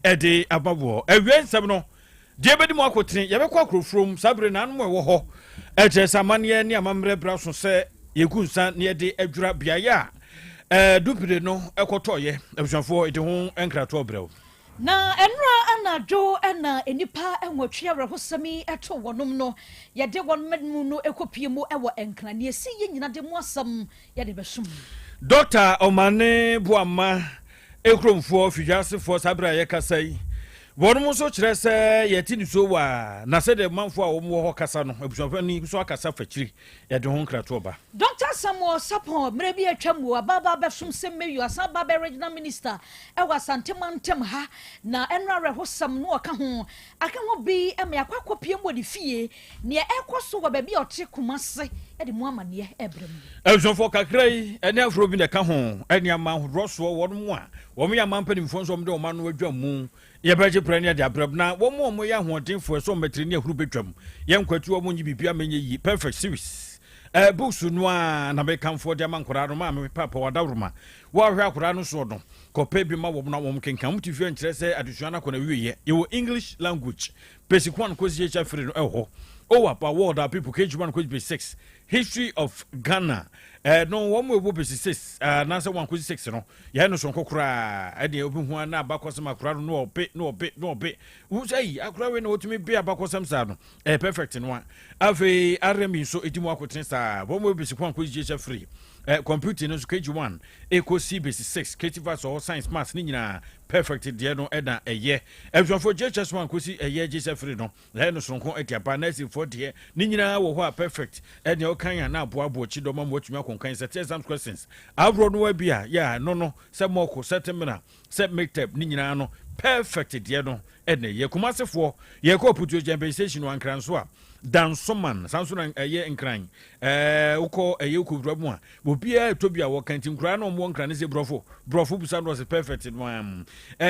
ede ababo ewie nsem no de bedi mo akotene ye bekwa krofrom sabre na anmo ewo ho eche samane ne amamre braso se yekunsa ne de adwura biaya dupire no ekotoye ebusanfo ede ho enkrato brew na enra anajo ena enipa enwotwe awrehosami eto wonom no yede won medmu no ekopie mu ewo enkra ne esi ye nyina de mu asam yede besum Dr. Omane Buama Ekromfo Fijasefo Sabra Yekasai Wono so kire se yeti so wa na se de manfo a wo mo ho kasa no abusuafani so akasa fachiri ye de ho nkrato oba Dr. Samuel Sapon mrebi atwamu ababa befum semmeyu asaba be regional minister Yaw Asante mantem ha na enra rehosam no aka ho bi me akwakopie mo de fie ne ekoso wa ba bi ote kumase e de mu amane ebrem abusuafo kakrai ene afro bi de ka ho ene ama horoso wono mu a wo me amampa mfo so de o ma no adwa mu ye beje prenia de abrab na wo mo ye ahodenfo so metri ne ahuru betwam ye nkwatu wo mo nyi bibia menye yi perfect series books no a na be kamfo de mankora no ma me papa wadawroma wo ahwe akora no so no kope bi ma wo na wo kenkan mutifie nkire se adusua na kona wiye ye wo English language basic 1 kozi echa free no ho o wa pa world people kg1 kozi basic 6 history of Ghana no wo mo ebo basic 6 na se 1 kozi 6 no ye no so nkokora e de obi hu na abakosem akora no ope wo say akora we na otumi bi abakosem sa no perfect no ave aremi so edimu akoten sa wo mo basic 1 kozi echa free computer no so kg1 equals basic 6 creative or science maths ni nyina perfect de no eda eye ebjonfo JHS 1 kosi eye jese free no le no sonko etiapa na si for de ni nyina wo ho perfect e de okan ya na aboabo chi do ma mo atumi akonkan set exam questions abro no wa bia ya no se moko setemina set makeup ni nyina no perfect de no ene ye kumasefo ye ko putu jambe station wan kranso a dan soman sanso eye nkran uko eye kubra mu a obia tobia wo kantin kura na mo nkran se brofo busa no was perfect no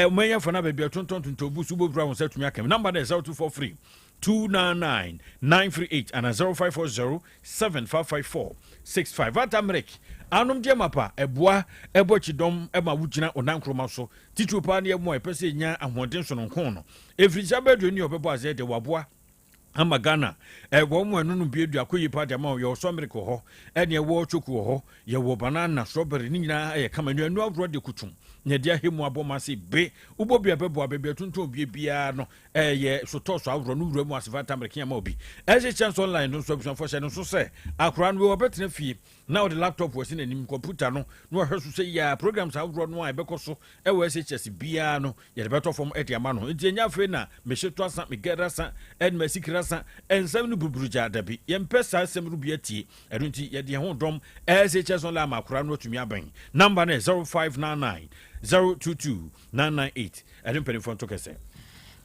manya for na bia tonton busu bo bra won setumi akam number is 0243 299 938 and 0540 7554 65 atamrek anum je mapa eboa ebochidom ema wugina onankroma so titupa na emo epese nya ahoden so no nkon no efrija bedu ni obebo aze de waboa ama Ghana wo mo enu no biedu akoyi pa de ma yo so America ho ene wo choku ho ye wo banana strawberry ni nyina ye kama enu abro de kutum ne de ahemu aboma se be ubobia bebo abebia tuntum bie bia no ye so to so abro no wura mu asifata America ma obi eze chance online no so for se no so se akora no we obetena fie now the laptop was in a computer no hweso say ya programs abro no a bekoso e we SHS bia no ye the better form etiama no entianya fe na me hyeto asa me gerasa en masikirasa ensam no buburuja dabi ye mpesa asem rubia tie erunti ye de ho dom SHS online makora no tumi aban number na 0599 022 998 edempeni phone to kese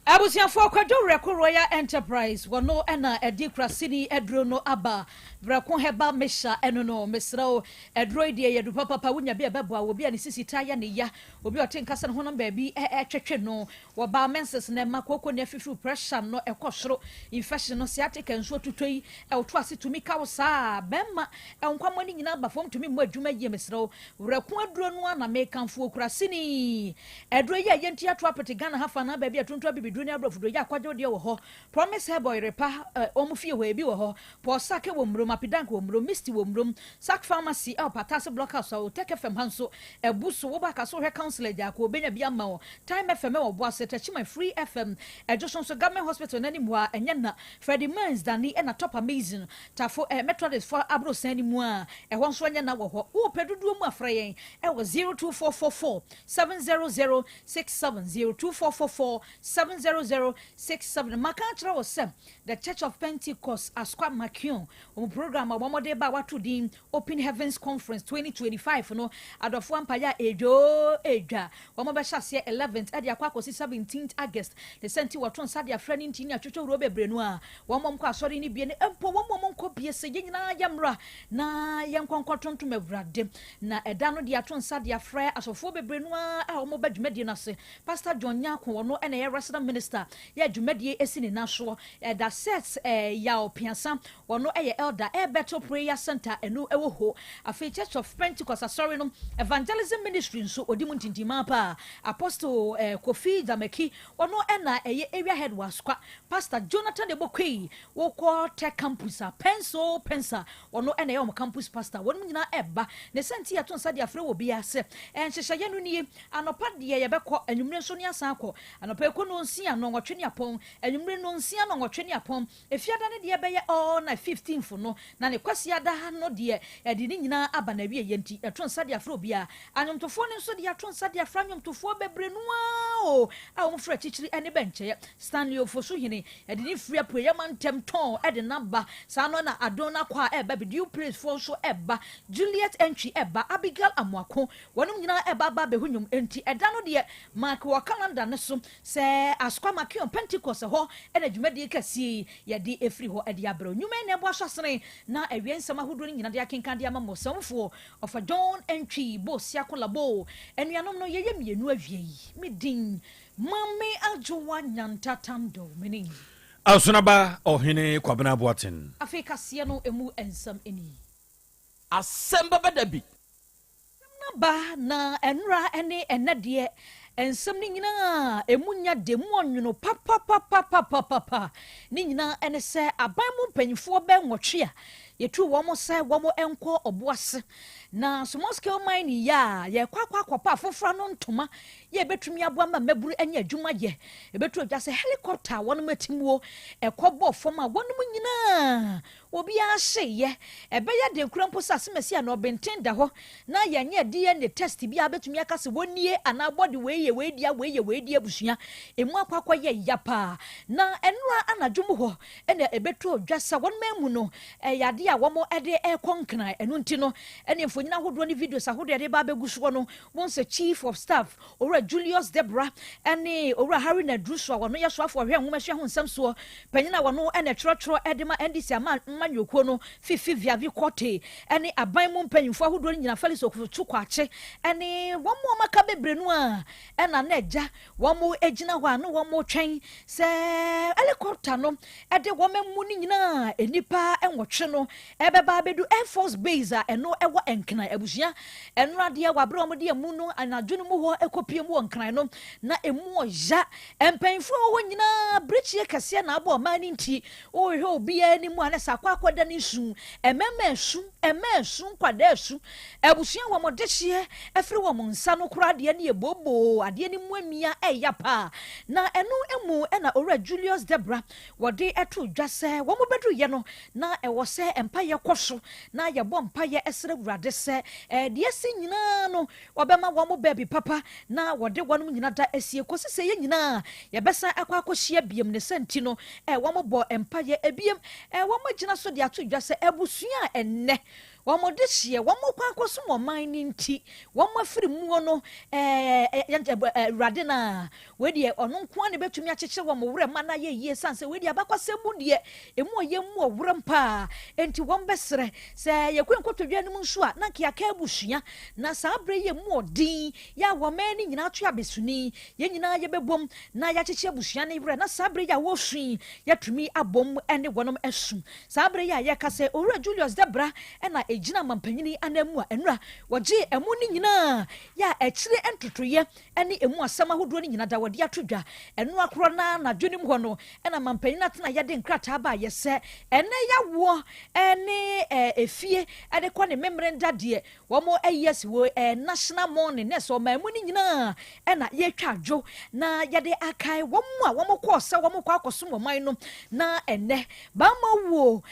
Abusiafo kwado reko Royal Enterprise wono ena edi krasini edro no aba brako heba mesha eno no mesrao edro die yedu papa wunya bia bebo obi ani sisita ya ne ya obi otenkasa no honam baabi twetwe no wo ba menses na makoko ne afifu pressure no ekosoro infection no sciatic enso tutoi oto ase tumi kawo saa bemma enkwamani nyina ba fom tumi mu adwuma ye mesrao reko edro no ana mekanfo krasini edro ye yenti ato apete Ghana hafa na baabi atonto abibi dunia brofudo ya kwajo de wo ho promise her boy repa omufie ho ebi wo ho po sake wo mrom apidank wo mrom misty wo mrom sak pharmacy el patase blockhouse o take fm hanso ebuso wo ba ka so he counselor ja ko benya bia ma wo time fm wo bo asete chima free fm ejoson so government hospital nani mu a enya na Freddie Mans dani na top amazing tafo methodist for abro sani mu a ho nso enya na wo ho wo pedudu mu afra yen e wo 02444 700 670 70067 Makantra was sem the Church of Pentecost Asqua Makion program abomode ba watu din Open Heavens Conference 2025 no adofo ampaya ejo eja womo be hyase 11th ade akwa kosi 17th August the senti waton sade afra ni ntini atwetwe ro bebre no a womo mko asori ni bie ne empo womo mko bie se nyina yamra na yenkwankwatonto mawurade na eda no de aton sade afra asofo bebre no a womo badwumadi na se Pastor John Nyako no ene resident minister ya dwumadie esi ne naso da sets Yaw Asante wono elder better prayer center enu ewo ho afi Church of Pentecost sorry no evangelism ministry nso odi mu ntintima pa apostle Kofi Dameki wono na area head waskwa pastor Jonathan de Bokwe wo ko tech campus pensa wono na ye campus pastor wono nyina eba ne senti ato nsa de afre wo bia se enhyehyeye no nie anopa de ye bekọ anwumre nso ne asan akọ anopa ekọ no nsia no nwotwe ne apon anwumre no nsia no nwotwe ne apon efiada ne de beye all na 15th no na ne kwasiada no de de ne nyina aba na wie yenti ato nsa de afre obia anwomtofo ne nso de ato nsa de afra anwomtofo bebre no o a wo mfra chichiri ene benche Stanley Ofosu hene de ne free prayer man temton de namba sa no na adona kwa eba be due praise for so eba Juliet entry eba Abigail Amwako wonum nyina eba ba be hunyum enti eda no de mark wa calendar ne so se askwa makion Pentecost ho ena dwumadi kase ye de efri ho ade abro nyuma ne bo asosene na awiensam ahodo nyina de akenkan de amamo samfo of a John entry bo siakola bo enuanom no yeye mienu awie medin mame ajowa nyantatando meni Asunaba ohene Kwabena Boaten Afrika se no emu ensam eni Asem Beba Dabi ba na enra ene enade ensam ni nyina emunya de mu onwuno papa ni nyina ene se aban mu mpanyifo be nwotwe a yetu wo mo se wo mo enko oboase na small scale mining ya ye kwakwa afofra no ntoma ye betumi aboa ma maburu anya adwuma ye ebetu odwa se helicopter wono matimuo ekobo fom a wono nyina obi ahye ye ebeya de nkurampo sasemasi na obentenda ho na ye nya DNA test bi abetumi akase wonie ana body we dia busua emu akwakwa ye yapa na enura anadwum ho ene ebetu odwa sa wono mamu no yade a womo ede ekonkran enu ntino ene nyina hodo ne videos ahodo de ba beguso no wonse chief of staff ora Julius Debra ene ora Harry na Druso wono yeso afo hwe nwomahwe ho nsam so panyina wono ene trotro edema ndc amanyoko no fifi viavi kote ene aban mu mpanyimfo ahodo nyina fali so tukwache ene womo maka bebrenu a ena na eja womo ejina ho anu womo twen se helicopter no ede womamu ni nyina enipa enwotwe no ebeba bedu Air Force Base a eno ewo enkran abusia enra de wabre omde emu no anadwunu mu ho ekopie mu onkran no na emu oja empanfo wo nyina brichie kase na abo mani nti o hwe obi ani mu anasa akwakwada ni su emesu kwada esu abusia wo modehie efre wo nsa no kura de ne ebobo ade ni mu amia eyapa na enu emu na ora Julius Debra wode eto dwase wo mo bedu ye no na ewo se empaye koso na ye bom paye esre wurade se de esi nyina no obema wo mo baby papa na wode wonom nyina da esie kosi se ye nyina ye besa akwakohia biem ne senti no wo mo bo empaye ebiem wo mo gina so de ato dwase ebusua enne womo de hie womo kwakoso mo man ni nti womo afiri mu no rade na we de ono nko ne betumi akyeche womo wure ma na ye yie sanse we de abakwasemu de emu oyemu owure mpa enti wom besere se ye kwenkotodwa nim nso a na kia ka abusua na sa abre ye mu odin ya woman ni nyina to abesuni ye nyina ye bebom na ya kyeche abusua ne wure na sa abre ya wo sui ya tumi abom ene wonom esum sa abre ya ye kase owura Julius Debra na ejina mampanyini anamu a enra woje emu ni nyina ya ekire entotoye ene emu asama hodo ni nyina da wode atodwa enu akoro na dwenim ho no na mampanyina tena yade nkrata ba yese ene yawo ene efie ade kwa ne memrenda de womo yes wo national morning ne so mamu ni nyina na yetwa adwo na yade akai womo a womo kwose womo kwa akoso moman no na ene ba ma wo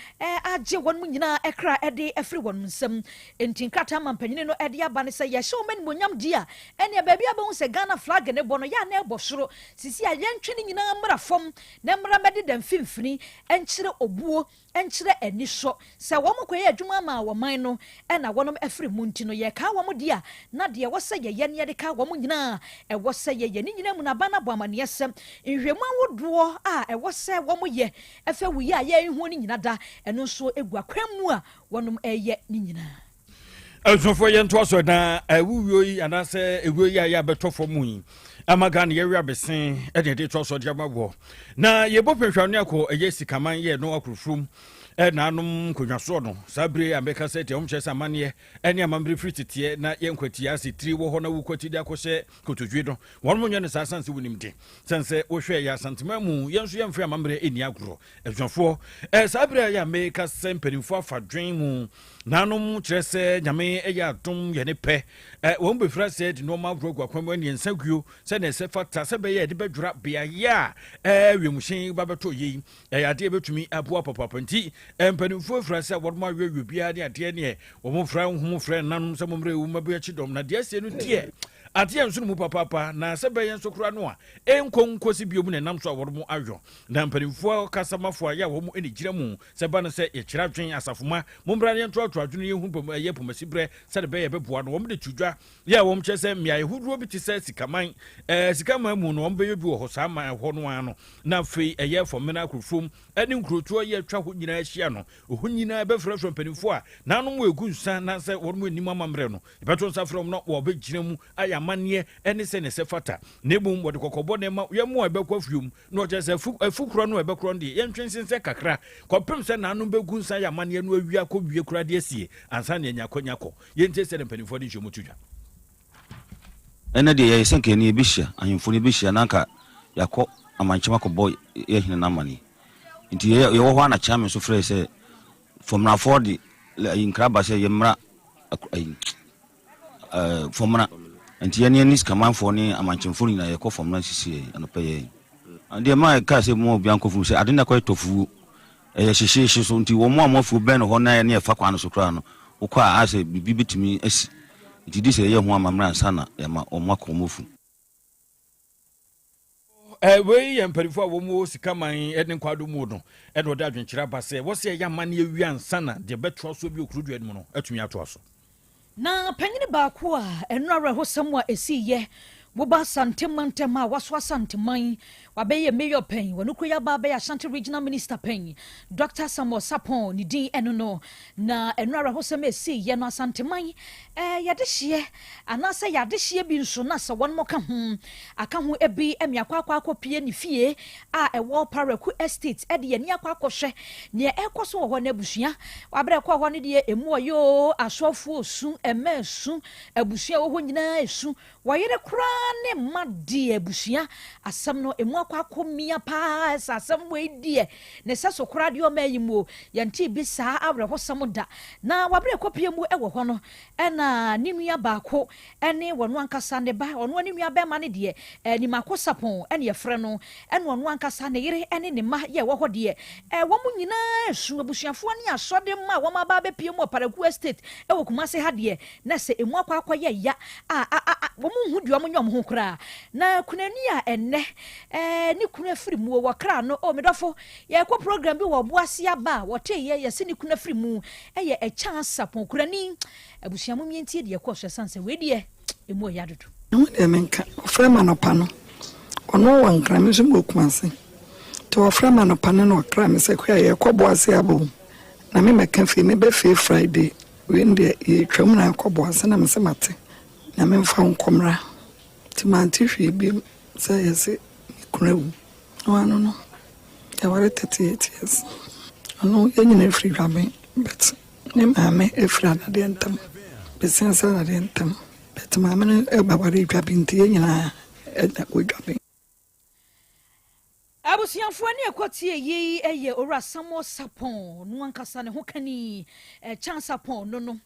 age wonmu nyina ekra ede efri won nsem enti nkrata mampanyini no ede aba ne se ye hye omani monyam dia ene baabi aba hu se Ghana flag ne bo no ya na ebo soro sisi a yentwe ni nyina mra fom na mra mede dem fimfini enkire obuo enkire aniso se womo koye adwuma ma woman no na wonom efri munti no ye ka womo dia na de wo se ye ne de ka womo nyina wo se ye ni nyina mu na bana bo amane yesem nhwemu awodo a wo se womo ye efe wuye a ye hu ni nyina da eno so egu akwam a wonom eye ni nyina Elsofo ye nto so na awuwo yi anase ewuo yi ya betofo mu yi amagan yɛwi abɛsen ɛde de tɔ so de amabɔ na yɛbɔ pɛhwɛne akɔ ɛyɛ sikaman yɛ no akurufrum nanom konwasoɔ no saa bere amɛka sɛ te ɔmkyɛ sɛ amanneɛ ɛne amambere firi teteɛ na yɛnkwati ase tiri wɔ hɔ na wokwati de akɔhyɛ kotodwe no wɔn mo nyɛ no saa sanse wonim de sɛn sɛ wohwɛ yɛ asantema mu yɛn nso yɛmfrɛ amambere ɛni agorɔ aduafoɔ saa bere a yɛ amɛka sɛ mpanimfoɔ afa dwen mu nanom kyerɛ sɛ nyame ɛyɛ adom yɛ ne pɛ wɔn bɛfira sɛ de nɔɔma agorɔ gu akwan mu ɛne nsa guo sɛ na ɛsɛ fata sɛ bɛyɛ ɛde bɛdwura beayɛ a wiemhyɛn babɛtɔ yei ɛyɛ adeɛ bɛtumi aboa papapa nti mpanimfoɔ fira sɛ wɔn awɛwɛ biara ne adeɛ neɛ wɔn fira nhom fira nanom sɛ mɔmmerɛ ewu mabɛyɛ akyi dɔm na deɛ ɛsɛ no deɛ adeɛ nso no mu papaapa na sɛ bɛyɛ nso kora no a ɛnkɔ nkɔsi bio mu na nam so a wɔn awɔ na mpanimfoɔ kasamafoɔ a yɛ a wɔn ɛne gyina mu sɛ ba no sɛ yɛkyerɛ adwen asafoma mɔmmerɛ ne ntoatoa adwene yɛhu ɛyɛ pomasi berɛ sɛde bɛyɛ bɛboa no wɔn de tudwa yɛ a wɔn kyerɛ sɛ mmeaeɛ hodoɔ bi te sɛ sikaman sikaman mu no wɔn bɛyɛ bi wɔ hɔ saa man hɔ no ano na afei ɛyɛ fɔmena akurofom ɛne nkurotoɔ yɛ atwa hɔ nyinaa ahyia no ɔhɔ nyinaa bɛfrɛfrɛ mpanimfoɔ a nanom wɔ ɛgu nsa na sɛ wɔn mu anim amammerɛ no yɛbɛto nsa frɛ m na wɔbɛgyina mu ayɛ amanneɛ ɛne sɛ ne sɛ fata na mmom wɔde kɔkɔbɔ ne ma yɛmmo a ɛbɛkɔ afuom na ɔkyerɛ sɛ afukorɔ no ɛbɛkorɔ no deɛ yɛntwensen sɛ kakra kɔpem sɛ nanom bɛgu nsa yɛ amanneɛ no awia kɔwie kora de asie ansa ne anyakɔnyakɔ yɛntie sɛ ne mpanimfoɔ de nhyɛmu to dwa ɛnɛ deɛ yɛyɛ sɛ nkɛni yɛbɛhyia ahemfo no yɛbɛhyia na nka yɛakɔ amankyɛm akɔbɔ yɛhene no amane nti yɛwɔ hɔ anakyea me so frɛ sɛ fɔmnafoɔ de nkraba sɛ yɛmmra fɔmna nti yɛne ani sikamanfoɔ ne amankyɛmfoɔ nyinaa yɛkɔ fɔmna sisi anɔpɛ yɛ deɛ ma ɛka sɛ mu obia nkɔfuru sɛ ade na kɔyɛ tɔfuo ɛyɛ hyehyehye so nti wɔ mo a moafuo bɛn no hɔ na yɛne yɛfa kwan no so koraa no wokɔ a asɛ biribi bɛtumi asi nti di sɛ yɛyɛ ho amammerɛ ansa na yɛma ɔmo akɔ ɔmɔfu wei yɛ mpanimfoɔ a wɔn wɔ sikaman ɛne nkwado mu no ɛna ɔde adwenkyerɛ aba sɛ wɔsɛ ɛyɛ amane awia ansa na deɛ bɛtoa so bi okurudua no mu no atumi atoa so na panyini baako a ɛno awerɛhosɛm a ɛsiiyɛ woba santemantam a waso asanteman wabɛyɛ mayor pen wɔno kuro yɛaba bɛyɛ Ashanti regional minister pen Dr. Samuel Sapon ne din ɛno no na ɛno awerɛhosɛm ɛsiiyɛ no asanteman yɛde hyeɛ anaasɛ yɛade hyeɛ bi nso na sɛ wɔn mɔka ho aka ho ebi ɛmiakɔ akɔ pie ne fie a ɛwɔ Paraku estate ɛde yɛni akɔ akɔhwɛ nea ɛkɔ so wɔ hɔ na abusua wabrɛ kɔ hɔ ne deɛ emu ɔyɛ asɔfoɔ su ɛmɛ su abusua wɔ hɔ nyinaa esu wɔyere koraa ne ma di abusua asɛm no emu akɔ mia paa sa asɛm wɔ die ne sɛ so koraa deɛ ɔma yi mu yɛnti bi saa awerɛhosɛm da na wabrɛ kɔ pie mu ɛwɔ hɔ no ɛna ne nua baako ɛne wɔn ankasa ne ba ɔno ne nua bɛma ne deɛ ni mako sapon ɛne yɛfrɛ no ɛne ɔno ankasa ne yere ɛne ne ma yɛ wɔ hɔ deɛ wɔn mu nyinaa su abusuafoɔ ne asɔde ma wɔn aba bɛpie mu Paraku estate ɛwɔ Kumase ha deɛ na sɛ emu akɔ yɛ ya wɔn mu hu deɛ wɔn nyɔm ho koraa na kunani a ɛnɛ ne kuna afiri mu wɔ kra no medɔfo yɛkɔ program bi wɔ Boase aba wɔte yɛse ne kuna afiri mu ɛyɛ ɛkyan sapon kunani abusua mu mientie deɛ kɔ hwɛ sanse we deɛ emu yɛ adodo no de menka ofra ma no pa no ɔno wɔ nkra me so mo Kumase to ofra ma no pa no no kra me sɛ kɔ yɛkɔ Boase aba na me meka fie me bɛ fie Friday we ndɛ yɛtwam na akɔ Boase na me sɛ mate na me mfa nkomra ti manti hwie bi sɛ yɛse kunawu no no yɛware 38 years ɔno yɛnyina afiri dwaben but ne maame afiri anadeɛ ntam bɛsia sɛ anadeɛ ntam but maame no ɛbaware dwaben nti yɛnyina ɛda wɔdwaben abusuafoɔ ne ɛkɔtie yi ɛyɛ owura Samuel Sapon no ankasa ne ho kani chance Sapon no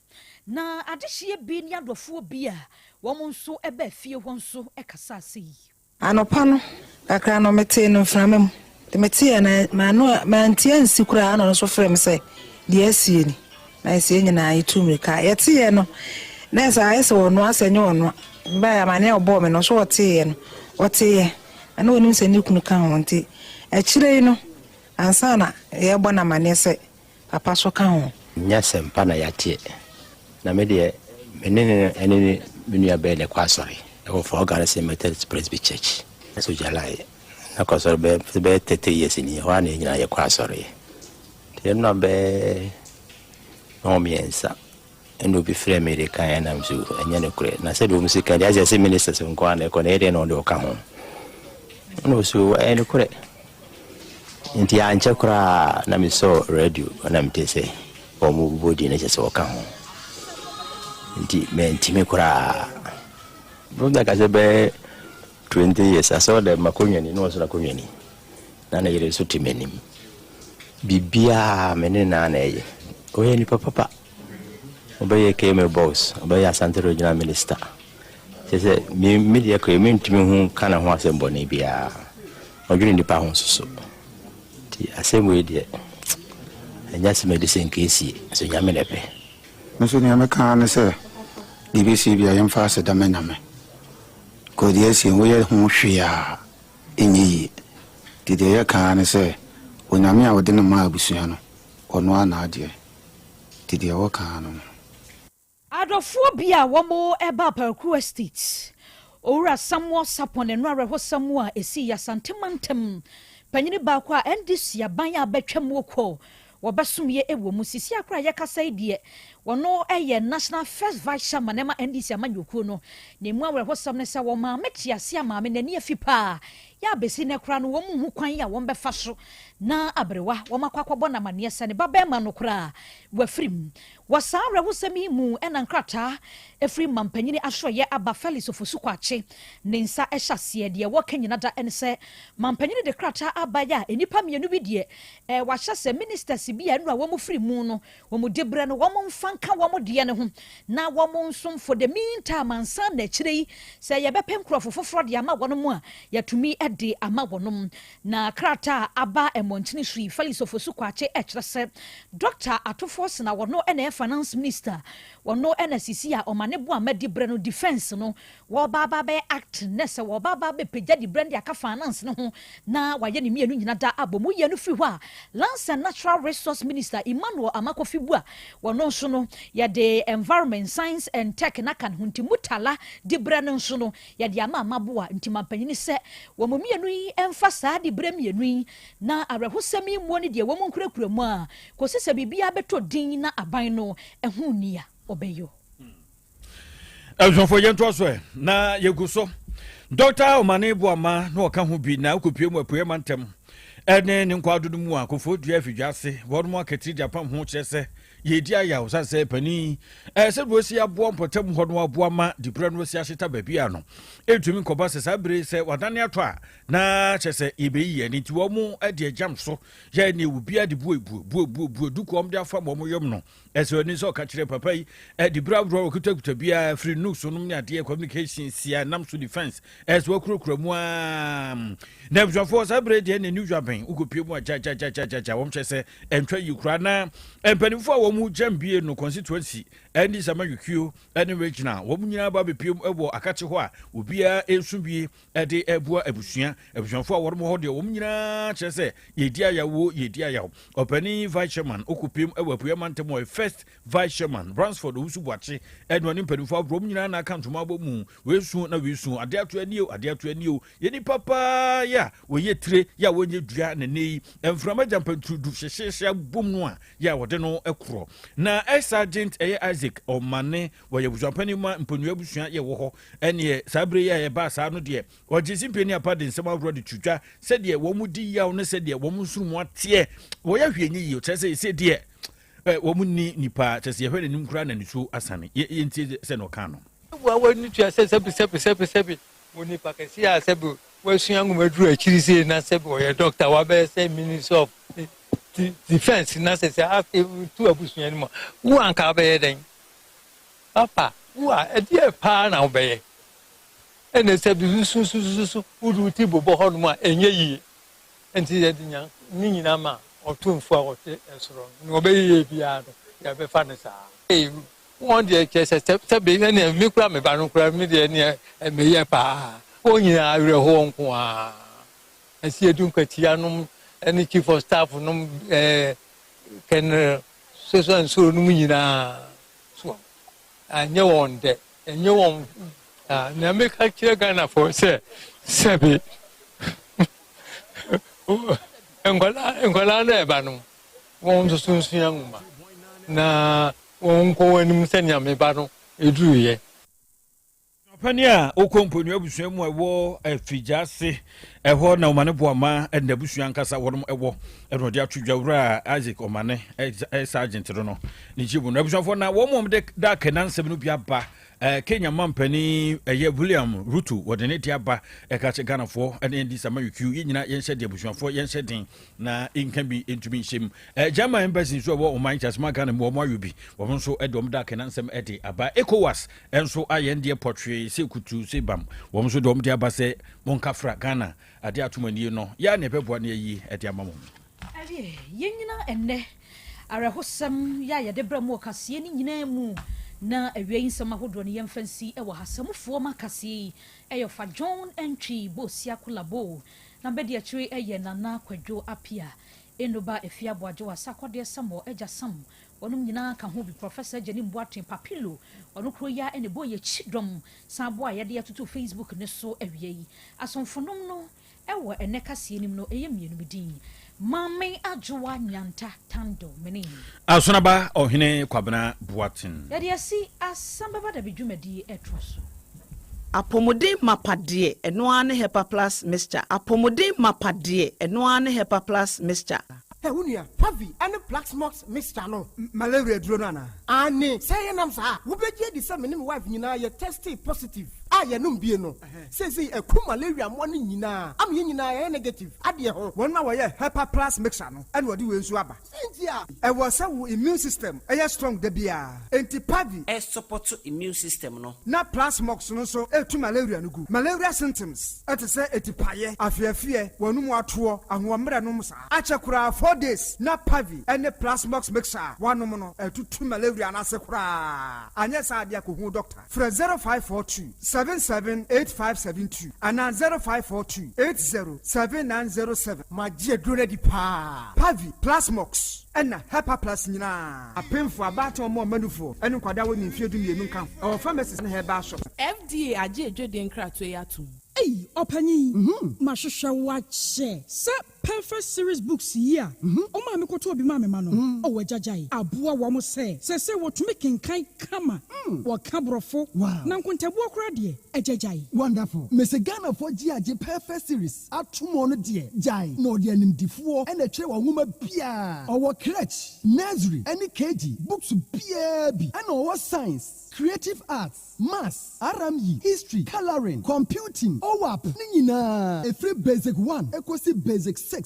na adehye bi ne adɔfoɔ bi a wɔn nso ɛbɛ fie hɔ nso ɛkasa ase yi anopa no akra no mete no mframa mu de mete na mantia nsi kura no so frɛ me sɛ de asie ni na asie nyina yitumre ka yɛte no na ɛsɛ ayɛsɛ wɔno asɛnyɛ wɔno ba ya mane ɔbɔ me no so wɔte no wɔte ana wɔnim sɛ ne kunu ka ho nti akyire no ansa na yɛbɔ na mane sɛ papa so ka ho nya sempa na yate na me de menene ene menua bɛ ne kwa sɔre ɛwɔ for organize Methodist Presbyterian Church so jalai na kwa sɔre bɛ 30 years ni hɔ na nyina yɛ kwa sɔre te no bɛ no miensa no be free America and I'm so and you know na said music and as I say ministers on kwan area no do ka ho no so and correct nti anche kra na me so radio na me say o mu body na se o ka ho nti me kra bro da ka se be 20 years I saw the makonyani no so na konyani na na yere so timenim bibia menena na ye oye ni papa obey came boss obey Asante regional minister say media ko mentimi hu kana ho asembo ne bia odwini ni pa ho so ti asembo e de anya se medicine kesi so nyame lepe meso ni ameka ne se BBC bia yemfa se da mename ko die si wo ye ho hwea enyi ti de ye kan ne se onyame a wode no ma abusua no ono ana ade ti de wo kan no Adophobia womo eba Perku Estate. Ora samwo sapon eno areho samwo esi Asante mantem. Panyini ba kwa NDC aban ya betwam wokọ. Wobasumye ewo musisi akra yakasa die. Wono eye National First Vice Chairman ema NDC amanyokuo no. Nemu areho sam ne se wo ma metiase ama me nani afipa. Ya besi ne kra no wo mu kwan ya wo befa so na abrewa wo makwakwabo na mane sane babema no kra wafrim wasa areho sami mu ena nkrata efri mampanyini ahwoye aba Felix ofosu kwache ne nsa ehase de wo kanyina da ense mampanyini de krata abaya enipa mienu bi de wahyase ministers bi anu a wo mu fri mu no wo mu debre no wo mu mfanka wo mu de ne ho na wo mu nsum for the meantime ansa na chirei se ye bepem krofo foforo de ama wono mu a yatumi de ama wonom na krata aba emontini sui Felix ofosu kwache ekyerese Dr. Atofos na wono ene finance minister wono ene sisi a omane bo amadi bre no defense no wo baba be act nese wo baba be pegya di brand aka finance no ho na waye ne mienu nyina da abomu ye no fi ho a Lands and Natural Resource Minister Emmanuel Amakofi bua wono nso no ye de environment science and tech na kan hunti mutala di bre no nso no ye de ama amabo a ntimapanyini se wo mienu yi emfa saa di bre mienu yi na arehosami mu ne de wo mu nkurakura mu a kosisa bibia beto din na aban no ehu nia obeyo Elson yento so na yeguso Dr. Omane Boama na oka ho bi na okopie mu apue mantem ene ne nkwadodo mu a kofo dua afidwase won mu akati Japan ho kyerese yedi aya wo sanse pani se do si abo mpotem ho no abo ama di bra no si ahyeta babia no etumi nkoba se sabre se wadane ato a na kyese ibeyi ani ti wo mu ade agam so ya ne ubia de buo dukom de afa mo yom no ese oni so ka kire papa yi di bra bro okutakuta bia free news no ne ade communication sia nam so defense ese wakurokura mu a na bjafo sabre de ne new japan ukopie mu aja wo mkyese entwa yikura na empanifo mu jambie no constituency endi sama yukio eni regional wo nyina ba bepiem ewo akache ho a obia ensubie ede ebua ebusuanfo a wormo ho de wo nyina kyerese yedi ayawo opani vice chairman okupiem ewo apuyama ntemo first vice chairman Bransford Usubuachi eni oni mpanifo abro nyina na akantoma bomu wesu na wesu ade ato anio yedi papa ya wo yetire ya wonye dua ne nei emframa jampantudu hyehye bom no a ya wode no ekro na Sergeant Isaac Omane wo ye busuapani ma mponua busua ye wo ho ene sabre ye ba sa no de ogisi mpeni apade nsema abro de twutwa se de wo mu di yaw ne se de wo mu surumu atie wo ya hwenyi yi o tese se de wo mu ni nipa tese ye hwene nim kura na nisu asane ye ntie se no ka no wo ni tua se sebi woni pakasi a sebi wo sua ngumaduru akiri se na sebi wo ye doctor wa be se minister of defense na se after tu abusuan mo wo anka be den papa wo a e pa na obeye ene se bi su udu ti bobo ho no a enye yi enti de nya ni nyina ma otumfo a wote esoro no obeye bia do ya be fa ne sa won de ke se be ne mi kura me ba no kura mi de ne me ye pa o nyina awre ho nko a esi edun kwatia no any chief of staff no can so no nyina so anya won de enye won na me ka kire Ghana for say sebi ngola na eba no won so sunsun nguma na onko anim sɛnea meba no ɛduruyɛ Pania okomponu abusua mu ewo afijase eho na omane boama enda abusua nkasa wonum ewo eno de atwudwawura Isaac omane sergeant no ni jibu no abusua fo na wo mom de da kenansem no bia ba Kenya mampani William Ruto wodene de aba kache Ghana fo ene ndi sama yuku nyina yenhye de abusua fo yenhye den na inka bi entumi nhyem German embassy so wo oman chasma Ghana mo ayubi wo nso edom da kenansem ede aba ECOWAS enso ayende portray se kutu se bam wo nso dom de aba se monkafra Ghana ade atomani no ya ne beboa na yi ede amamo yenyina enne arehosam ya yede bramo kase ni nyina mu na awie nsɛm ahodoɔ ne yɛmfansi ɛwɔ hasamfoɔ makase ɛyɛ fa John entry bosia kulabo na bɛde akyiri ɛyɛ nana kwadwo apia enoba efia boagye wasakɔde samo ɛgya sam wɔnom nyinaa ka ho bi Professor Jenim Boateng Papilo ɔno kro ya ene boye chidom sabo a yɛde atoto Facebook ne so awie yi asomfonom no ɛwɔ ene kase nim no ɛyɛ mienu bidin Mame Ajowa Nyanta Tando meni Asonaba ohene Kwabena Boateng yadi asi Asem Beba Dabi dwumadi etroso Apomode mapade eno ane Hepa Plus Mr. Apomode mapade eno ane Hepa Plus Mr. Hey, unia, Pavi, and the Black Smokes, Mr. No, malaria dronana. Ane, say an amsa, who be the same wife, you know, you're tested positive. I am no. Say, a cool malaria morning, you know, I'm in negative. Adia, 1 hour, Hepa Plus Mixano, and what do you swabba? I was our immune system, a strong debia, anti Pavi, a support to immune system, no. Not Plus Smokes, no, so, to malaria, no good. Malaria symptoms, at a say, a tipaye, a fear, one more tour, and 1 minute, Achakura 4 days, not Pavi, and the Plus Mox mixer, 1 mono, 2 malaria, and Asakura. And yes, I dear doctor. For 0542 778572 and 0542 807907. My dear Drunedi Pa Pavi Plasmox and Hepa Plus Nina. A pen for about or more manufo and Quadawi in Fidu Nunca. Our pharmacist in her bar shop. FDA aje Jaden Kratwayatu. Hey, Opani, Mashusha watch. Perfect series books here. Oh, my Mikoto be mamma mano. Oh, Jajai. Abua wamo say what making kind kama. What cabrofo. Wow. Nankunta walk ready. A Jajai. Wonderful. Mr. Ghana for GIJ perfect series. At 2 months, dear. Jai. No, dear, nim D4 and a chair woman Pia. Our crutch, nursery, any KG, books PB, and our science, creative arts, maths, RME, history, coloring, computing, OWAP, Nina. A free basic 1, equals basic 6.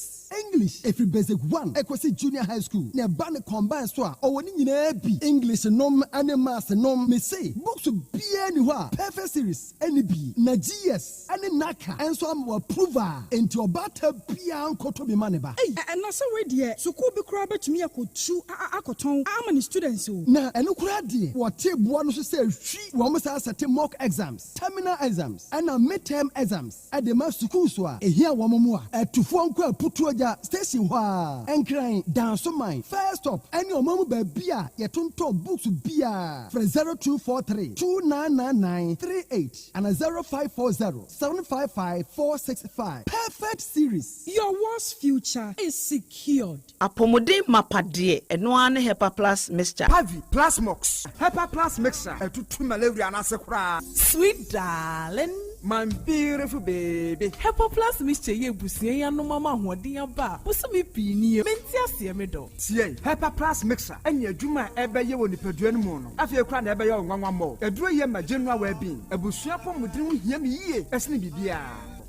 English, every basic 1, equals junior high school. Ne ban combine soa, or Nina English nom and maths nom me say. Books to be anywhere. Perfect series, any B, Nagias, and Naka, and so I'm approver into a batter pian kotobi maneba. Hey, and that's already so could be crab to me. I could chew a cotton. How many students? Now, and no cradi. What tip one to say, she almost has a mock exams, terminal exams, and a midterm exams at the master school. A here one more at 2 4 put to a station and crying down so mine. First up, and your mom be beer, your tonto books beer for 0243 2999 38 and a 0540 755 465. Perfect series. Your worst future is secured. Apomode mapade eno ane Hepa Plus Mr. Pavi Plasmox Hepa Plus Mixer to 2 malaria and Asakura. Sweet darling. My beautiful baby. Hepa Plus Mr. Ye busia no mama hodia ba. Busumi pini mentia se medo. Sie Hepa Plus Mixer anya adwuma ebe ye woni padua no mu no. Afie kra na ebe ye nwanwa mo. Eduro ye ma general well-being. Abusua pomudin ho hia me yie. Esne bibia.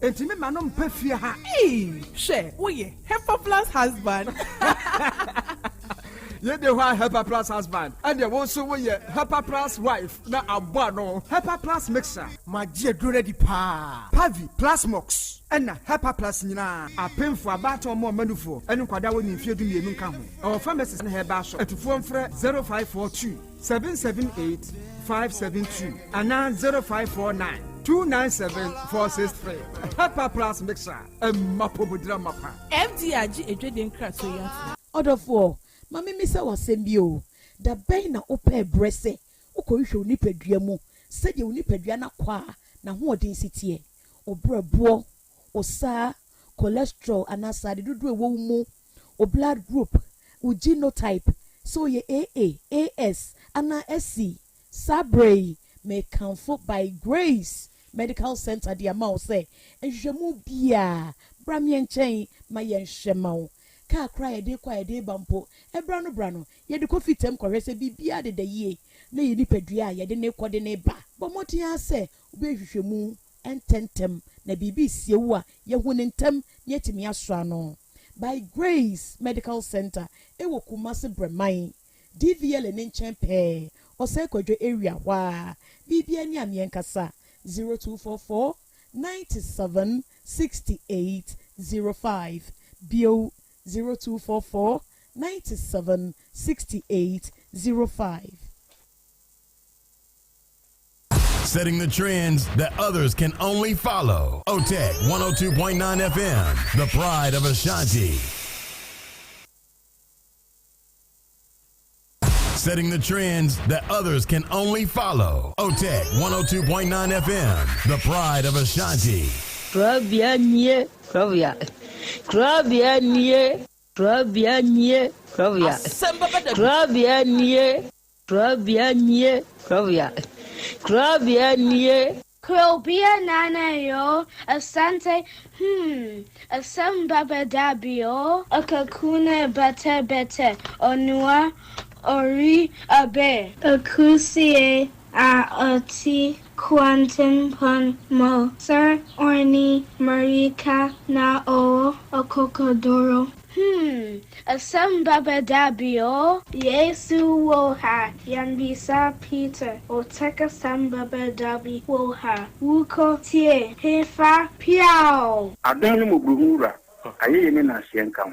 Entimi manom pafie ha. She, oye, Hepa Plus husband. Ye de wa Hepa Plus husband. And there also we Hepa Plus wife. Na abwa no. Hepa Plus Mixer. My dear Drunedi Pa Pavi Plasmox. And Hepa Plus Nina. A pen for about or more manufo. And Quada when you feel to me in Kamu. Our pharmacist in her bar shop at 0542 778 572 and now 0549 297 463. Hepa Plus Mixer. And Mapobudra Mapa. FDIG a Jaden Kratwayatu. Order 4. Mami misa wasembio da bain na ope brese ukohwe onipadua mu sede onipadua na kwa na ho odin sitie obrabo osa cholesterol anasa de dodo ewo mu o blood group o genotype so ye AA AS ana esi sabrey me kanfo by grace medical center de ama wo say ehwemu bia bra me nchen ma ye nhwema ka kra ye de kwa ye de bampo ebra no ye de kofitem kwese bibia de yie na ye nipadua ye de ne kode ne ba bomotia se obehwehwemu ententem na bibi siewu a ye hu ne ntem ne timi aso ano by grace medical center ewo kumase bremai DVL ne nchen pe ose kwadwo area wa bibia ni amienkasa 0244 97 68 05 bio 0244 97 68 05. Setting the trends that others can only follow. OTEC 102.9 FM, the pride of Ashanti. Setting the trends that others can only follow. OTEC 102.9 FM, the pride of Ashanti. Krobea nye, Krobea. Krobea nye, Krobea nye, Krobea. Asem Beba Dabi. Krobea nye, Krobea nye, Krobea. Krobea nye. Krobea nana yo, asante, Asem Beba Dabi yo, akakune bete, onua, ori abe, akusie, a oti, quantum pon mo, sir, orni, marika, na o, okokodoro. Asem Beba Dabi yo, Yesu woha, yanbisa Peter, oteka Asem Beba Dabi woha, wuko tie, hefa piao. Adonu mo buhura, aye ne na asienka.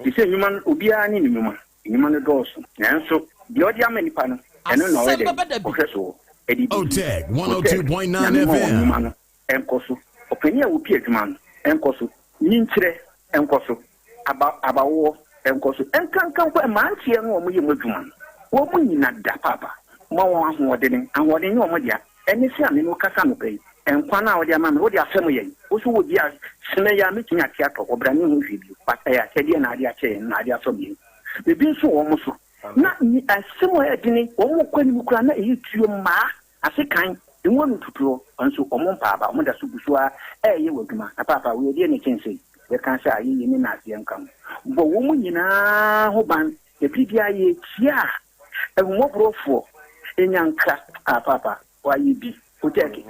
Ise nyuma obia ni nyuma, nyuma ne doso. Nanso, di odi amanipa no, eno na ode. Ohweso. OTEC 102.9 FM. Enkoso. Openia wo pie adwuma no, enkoso. Nyinkyere enkoso. Abawo enkoso. Enkankan kwa mantie no omo ye madwuma no. Wo mu nyina da papa. Mo won ahoɔden ni omo dia. Eni se ame no kasa no pai. Enkwa na wo dia ma me wo dia asɛm ye. Wo so wo dia sene ya metumi ate atɔ obrani ho hwedi. Pata ya kɛde na ade akyɛ na ade asɔ bi. Bebi nso wo mo so. Na ni asɛm o edini wo mo kwani mu kura na eyi tuo ma asekan enwo no tuturo nso omo mpa aba omo da so busua ye waduma na papa wo ye ne kyense ye kan sha ayi ni na ase nkam bo wo mu nyina ho ban e bibia ye tia mo brofo enyanka papa wa yi bi oteki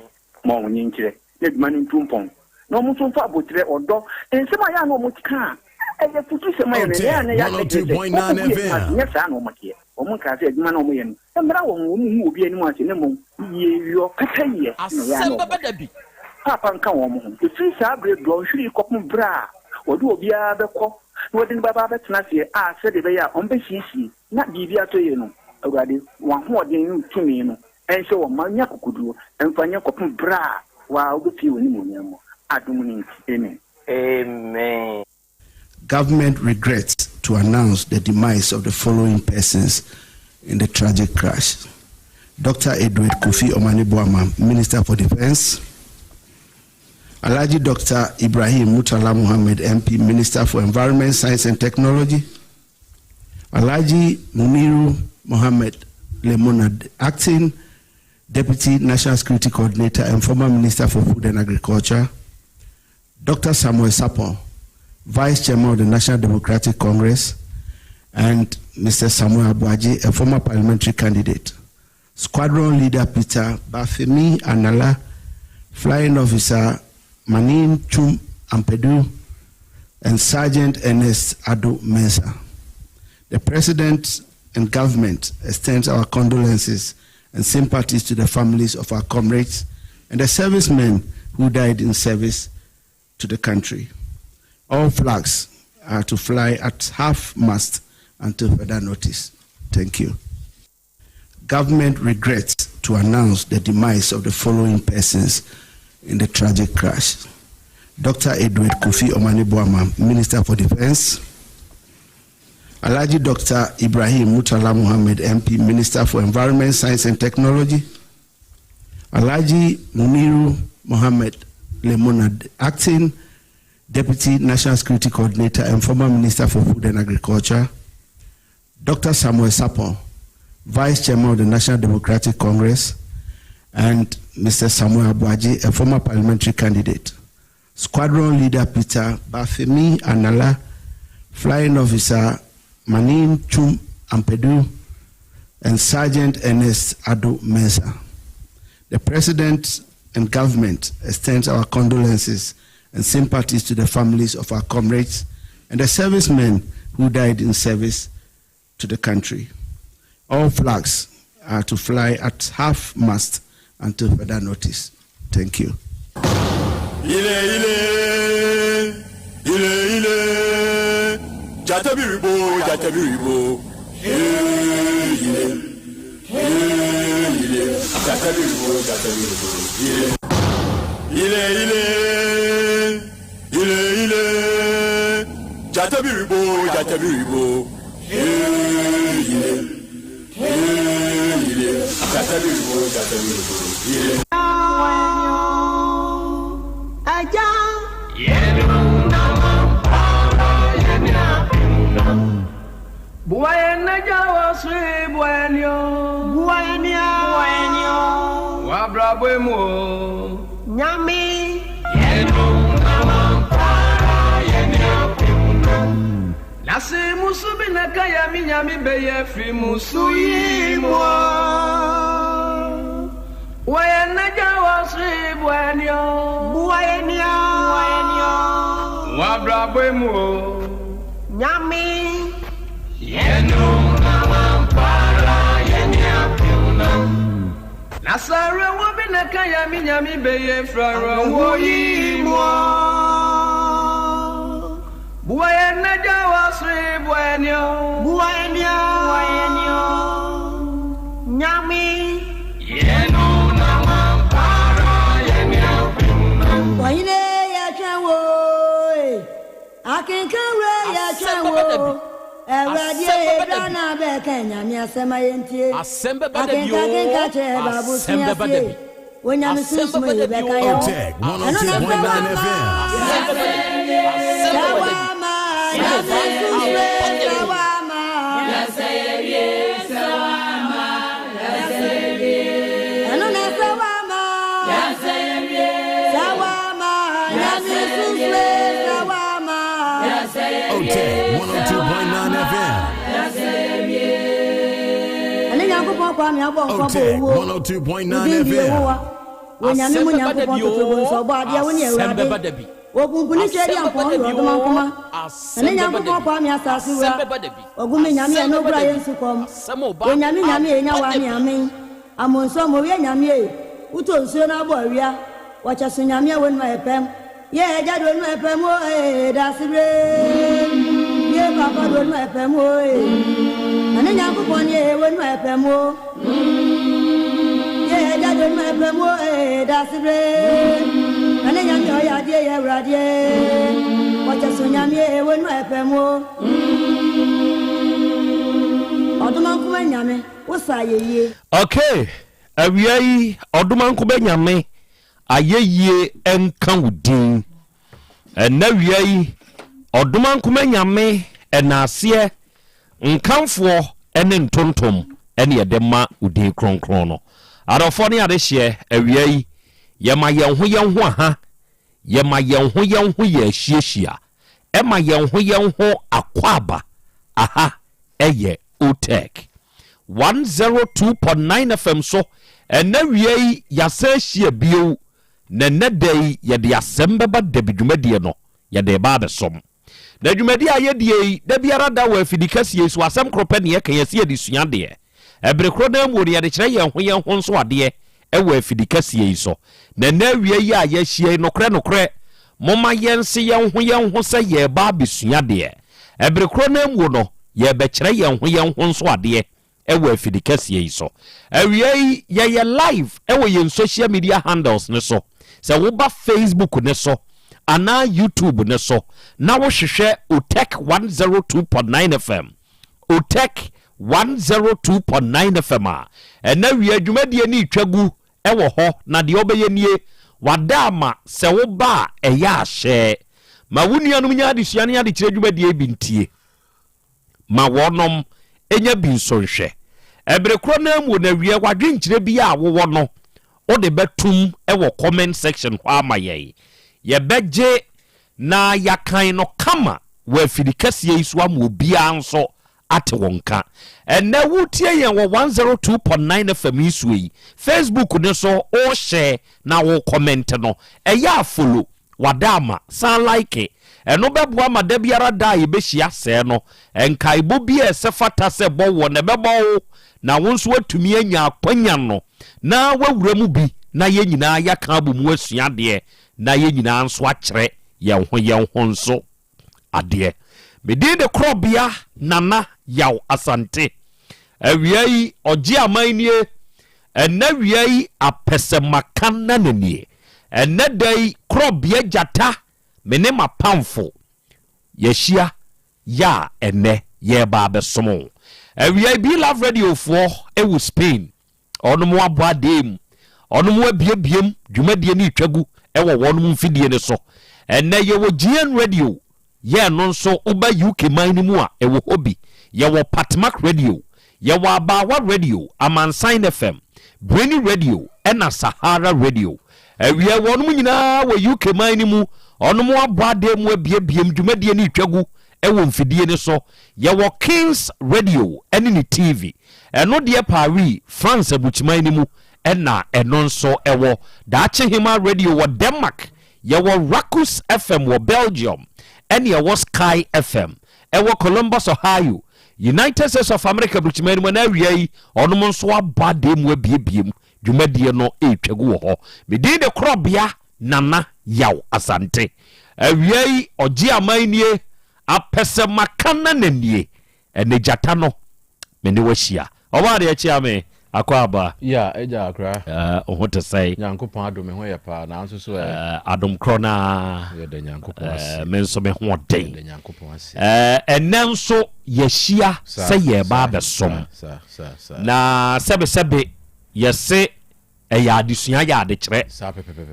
mo wonye nkire ne duma ni ntumpon no mo so fa abotire odo ensema ya no mo tika eye futu sema ye ne ya 102.9 FM. Yes, I know my dear. Omunka se adwuma na omoye no emra wo mu obi ani mu ase ne mo ye yo kata ye Asem Beba Dabi papa nka wo mo ho efi sa abre do hwiri kopum bra wode obi a bekɔ na wode baba betena se a se de be ya on be hihie na bibia to ye no awurade wa ho odin tumi no ense wo manya kokoduo emfanya kopum bra wa obefi woni mo nyamo adum ni amen. Amen. Government regrets to announce the demise of the following persons in the tragic crash. Dr. Edward Kofi Omani-Boamah, Minister for Defense. Alhaji Dr. Ibrahim Murtala Muhammad, MP, Minister for Environment, Science and Technology. Alhaji Muniru Mohammed Lemonad, Acting Deputy National Security Coordinator and former Minister for Food and Agriculture. Dr. Samuel Sapon, Vice Chairman of the National Democratic Congress, and Mr. Samuel Abuaji, a former parliamentary candidate. Squadron Leader Peter Bafemi Anala, Flying Officer Manin Chum Ampedu, and Sergeant Ernest Ado Mensah. The President and government extends our condolences and sympathies to the families of our comrades and the servicemen who died in service to the country. All flags are to fly at half-mast until further notice. Thank you. Government regrets to announce the demise of the following persons in the tragic crash. Dr. Edward Kofi Omani-Boamah, Minister for Defense. Alhaji Dr. Ibrahim Murtala Muhammad, MP, Minister for Environment, Science and Technology. Alhaji Muniru Mohammed Lemonad, Acting Deputy National Security Coordinator and former Minister for Food and Agriculture. Dr. Samuel Sapon, Vice Chairman of the National Democratic Congress, and Mr. Samuel Abuaji, a former parliamentary candidate. Squadron Leader Peter Bafemi Anala, Flying Officer Manin Chum Ampedu, and Sergeant Ernest Ado Mensah. The President and government extends our condolences and sympathies to the families of our comrades and the servicemen who died in service to the country. All flags are to fly at half-mast until further notice. Thank you. Buena Yaw Asante Buenio Wabra Buemo Nyami Nasi musubi nakaya minyami beye free musuyimo Buena Yaw Asante Buenio Wabra Buemo Nyami Nasara wabina kaya minyami beye frara woyimo Buena Yaw Asante Buenio Nyami Waine ya chawo akinkanwe ya chawo Eradie dana be Kenya mi asema yentie Asem Beba Dabi Asem Beba Dabi Wonya mi susu me be kayo OTEC 102.9 FM Sawama ya susu sawama ya serie sawama ya serie Anona sawama ya serie sawama ya susu sawama ya serie OTEC 102.9 FM OTEC 102.9 FM Wonyame mu nyankopon totobo nso bo ade woni ewurade ogunkuni cheri ampon ro do mankoma ene nyankopon kwa mi asase wura ogumi nyame no gura yensu kom wonyame nyame enya wa mi amen amonso mo we nyame uto nsuo na bo awia wacha so nyame wonu ma epem ye eja do nu epem o da sibre ye papa do nu epem o ene nyankopon ye wonu epem o Dado my pemo that's it. And then you are dear radie. What a sunyame when my pemo. Odumanku benyame, what's aye? Okay, awiai odumanku benyame ayeye enka wudin. And now wiai odumanku benyame enase nkanfo ene ntontom ene yedema udin kronkrono. Arofoni adehye awiai yema yenho aha yema yenho ye hyiehia ema yenho akwaba aha eye OTEC 102.9 FM so ena wiai yasehie bio na nedai yede Asem Beba Dabi dwumadie no yede ba besom na dwumadie ayedie da biara da wa afidikasie so asem krope ne yeka yesi yede suade ebrekro na amuri yade kire yenho nso ade ewa afidikasie yi so na wiai a yehie nokre moma yense yenho se ye ba besuade ebrekro na amu no ye be kire yenho nso ade ewa afidikasie yi so awiai ye live ewa yen social media handles ne so se wo ba Facebook ne so ana YouTube ne so na wo hwehwe OTEC 102.9 FM OTEC 102.9 FM ena wi adwumadie ni twagu ewo ho na de obeye nie wadama se wo ba eya ahye ma wunuanum nya de suane ya de kire adwumadie bi ntie ma wonom enya bi nsonhwe ebrekro na mu na wie kwadwenkyire bi a wo no o de betum wo comment section kwa amaye ye beje na yakan no kama wa afirikase yiso am obia nso ate wonka enne wutie yen wo 102.9 FM isui Facebook ne so o share na wo comment no eya follow wadama san like eno beboa ma da biara da ye behia se no enkaibo bia se fata se bowo ne bebo na wonso atumi anya akwanya no na wawura mu bi na ye nyina yaka abomu asua de na ye nyina nso akyere ye ho nso ade mede de Krobea nana Yaw Asante awiai oji amanie enawiai apesemaka nananie enadai Krobea jata mene mapamfo yeshia ya ene ye ba besomo awiai Be Love Radio for ewu Spain onomo aboadem onomo abiebiem dwumadie ni twagu ewo wonom mfidie ne so enne ye wo GN Radio ye no nso uba UK man mu a ewo hobi ye wo Patmak Radio ye wo Abawa Radio Amansan FM Brainy Radio ena Sahara Radio awie wonom nyina wo UK man mu onomo aboadem abiebiem dwumadie ni twagu ewo mfidie ne so ye wo Kings Radio ene ni TV eno de Paris France abuchiman ni mu ena eno nso ewo Dache Hima Radio wo Denmark ye wo Rakus FM wo Belgium ene ye wo Sky FM ewo Columbus Ohio United States of America abuchiman ni mu na wiai onom nso abadem abiebiem dwumadie no etwagu wo ho medin de Krobea nana Yaw Asante awiai oji amanie apese makana nanie ene jata no mene wahia oba de achia me akwaba ya eja akra ohote sai nyankopon adom ho yepa na nso so adom krona ye de nyankopon ase menso me ho den de nyankopon ase enenso yehia se ye ba besom na sebe yese eya adesua ya adekere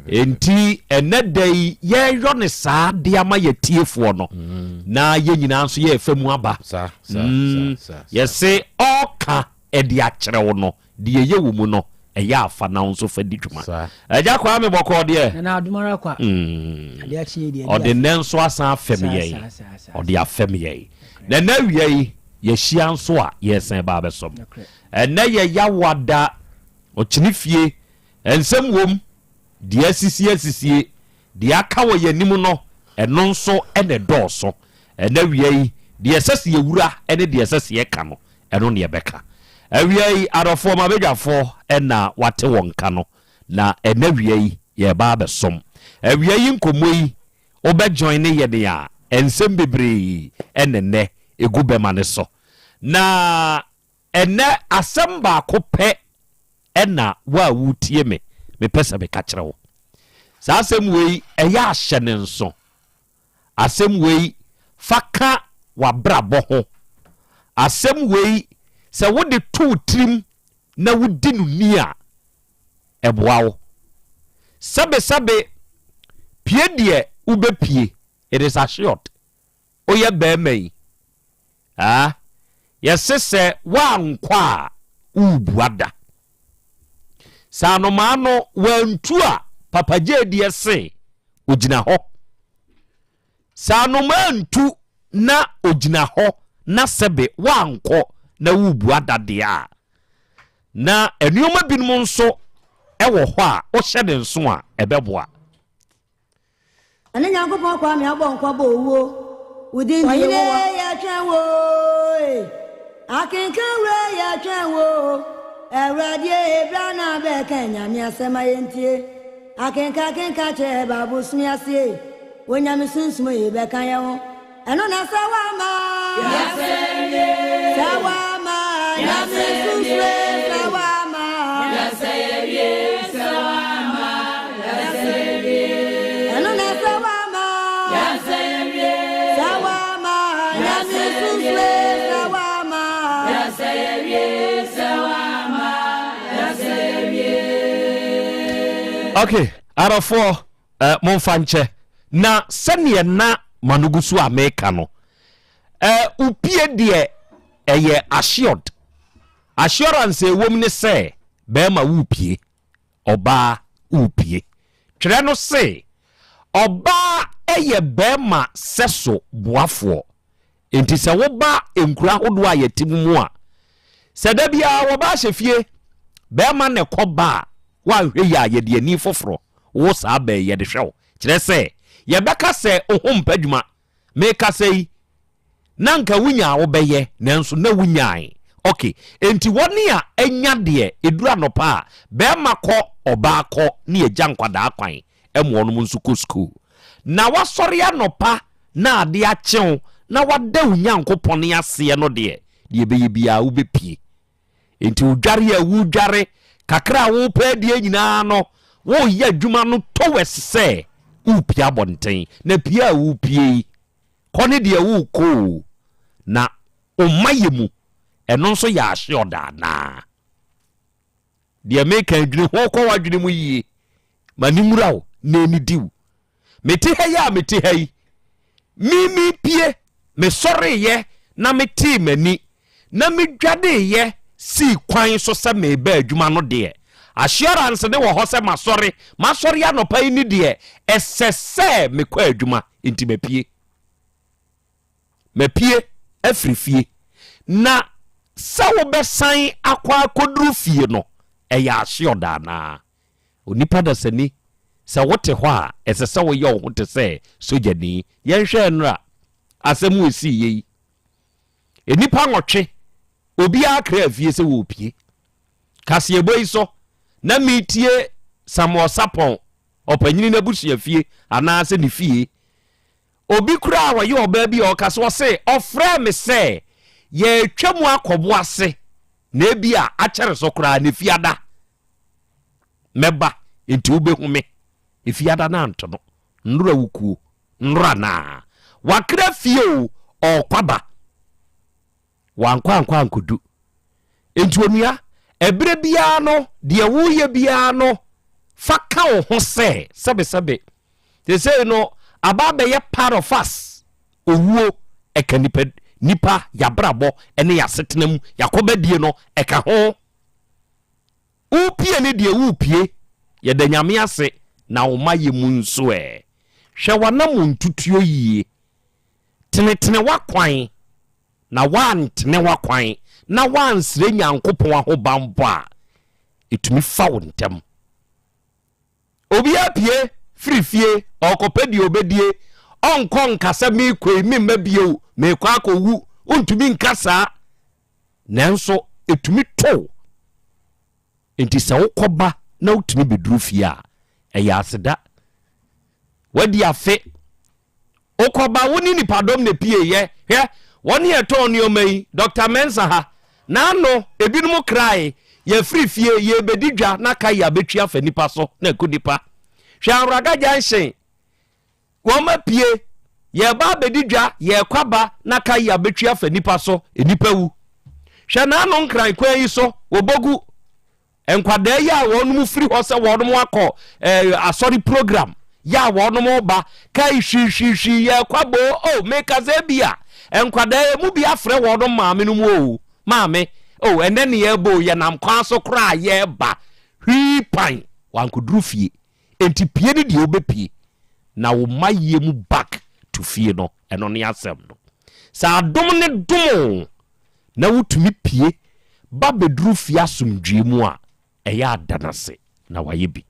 enti enedai ye yone saa de ama yetiefo no na ye nyina nso ye femu aba yese oka edi akere wo no de ye wo mu no eya afa na nso fa di dwuma eja kwa me bokọ de na adumara kwa ade achi de ode nenso asan afem ye ode afem ye na na wiei ye hia nso a ye sen ba besom ene ye yawada ochinifie ensem wom de asisi de aka wo yanim no eno nso ene dooso ena wiei de asase yewura ene de asase yeka no eno ne yebeka awiei arofo mabedwafo ena wate wonka no na ena wiei ye ba besom awiei nkomoi obejoin ne ye de a ensem bebre enene egubema ne so na ene asem ba ko pe ena wa wutie me pesa be ka kire wo sa asem wei eya ahye ne nso asem wei faka wa brabo ho asem wei se wo de to trim na wudi no ni a eboa wo sabe pie de ubepie it is assured oye be mai yesese wa nkwa ubuada sanomano wantu a papaje de se ogina ho sanomantu na ogina ho na sebe wanko na wubuada de a na enuoma binum nso ewo ho a o hyede nso a ebeboa ane nyankopon kwa me abo nkwa bo owo udin die wo ya twenwo akinka we ya twenwo Ewradie ebrana be kenya mi asema yentie akenka che babu sumiasie wonyame sunsumo ye be kan ye ho eno na sawama yaseye sawama yasunsume sawama yaseye sawama yaseye eno na sawama yaseye sawama yasunsume sawama yaseye sawama. Okay, arafo monfanche na sene na manugusu America no upie de eye assured assurance ewom ne se be ma wupie oba wupie twere no se oba eye be ma seso boafo enti se wo ba enkura hodo ayetimu mu a se da bia wo ba hyefie be ma ne koba wa hwe ya ye de ani foforo wo sa ba ye de hwew kire se ye beka se ohom padwuma me ka sei nanka wunya wo beye nanso na wunyan okay enti woni a enya de edura no pa be ma ko oba ko ne ye jankwada kwan emo no nsu ko school na wasori anopa na ade a chew na wada unyankopon ase no de beye bia wo bepie enti udware a wudware kakra wo pa die nyina no wo ye adwuma no towes se upia bonten na pia wo pie kone de wo ko na omayemu eno nso ya ahye oda na de make adwene ho ko wadwene mu yie manimura wo na enidiw meti heya meti hei mimi pie me sori ye na meti mani na medwade ye si kwan so se me ba adwuma no de assurance de wo ho se masori anopa ni de esese me kwa adwuma enti mepie afrifie na sawo besan akwa kodru fie no eya ahyeoda na onipa da sani se wote ho a esese wo ye wo te se sojani yenhwe nra asemu esi yi enipa nwotwe obi akra afie se wo pie kase eboyi so na mitie samo sapon opanyini na busu afie ana se ne fie obi kura wa ye oba bi o kase wo se ofre me se ye twemu akobo ase na bia a kere so kura ne fiada meba enti ubehume ifiada na ntono nrura wuku nrura na wakra fie o kwaba wankwa ankodu enti onua ebre bia no de woye bia no faka wo ho se sebe they say no ababe ye part of us owuo nipa yabrabo ene yasetenam yakobadie no eka ho upie ne de upie ye da nyame ase na wo maye mu nso hwe wana mu ntutuo yie tenetene wakwan na wantene wakwan na wansire nyankopon ahobambo a etumi fa wo ntem obi apie frifie okopedi obedie onko nkasa mi kwei mi mabio me kwa akowu untumi nkasa nanso etumi to enti se wokoba na utumi beduru fie a eya aseda wadi afe okoba woni nipadom ne pie ye hwe woni eto ne omai Dr. Mensa ha na no ebinum krai ye frifie ye bedidwa na kai abetwi afa nipa so na ekodipa hwe awraga janshen woma pie ye ba bedidwa ye kwaba na kai abetwi afa nipa so enipa wu hwe na no nkran kwan yi so wobogu enkwada ya wonum free ho se wonum akọ asori program ya wonum ba kai hwi ye kwabo o make azebia enkwada mu bia frɛ wonum maame no mu o maame o ene ne ye bo ye nam kwan so kra ye ba hwi pan wankuduru fie enti pie ne de obepie na wo maye mu back to fie no eno ne asem no sa adom ne dom na wutumi pie ba beduru fie asomdwe mu a eya adanase na waye bi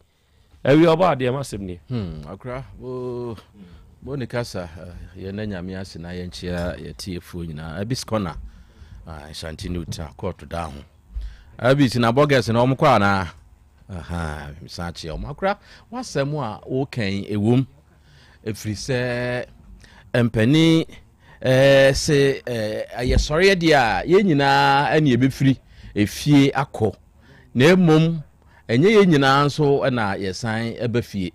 ewi oba de masem ni akra bo ne kasa ye na nyame ase na ye nchia ye tiefu nyina abiskona Ashanti nuta court down abi tina bogus na omkwa na misachi omakra wasemu a wo kan ewum efri se empani se aye sorry dia ye nyina ane ebefiri efie akọ na emom enye ye nyina nso na yesan ebefie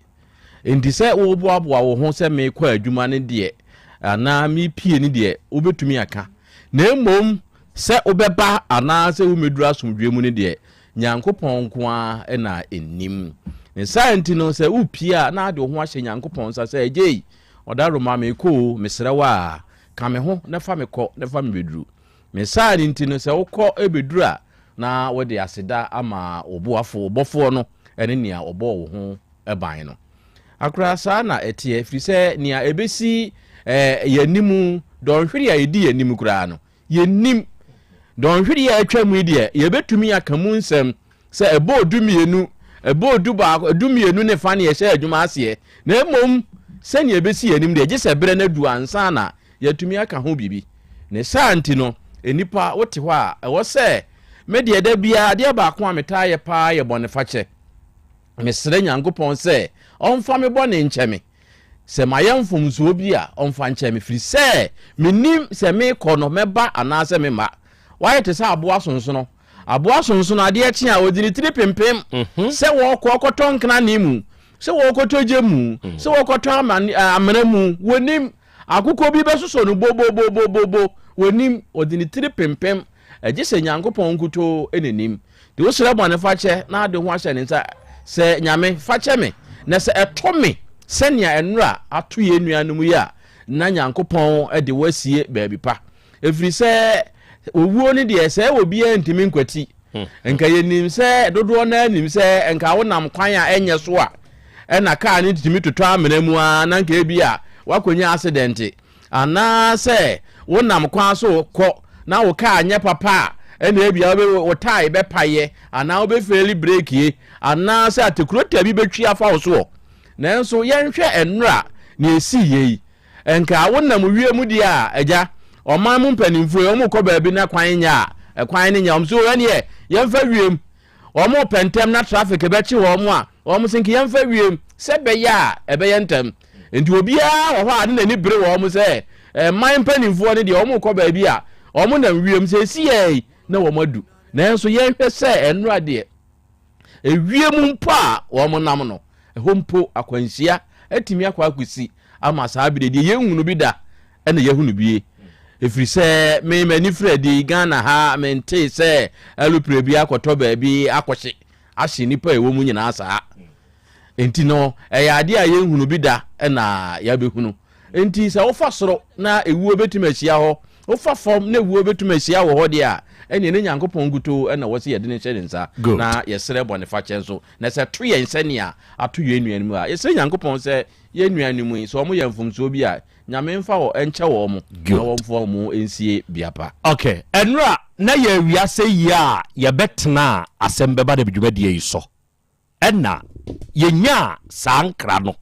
enti se wo boaboa wo ho se me kwa adwuma ne de ana mi pie ne de obetumi aka na emom se obeba ana se umeduru asomdwe mu ne de nyankopon kwa na enim ne science no se upia na ade ho ahye nyankopon sa se ejei odaro ma me ko mesrewa ka me ho na fa me ko na fa me beduru me science no se wokọ ebeduru a na wode aseda ama oboafo obofo no ene nia obo wo ho eban no akura saa na etie firi sɛ nia ebesi yanimu donhwere ya edi yanimu kura no yenim donhwere ya atwa mu die yebetumi akamu nsɛm sɛ ebo dumienu ebo du ba dumienu ne fa ne yɛhyɛ adwuma ase na emom sɛ ne ebesi yanim de gye sɛ bere na du ansa na yatumi aka ho bibi ne santi no enipa wote hɔ a ɛwɔ sɛ media da bia de ba ko ameta ye pa ye bone fache mesere nyankopon se onfa me bone nkyeme se mayemfom so bi a onfa nkyeme firi se menim se me kono meba anase me ma waye te se aboa sonsono ade echi a odini tiri pempem se wo kokoto nkna nimu se wo koto jemu se wo koto amana mu wonim akukọ bi besoso no bo wonim odini tiri pempem eje se nyankopon nkuto enenim de wo sere bone fache na ade ho ahye ne nsa se nyame fache me na se etome se nia enura ato ye nuanum ya na nyankopon ede wasie baabi pa efiri se owuo ne de se obi antimi nkwati enka yenim se dodo na anim se enka wonam kwan a enye so a ena kaa ne timi toto amena mu a na nka bi a wakonya accident ana se wonam kwan so kɔ na wo ka anya papa ena ebia wo tai be paye ana wo be feli break ye ana se atekurota bi betwi afa wo so na enso yenhwe enra na esi yei enka wonam wie mu dia agya oman mu mpanimfo e mo kɔ baabi na kwan nya kwan ne nya omso ene ye yemfa wiem omo pentem na traffic be chi wo mo a omo sinki yemfa wiem se be ya ebe yentem enti obia wo hɔ a ne ni bere wo mo se man mpanimfo ne de omo kɔ baabi a omo na wiem se si ye na wo madu na enso yenhwe se enra de ewiem mpo a wo mo nam no ehompo akwansia atimi akwa akusi ama saa bi de yehunu bi da ena yehunu bie efiri se me mani fredi Ghana ha mente se alupre bi akoto ba bi akohye ahye nipa ewo mu nyina saa enti no ade a yehunu bi da ena ya behunu enti se wo fa soro na ewuo betuma ahia ho wo fa fom na ewuo betuma ahia wo ho de a ene ne nyankopon guto ena wo se yede ne hyɛ nsa na yesere bone fa kyenso na se to ye nsani a ato ye nuan mu a yesere nyankopon se ye nuan mu yi so mo ye mfomso bi a nyame mfa wo enche wo mo na wo mfo mo ensie biapa. Okay, enra na ye wiase yi a ye betena Asem Beba Dabi dwumadie yi so enna ye nya sankra no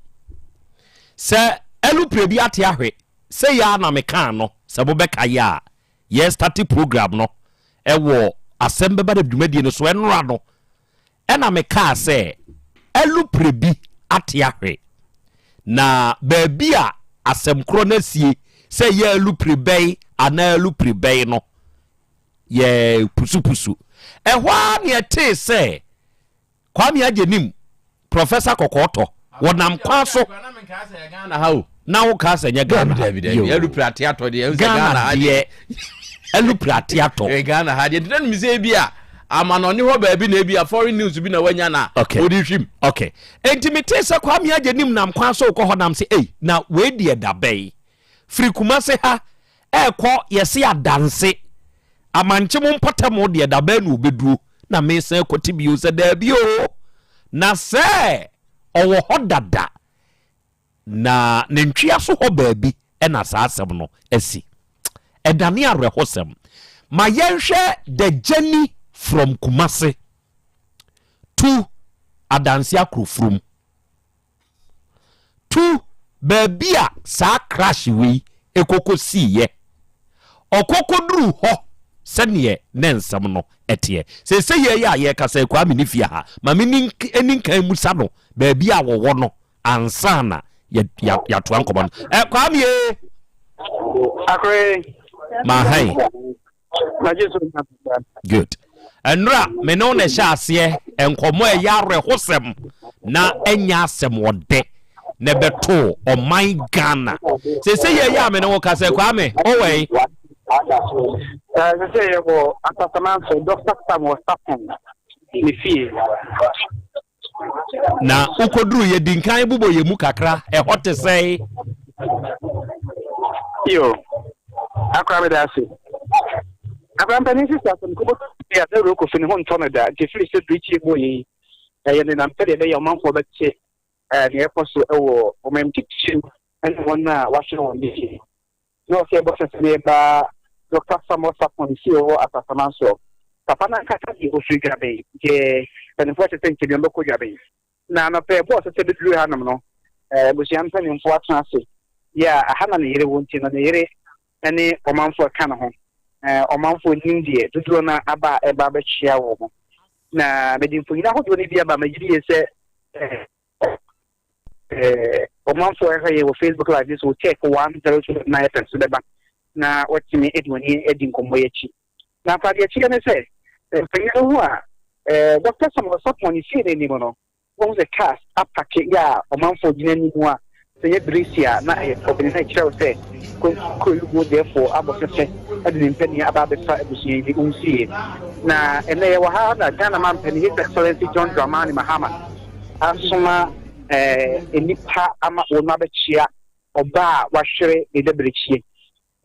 se elupre bi ate ahwe se ya na meka no se bo beka ya ye start program no ewo Asem Beba Dabi dwumadie no so enra no enna meka se elupre bi ate ahwe na baabi a asem kro na sie se ye elupre bɛn ana elupre bɛn no ye pusu ehwa ne ete se Kwame Ajenim Professor Kokoto wonam kwa so na wo ka se nya Ghana elupre ate ato de Ghana de elupre ate ato Ghana ha de dan mi se bia amanoni ho baabi na bia foreign news bi na wanya na odi hwim. Okay, intimate se Kwame Ajenim nam kwa so ko honam se na we de da bai firi Kumase ha ekɔ yesi adanse amanche mu mpatamo de da bai no beduo na me se kɔti bio se da bio na se owo hodada na ne ntwia so ho baabi na saa asɛm no asi edane arehosɛm ma yenhwɛ the journey from Kumase to adanse akrofrom to babia sa crash we ekoko siye okokoduru ho sene nensam no etie se ye ya ye kasa kwa me nifia ha ma me ninkan musa no babia wo no ansana ya to ankobo kwa me akre ma hai na jesu good enra me no na hya ase enkomo e yare hosem na enya asem wode na beto o my Ghana se ye ya me no ka se kwa me o we se ye go atasaman so Dr. Sam was tapping ni fie na ukoduru ye dinkan bubo ye mu kakra e hote sei yo akra me da se akra mpani sisa ko ya da roko fini hon tona da ke firi se bichi boyi ya ne nan pede ya man ko bace ne ko so ewo o mem tichu en wona wa shi won bi no ke bo se ne ba Dr. Samuel Sapon CEO atasamanso papa na kata di ofriga be je en fo se tenke bi mboko jabe na na pe bo se be duru hanam no busian pan mfo atase ya hana ne yere wonti na ne yere ene o manfo ka na ho ọmanfo nindie dodo na aba eba ba chia wo mo na medinfo ina ho do ni bia ba magiri ye ọmanfo ye wo Facebook live this will take 102.9 so deba na watimi edwani edin kombo yachi na fa dia chi ne se penye ho a Dr. Samuel Sapon ni fie ni mo no won the cast apake ya ọmanfo gina ni ho a se Brisia na obinna kire se ko you therefore abofefe adin mpani ababefa ebusie bi unsie na ene ye wa ha na Ghana man mpani His Excellency John Dramani Mahama asoma enipa ama wona bechia oba wahwere edebrechi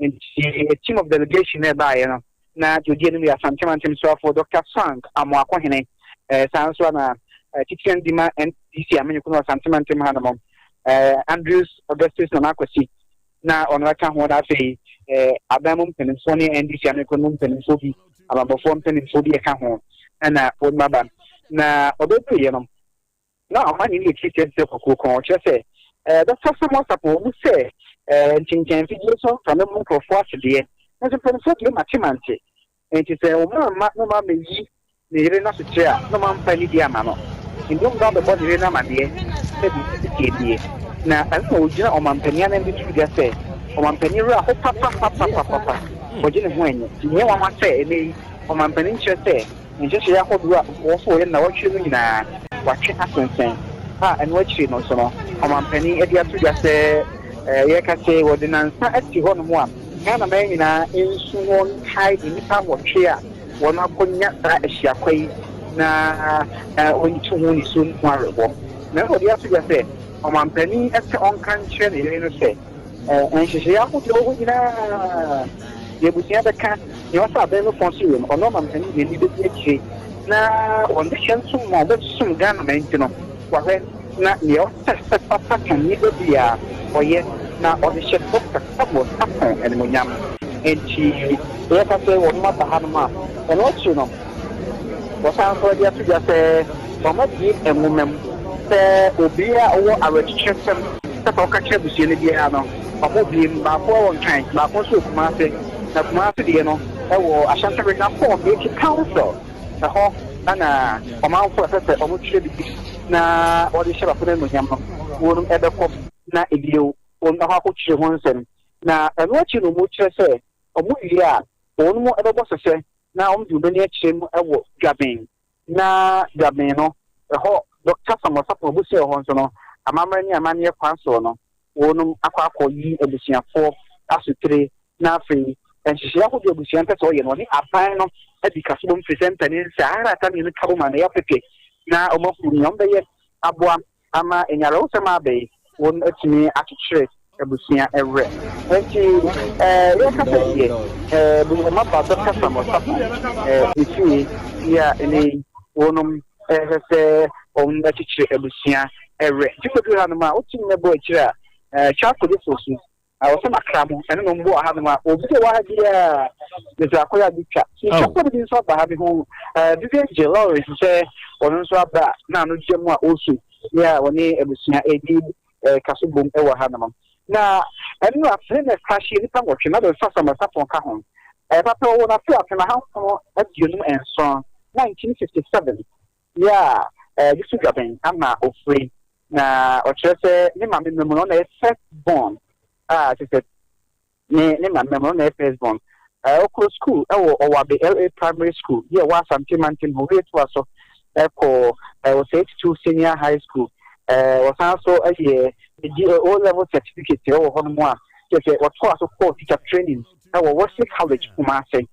a team of delegation nearby you know na jodi enu ya Asante mantem so for Dr. Sang amo akohene sanso na Titian Dima NDC amenye kuno Asante mantem hanamo Andrews Augustus na makwasi na onwaka ho da fe abamum penso ne NDC amekonum penso bi ababofo penso bi ka ho na odmaba na odope ye no na amani ni tite se kokoko chese Dr. Samuel Sapon mu se chinchen figure so from the microphone aside na se penso bi matimante enti se o ma no ma meyi ne yire na so tia no ma mpani di ama no ndum da be body re na ma de se bi die na alfa ojina o mampania na ndi tuga se o mampani ra ho papa ojina ho enye nye wa ma se ene o mampani nche se nche ya ko duwa wo fo ye na wo twi no nyina wa twe asensen ha en wo twi no so no o mampani e dia tuga se ye ka se wo de nansa ati ho no mo a kana ma nyina ensu won kai ni pa wo twe a won akonya sa ehia kwai na oni tu ho ni so nwa rebo na wo dia tuga se o mampani ese on kanche ne no se enhyehyɛ ya ko tro ho nyina ye busia da ka ye wasa ba no fonsi we no mampani ne ni be akire na on de shensu mo be sum Ghana menti no wahwe na ne o papa kan ni be bia oye na o de shet bokta sabo sapon ene mo nyam enti ye ka se won ma ba hanuma eno chi no wasa so dia tu ja se o ma di emumem se obia owo awetchesem se to ka che busie ne bia no ọmọ bíi baako wọ nkan baako nso kumase na kumase deɛ no ɛwɔ Ashanti Regional Form Eki Council na hɔ ɛna ɔmanfo ɛsɛ ɔmo twere bi na wɔde hyɛ baako no nyam no wɔn ɛbɛkɔ na ebio wɔn ɛhɔ akɔkyerɛ ho nsɛm na ɛno akyi no mo kyerɛ sɛ ɔmo wie a wɔn mo ɛbɛbɔ sɛsɛ na ɔmo de ɔbɛni akyerɛ mu ɛwɔ Dwaben na Dwaben no ɛhɔ Dr. Samuel Sapon obusi ɛhɔ nso no amammerɛ ne amanneɛ kwan so no wonum akọ yi abusiafo asutre na afei enhyehyɛ akọ abusia mpɛ sɛ ɔyɛ no ne aban no adi kaso bom presenter ne nsa ara ta ne ka bo ma na yɛpeke na ɔmafuru nyam bɛyɛ aboa ama enyara wo sɛm abai won atumi akyekyere abusia ɛwerɛ enti yɛka sɛ deɛ bu ma ba Dr. Samuel Sapon ɛfie ya ne wonum sɛ ɔm akyekyere abusia ɛwerɛ tikɔdu ha no ma wotumi ne bɔ akyire a chako de sosu awose makramo ene no mbo ha no ma obi de wa ha dia de akoya bi twa chako de nso ba ha bi ho Vivian Jello se ono nso aba na no gye mu a osu ya woni ebusia edi kaso bom e wa ha no na ene no afre na kashi ni pa ngotwe na do fasa masapon ka ho papa wo na fia na ha ko adionum enso 1957 ya disu gaben ama ofre na ochese ni mama memono na first born tete ni mama memono na first born okro school ewo owabe LA primary school ye wa Asante mantem ho we to aso eko was 82 senior high school was also O level certificate ewo ho no a tete what to aso for teacher training ewo Wesley College Kumase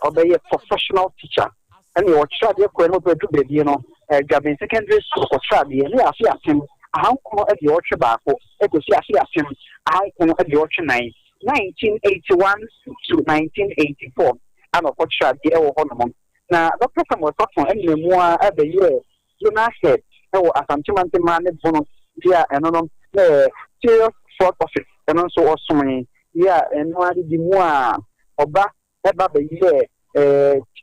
obey professional teacher and you try to go no do be no Gabin secondary school for try be ni afi atem ahanko e de oche baako e ko si afi atem ahanko e de oche 1981 to 1984 ana ko try de e wo ho no na Dr. Samuel Safon and Memoir at the year, you know, said, oh, as I'm Timothy Man, yeah, and on serious fraud office, and also also, yeah, and one the more, Oba, about the year,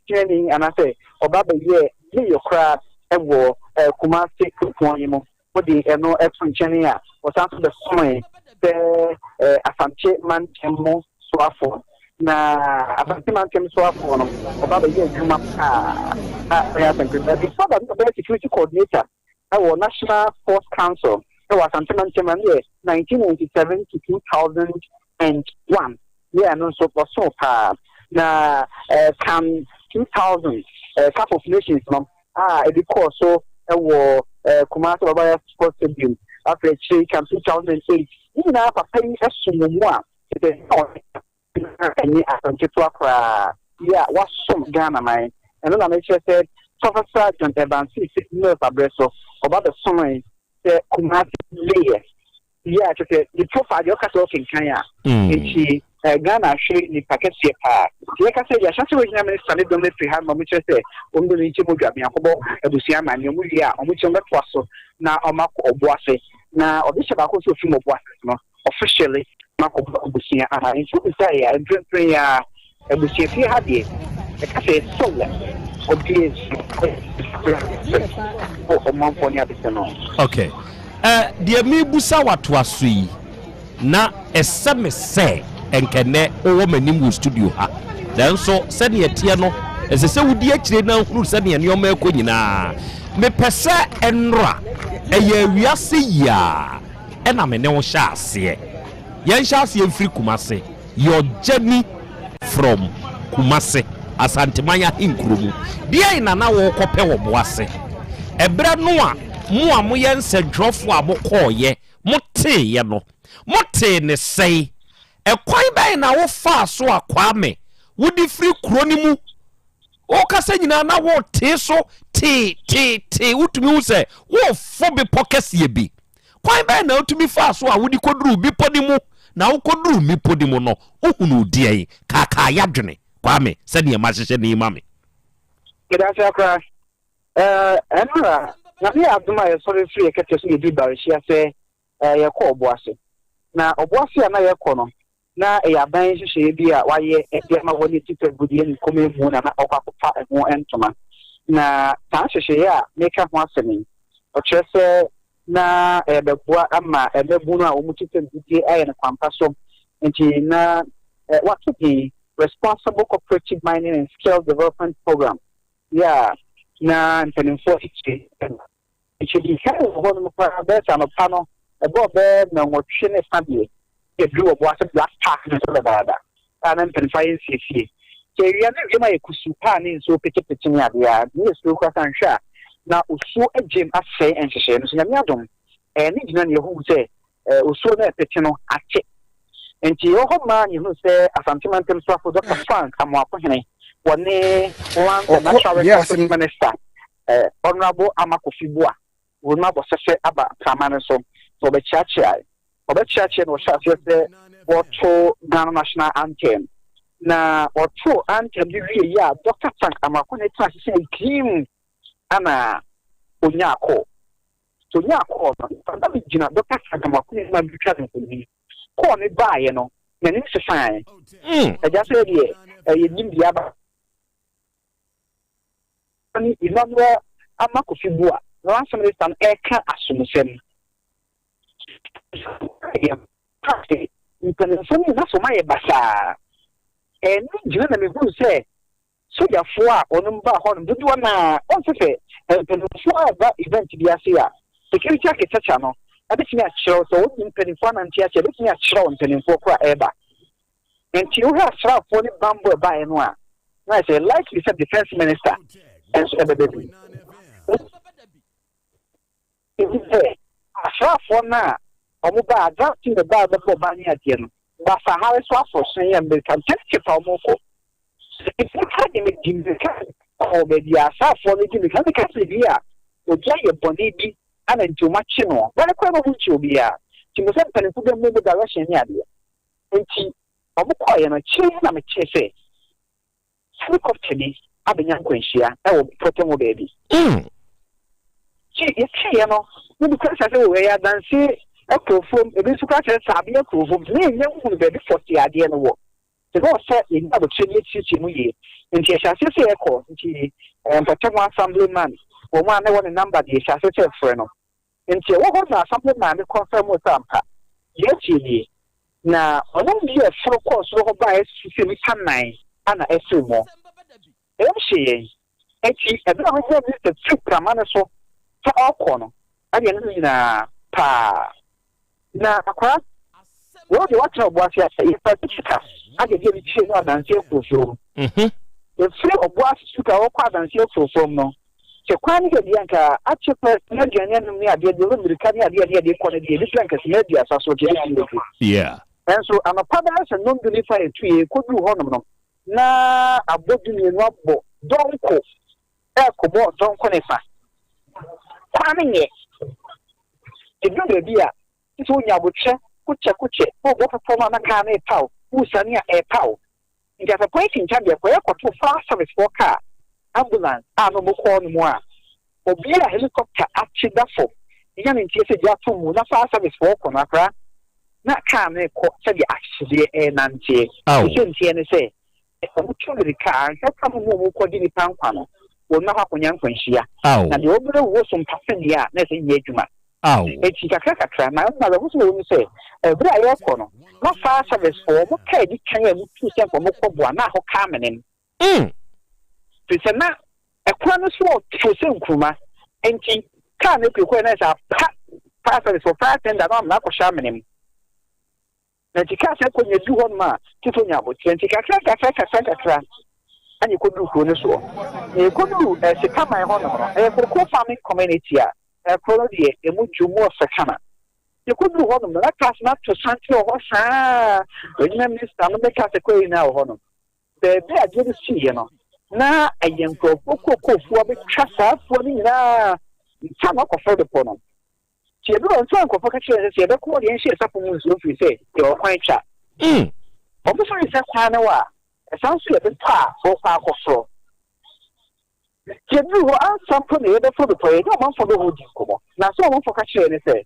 training, and I say, about the year, your crab, and war, Kumasi, Kuponimo, what the no excellent Chenia, or something the summer, the Asante Man, Temmo, Swafon. Na Asante Man came Swafon about the year come up. Before that, security coordinator, our National Force Council, our Asante Man came 1997 to 2001. Yeah, no so far. Na come 2000, Cup of Nations, it course so our Kumasi Babaya Sports Stadium after come 2008. You know, paying a summa. Yeah, what's some Ghana, man? And then I said, Professor Sergeant Evans, 6 years abreast about the summer, the Kumasi layer. Yeah, the profile you're talking, Kenya. She Ghana, she the packet here. Like I said, yeah, she's always never studied on the free hand, which I say, on the Nichi Mugabi, and Lucia Man, Mugia, on which I'm not was now or Marco or Boise. Now, or this about also film of what officially Marco Busia, and in some say, and drink prayer, and Busia Hadi. Like I say, so okay. Dear me busa watu asui na eseme se enkene owo manim studio ha. Then so said ye tie no esese wudi akire na huru se ne nneoma ekọ nyina. Me pese enra eye wiase ya ena me ne wo sha ase. Ye sha ase mfiri Kumase. Your journey from Kumase Asante Manya Inkrumu. Bia ina na wo kope wo boase. Ebra no a mo amoye nsɛdrɔfo abokɔ ye mote ye no mote ne sei ekwan bɛn na wo fa so akwa me wodi free kroni mu o kasa nyina na wo te so te wutumi wo sɛ wo fo be pokɛse bi kwan bɛn na wutumi fa so a wodi koduru bi podi mu na wo koduru mi podi mu no ohunu die yi kaka yadwene kwa me sɛ ne ma hyehyɛ ne ma me kedasa kra enra na me aduma ye sorry free ekete so ye di barishia se ye ko oboase na oboase na ye ko no na e aban hyehyɛ bi a waye e ma woni tite budie ni komemu na okwakopa ho entoma na tan hyehyɛ a meka ho asemi o kyerɛ na beboa ama bebu no a wo tite budie aye na kwampa so nti na what to be responsible cooperative mining and skills development program yeah na ntanimfo ichi di ka ho no pa be sa no pa no e bo be na nwotwe ne sabie e du obo ase black park no so bada ana ntanimfa yin siesie ke ria na ema ekusu pa ne so pekepeke ni ade a ni so kwa san hwa na osu agem asɛ enhyehyɛ no so nyame adom ni gina ne ho sɛ osu na pekye no ache enti yo ho ma ni hu sɛ Asante Mantem so afo Dr. Frank Amoako hene wone one natural resources minister honorable Amakofi Bua wona bo sese aba pramane so be chiachia no sha se woto Ghana national anthem na woto anthem bi wie ya Dr. Frank Amoako ne twa se team ana onyako so nyako no bi gina Dr. Frank Amoako ne ma bi twa ne ko ne baaye no na ne se fine eja se die ye nim bia ba ani inamwa Amakofi Bua no answer me stand eka asumsem ya practice international na so my basa ni gina na me hu se soja fo a onum ba ho no dodo na on se international ba event bi ase a security architecture no abetimi a kyerɛw so woni mpanimfo na ntia kyerɛ betimi a kyerɛw mpanimfo kora eba enti wo ha srafo ni bambo ba eno a na say likely say defense minister and so ebebe asrafo na omo ba adapting the ba the ba ni ade no ba fa ha so afo sen ya me kan tete fa omo ko if you can make give the can o be dia asrafo ni give me kan ka se bi a o ja ye boni bi ana ntoma chi no ba ko ba hunchi obi a ti mo se panifo be mo direction ni ade enti omo ko ye no chi na me che se helicopter ni abenya nkwanhyia e wo protemo baby you see no because I say we are dancing a perform a bit scratch sabi a perform me nya baby 40 ade no wo the go say in abo training teaching mu ye nti e shase say e ko nti protemo assemblyman wo ma na won number de shase say frɛ no nti wo ho na assemblyman confirm wo sampa ye chi na ono bi e fro course wo ba e sisi mi tanan ana e firi mo e mhye enti e bi na ho Mr. Supramane so ta akono ade no nyina pa na akwa wo de watna obuasi asa ifa tika ade de bi chi no adanse ekofo e firi obuasi suka wo kwa adanse ekofo no se kwani de yanka achepa na dwane no mi ade de America ni ade de ko na de different kasi na dia asaso de yeah and so I'm a father and non deliver a tree could do honor na abodini no abo donko e ko bo donko ne fa kwani ye e bia iti onya botwe kuche bo perform na ka na e paw usani e paw nja fa point in chambe ko e ko to fast service for car ambulance no mo ko no mo a obi a helicopter achidafo iya ne ntie se dia to mu na fast service for ko na kra na ka me ko se dia achide na ntie se ntie ne se e ko churi ka ha ka mo ko di ni pankwa no wo na ha konya nkwanhia na de obere wo so mpase dia na se nye adwuma e ti kakra na na wo so wo se ebra ayo ko no na fast service for mo ka di kan ya mu tu se ko mo ko bo na ho ka menem se na ekwa no so to se nkruma enti ka na pe ko na sa fast service for fast tender na ko sha menem na tika se ko nye du hon ma tito nya bo enti kakra ani ko du ko ne so e ko du se kama e hon no e ko farming community a e ko die e mu jumo se kama e ko du hon no na class na to santi o ho sa onye minister no be ka se ko ina o hon be be a je si ye no na ayen ko fu abi trasa fu ni na sama ko fo de pono ti e do so ko ka chere se e be ko de nshi sapo mu so fi se e o kwan cha o bu so se kwa na wa e san so e be pa o kwa ko fro ti do ho an sampo ne e be fo de po e do man fo do ho di ko mo na so mo fo ka chere ne se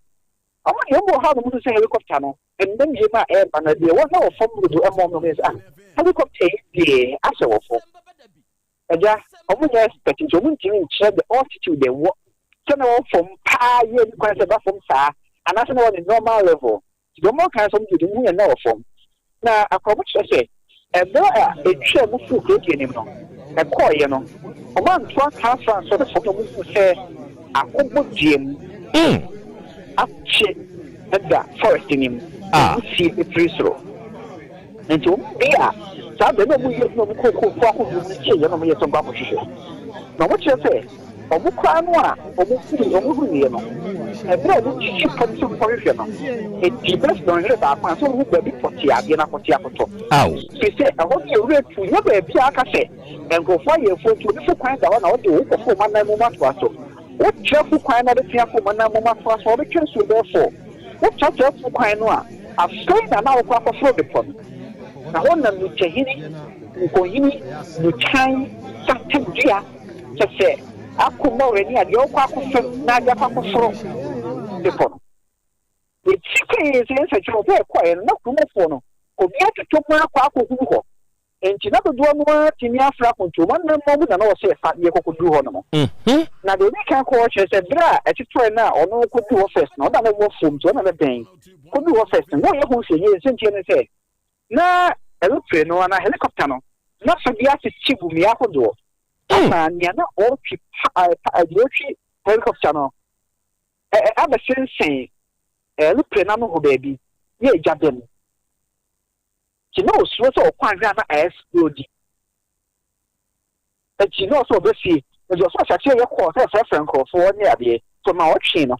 o ma ye mo ha do mu se helicopter no e ndem ye ma e ba na de wo na wo fo mu do e mo no me sa helicopter de ase wo fo eja o mu ye expect so mu ntimi nche the altitude de wo na wo from pa ye ni kwan se ba from sa anase na wo the normal level the more kan some do mu ye na wo from na akobo che e do a e twa mu fu ko die nim no e ko ye no o man twa ka fa so the photo mu fu se akobo diem ache da forest nim si e prisro ento bia sa de no mu ye no mu ko ko mu che ye no mu ye so ba ko hwehwe na mo che se omu kwa no a omu hu nie no ebe omu chi pom so hwehwe no e di best don here ba kwa so hu ba bi poti ade na poti akoto se aho ye retu ye ba bi aka se enkofo ye fotu bi fu kwan da na o de o kofo ma na mu ma to aso o chefu kwan na de tia ko ma na mu ma to aso o be twen so be fo o chefu kwan no a afei na o kwa kofo de pom na wona mu chehini ko yini mu chan sa tebia se akuma we ni ade okwa akofem na ade akoforo de pon e chike se cho be kwa e na kuma fo no obi atoto mu akwa akogu ho enti na do no timi afra konto man na mo na wo se fa ye kokodu ho no mo na de bi kan ko che se bra e tito na ono kodu ho first na da na wo fom to na be ben kodu ho first no ye ho se ye se ntie ne se na aeroplane no na helicopter no na so bia se chibu mi akodo na na o chi helicopter no aba sensen aeroplane na no ho baby ye jabem ti no so so kwan gra na explode ti no so be fi e jo so chache ye ko se franco fo ni ade so ma o twi no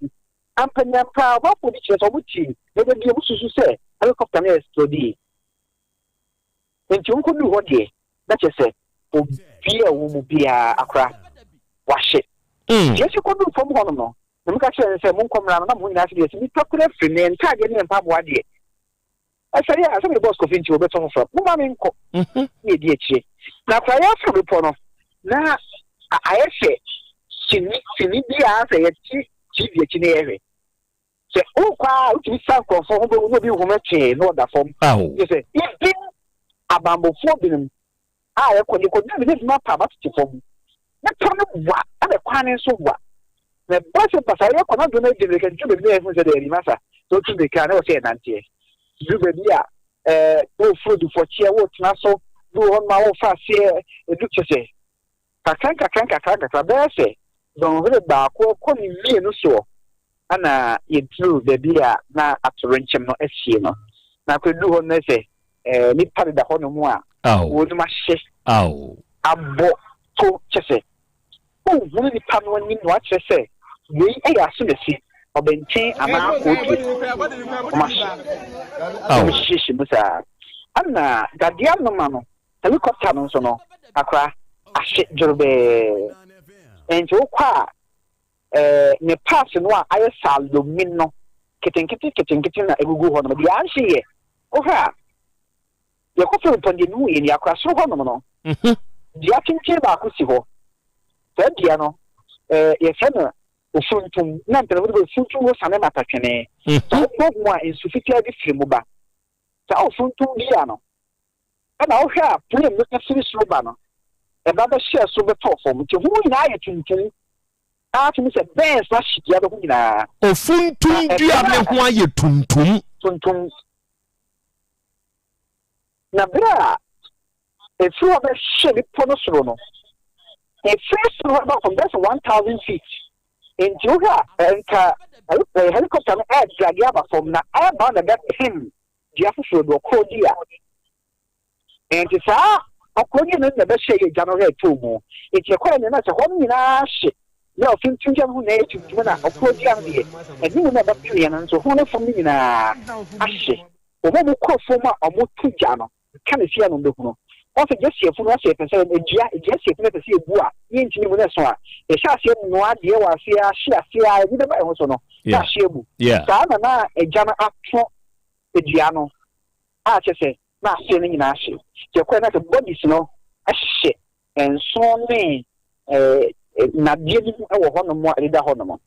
ampanya pa ba po di che so buti e be bi mususu se helicopter na explode enti unko du ho de na che se obia wo mu bia akra wahye yesu ko du fom hono no na muka che se mun komra na mun na se mi takura fri ne ntade ne mpa bo ade asari asem boss ko finti obeto fo mu ma me nko ne di echi na kwa ya fo po no na ayɛhwɛ sini bi a sɛ yɛti TV akyi na yɛhwɛ sɛ wokɔ a wotumi sa nkurɔfoɔ ho bɛwu na obi nhoma twee na ɔda fam yɛ sɛ ibi abambofoɔ binom a yɛkɔ bi ne duma pa abatete fam na pa no wa ɛna kwan ne nso wa na bɔsɛ pasa yɛkɔ na do na gyina ka ntwa baabi na yɛfo sɛ dɛ anima sa sɛ wotu mmirika na wɔsɛ yɛnanteɛ du baabi a wofuro dufɔkyeɛ wotena so do hɔ ma wofa aseɛ ɛdu kyɛ sɛ kakra bɛyɛ sɛ dɔnhwere baako kɔ ne mmienu soɔ ana yɛduru baabi a na atorenkyɛm no asie no na akɔdu hɔ no sɛ nipa deda hɔ no mu a wɔnom ahyɛ abɔ to kyɛ sɛ wohunu nipa no anim na wakyerɛ sɛ wei ɛyɛ aso na si ɔbɛnten anaa akɔɔtu ɔmahyehyɛ mu saa ana dadeɛ noma no helicopter no nso no akora ahye dworobɛɛ nti wokɔ a ne pass no a ayɛ salomin no ketenkete na egugu hɔ no deɛ anhye yɛ wohwɛ a yɛkɔfɛ mpɔnde no yɛ ni akora soro hɔ nom no dua tenten baako si hɔ saa dua no yɛfɛ no ofuntum na mpɛrɛ wode ofuntum wɔ sane matatwene saa wobɔ mu a nsu fitaa bi firi mu ba saa ofuntum bi a no ɛna wohwɛ a plane no ɛfiri soro ba no ɛba bɛhyɛ so bɛtɔ fam nti ho nyinaa yɛ tuntum atumi sɛ bɛns na hyedia bɛ ho nyinaa ofuntum dua ne ho ayɛ tuntum na bere a ɛfiri hɔ bɛhyɛ nipa no soro no ɛfiri soro hɔ ba from that's 1,000 feet nti wohwɛ a nka helicopter no ɛɛdrage aba fam na ɛɛba na bɛpem dua foforɔ de ɔkɔɔ di a nti saa ɔkɔɔ no na bɛhyɛ yɛ gya no hɔ ɛtɔɔ mu nti ɛkɔɛ ne na sɛ hɔ no nyinaa hye na ɔfintum gya no ho na ɛyɛ tuntum na ɔkɔɔ di ano deɛ ɛne na ɛbɛpeneɛ no nso ho no fam no nyinaa ahye ɔmo mu kɔɔ fam a ɔmo to gya no ka ne fia no bɛhunu ɔsɛ gya siefo no asɛ pɛ sɛ edua siefo no pɛ sɛ ebu a yɛntumi mu ne so a yɛhyɛ aseɛ mu noa deɛ wɔ aseɛ ahye aseɛ a ebi bɛba ɛho so no na ahye mu saa na egya no ato edua no a kyɛ sɛ na aseɛ no nyinaa ahye kyɛkɔɛ na sɛ bodies no ahyehyɛ nson ne nadeɛ bi wɔ hɔ nom a ɛdeda hɔ nom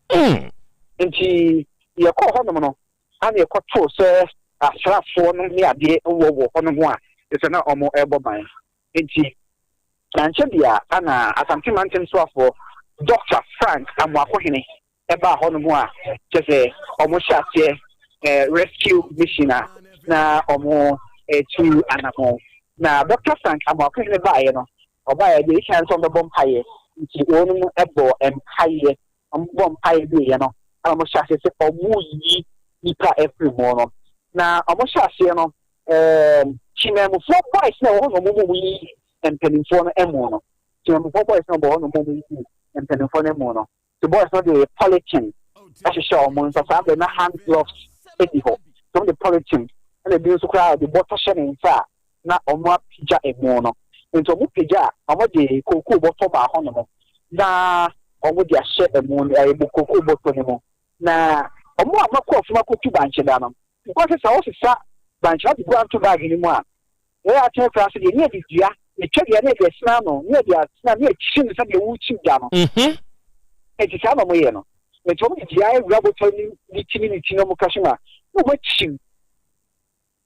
nti yɛkɔɔ hɔ nom no ana yɛkɔtoo sɛ asraafoɔ no ne adeɛ wɔ hɔ nom a ɛsɛ na ɔmo ɛbɔ ban nti nankyɛ bia ana Asante mantam soafoɔ Dr. Frank Amoakohene ɛbaa hɔ nom a kyɛ sɛ ɔmo hyɛ aseɛ rescue mission a na ɔmo tu anamo na Dr. Frank Amoakohene baeɛ no ɔbaeɛ deɛ ɛhyɛ nso ɔbɛbɔ mpaeɛ nti wɔnom ɛbɔ mpaeɛ ɔmbɔ mpaeɛ bi yɛ no ana ɔmo hyɛ aseɛ sɛ ɔmo yi nipa ɛfiri mu no na ɔmo hyɛ aseɛ no Chimamufoɔ boys na wɔn no mo yi mpanimfoɔ no ɛmo no Chimamufoɔ boys na wɔn no mo yi mpanimfoɔ no ɛmo no the boys no de polythene ahyehyɛ wɔn nsa saa bɛ na hand gloves ɛdi hɔ so de polythene ɛna bi nso koraa de bɔtɔ hyɛ ne nsa na wɔn apagya ɛmo no nti wɔn pagya a wɔn de kokoo bɔtɔ baako no mo na wɔn de ahyɛ ɛmo no ɛyɛ kokoo bɔtɔ no mu na wɔn a makɔ ɔfuma kotu bankye da no nkɔsɛ sɛ wɔsesa bankye adi gu ato baagi no mu a ɛyɛ akyerɛ kora so deɛ ne yɛde dua ɛtwa deɛ ne yɛde asena no ne yɛde asena ne yɛkyiri no sɛdeɛ wɔrekyi da no ɛnti saa na ɔmoyɛ no nti ɔmo de dua awura bɔtɔ ne ti no mu ka so a na ɔmakyim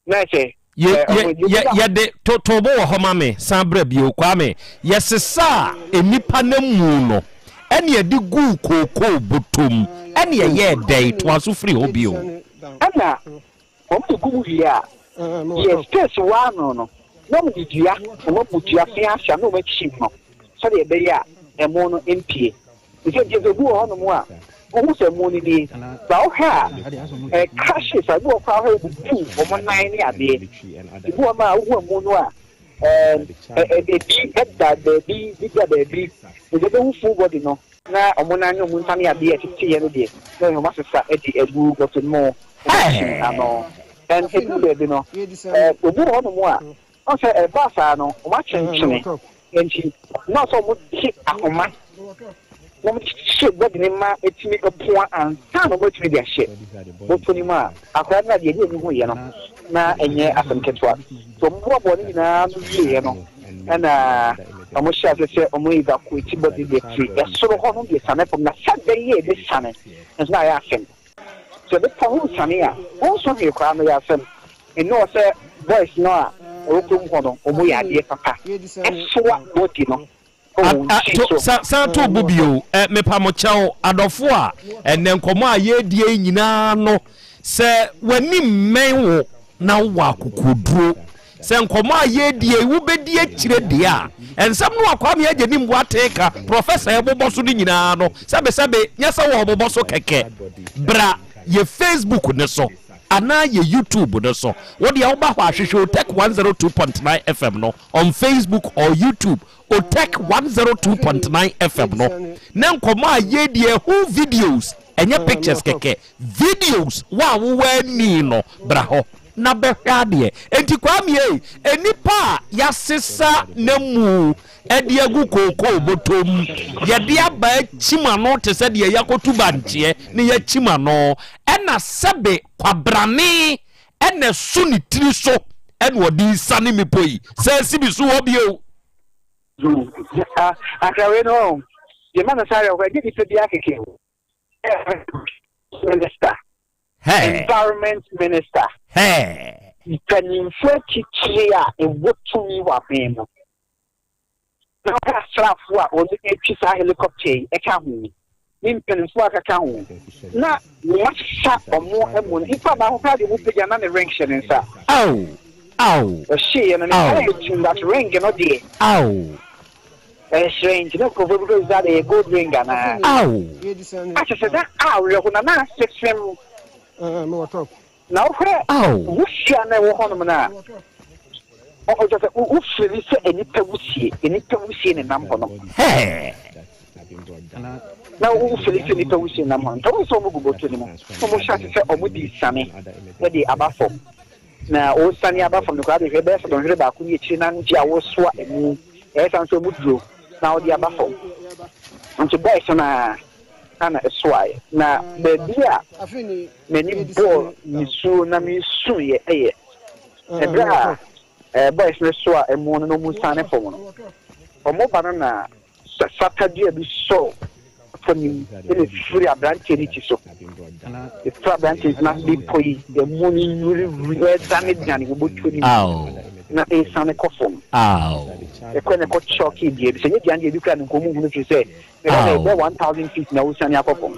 na sɛ yɛde totobo wɔ hɔ ma me san berɛ bio kwaa me yɛsesa a nnipa no mu no ɛne yɛde gu kookoo botom ɛne yɛyɛ dɛn toa so firi hɔ bio ɛna ɔmo de gu mu wie a yɛ space waa no na ɔmo de dua ɔmo bu dua fe ahyɛ na ɔmo akyim no sɛdeɛ ɛbɛyɛ a ɛmo no mpie nti deɛ gu wɔ hɔ nom a ɔmo sɛ ɛmo no die ba wohwɛ a crashes a bi wɔ koraa hɔ ebubu ɔmo nan ne adeɛ ebi wɔ ma a wohu ɛmo no a ebi ɛda baabi bi da baabi ɛdɛ bɛhu full body no na ɔmo nan ne ɔmo nsa ne adeɛ ɛteteɛ no deɛ na ɔmo asesa ɛde agu bɔtɔ no mu ano and ebi baabi no obi wɔ hɔ nom a ɔsɛ ɛbaa saa no ɔmo akyɛnkyene nti na ɔsɛ ɔmo te ahoma na ɔmo hyɛ bɔdi ne ma etimi ɛpoa ansa na ɔmo etimi de ahyɛ bɔtɔ ne mu a akora na deɛ ɛdi ho yɛ no na ɛnyɛ asɛm ketewa so ɔmo boaboa ne nyinaa no wie yɛ no ɛna ɔmo hyɛ ase sɛ ɔmo evacuate body de firi ɛsoro hɔ no de sane fam na sɛbɛ yie de sane nso na ayɛ asɛm so de pɔn ho sane a wɔn nso hwee koraa no yɛ asɛm ɛno sɛ boys no a ɔkurom hɔ no ɔmo yɛ adeɛ papa ɛsoa body no san to bobio mepa mo kyɛw adɔfo a ɛnɛ nkɔmɔ a yɛdie nyinaa no sɛ w'ani mmɛn wo na wo akokoduro sɛ nkɔmɔ a yɛdie wobɛdi akyire deɛ a ɛnsɛm no akwa me agye nim boateka professor ɛbobɔ so no nyinaa no sɛbesɛbe nyɛ sɛ wɔ ɔbobɔ so kɛkɛ bra yɛ Facebook ne so ana ye YouTube no so what the oba hwa hwehwe Tech 102.9 FM no on Facebook or YouTube or Tech 102.9 FM no na nkoma ye die who videos enye pictures keke videos wa wo ni no bra ho na behwa de enti kwa me enipa ya sesa na mu edi agu kokoo botom ye de aba chima no te se de yakotu banche ne ya chima no ena sebe kwabrane ena su ni tiri so ena odi sane mepoi se sibi so obio akawe no ye man sare o gidi pe bia keke minister environment minister kanimfo chichi a ewotumi wa pemo na ka strafo a oni etwi sa helicopter e ka hu ni mpenfo aka ho na wasa omo emu ifa ba ho ka de mu pega na ne ring shin nsa o she na ne tune that ring no dey strange no ko because that a good ring na acha se da yo na system no top na wo hwia na wo hono na o just wo firi se enipa wusie ne nam hono na wo firi se enipa wusie nam hono to so mo gugo to ni mo mo sha se o mo di sane e di abafo na o sane abafo no kwa de be so don hire ba ku ni chi na nti a wo so emu e san so mu duro na o di abafo nti boy so na ana eswaye na bebia meni bo misu na misu ye eye ebra boys ne so emu no mu sane fom no omo banana satadie bi so foni ele free abranche ni ti so the abranche na bi poi the money you sane diani go botuni na e sane kofom e kwene ko choki die bi se nye diani bi kra nko mu no say e be 1000 feet na usani akofom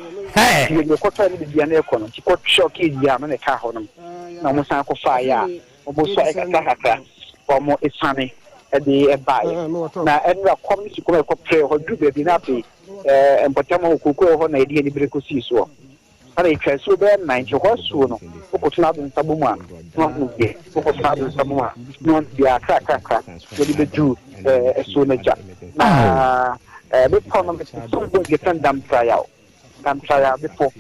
you ko try ni diani e kono ti ko choki dia na ka ho no na mo san ko fa ya obo so e kaka omo esane e de e bai na enra community ko ko pray ho du be bi na pe empotama okuko ho na edi ni breko si so ana ikweso be 90 ho so no ko tuna do nsabu mu a no be ko tuna do nsabu mu a no dia kaka so di be du so na ja na be pono be so go get dam trial before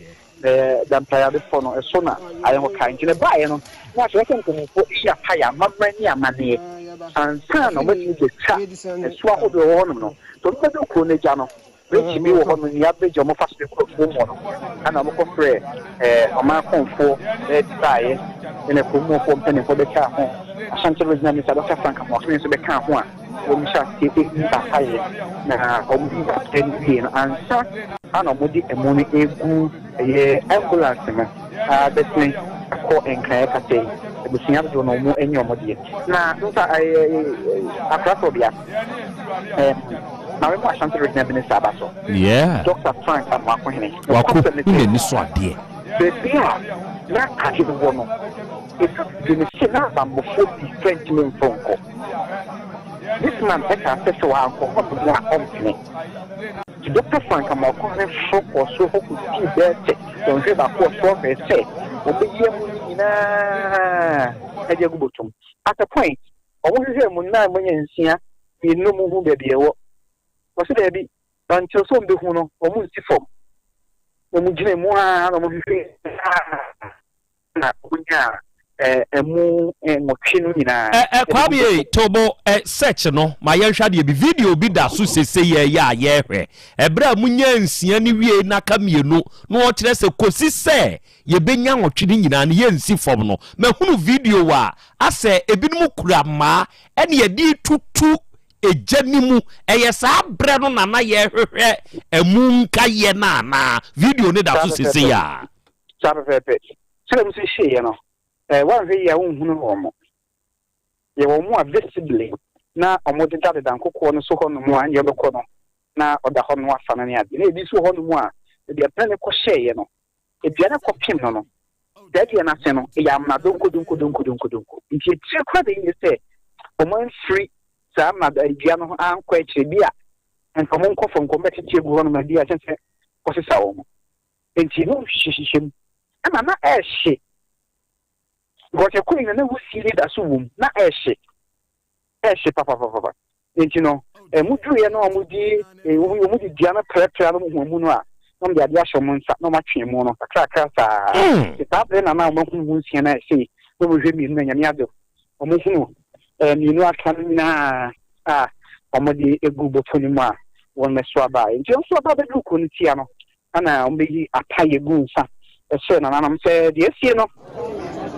dam trial before no so na ayo kan jine bae no na so ken ko ko ya paya mamani amane ansa no be de cha so ho be ho no so be do ko ne ja no reach me wo no ya be jo mo fast ko mo no ana mo ko frɛ ama konfo bae ene ko mo ko mpene ko be ka ho Asante Beba Dabi Dr. Frank mo so be ka ho a wo mi sha ti ba haye na o mu ba ten ansa ana mo di emoni egu ye ambulance na between ko enkae ka sei ebusia do no mo enyo mo die na nta Krobea na we mo Asante Beba Dabi Sabaso Dr. Frank mo hene ni so ade bebia na ka ti wo no e ni se na ba mo fo different men fonko this man eka se so anko ko mo ampne Dr. Frank mo ko ne fo ko so ko ti bete don je ba ko so fe se o be ye mu ni na e je gubotum at a point o mo je mu na mo nyansia bi no mu hu bebie wo o se be bi until so mbe hu no o mu nsi fom o mu gine mu ha no mo bi fe na kunya emu motwinu nyina kwabie tobo search no ma yenhwa de bi video bi da so sese ye ya ye hwe ebra munya nsia ni wie na ka mienu no o kire se kosi se ye benya nwotwini nyina ne ye nsi fom no ma hunu video wa ase ebinum kura ma ene ye di tutu ejanimu eye saa bre no na ye hwehwe emu nka ye na video ne da so sese ya sabe pepe sele mu se ye no one hwe ya unhunu wo mo ye wo mo visibly na omode dade dan kokko no so hono mo anye bekọ no na oda hono afa na ne ade na ebi so hono mo a ebi apene ko hye ye no ebi na ko pim no dade na se no ya ma donko nti tire kwa de ye se oman free sa ma da ebi no an kwa kire bi a enko mo nkofo nkombetiti egu hono ma bi a sense ko se sa wo mo nti no hihihim ama na ehye gote ko ina na wusiri da so wum na ehye papa nti no mudu ye no omudi diana prepare no mu no a no de ade ahye mo nsa no ma twen mu no kakra sa ta bre na mo hu nsia na sei no mo hwe mi no nyame ado omo hunu mi no aka na omudi egu botoni mu a won meso aba nti so aba be du ko ntia no ana ombi apaye gu nsa so na nam se de esie no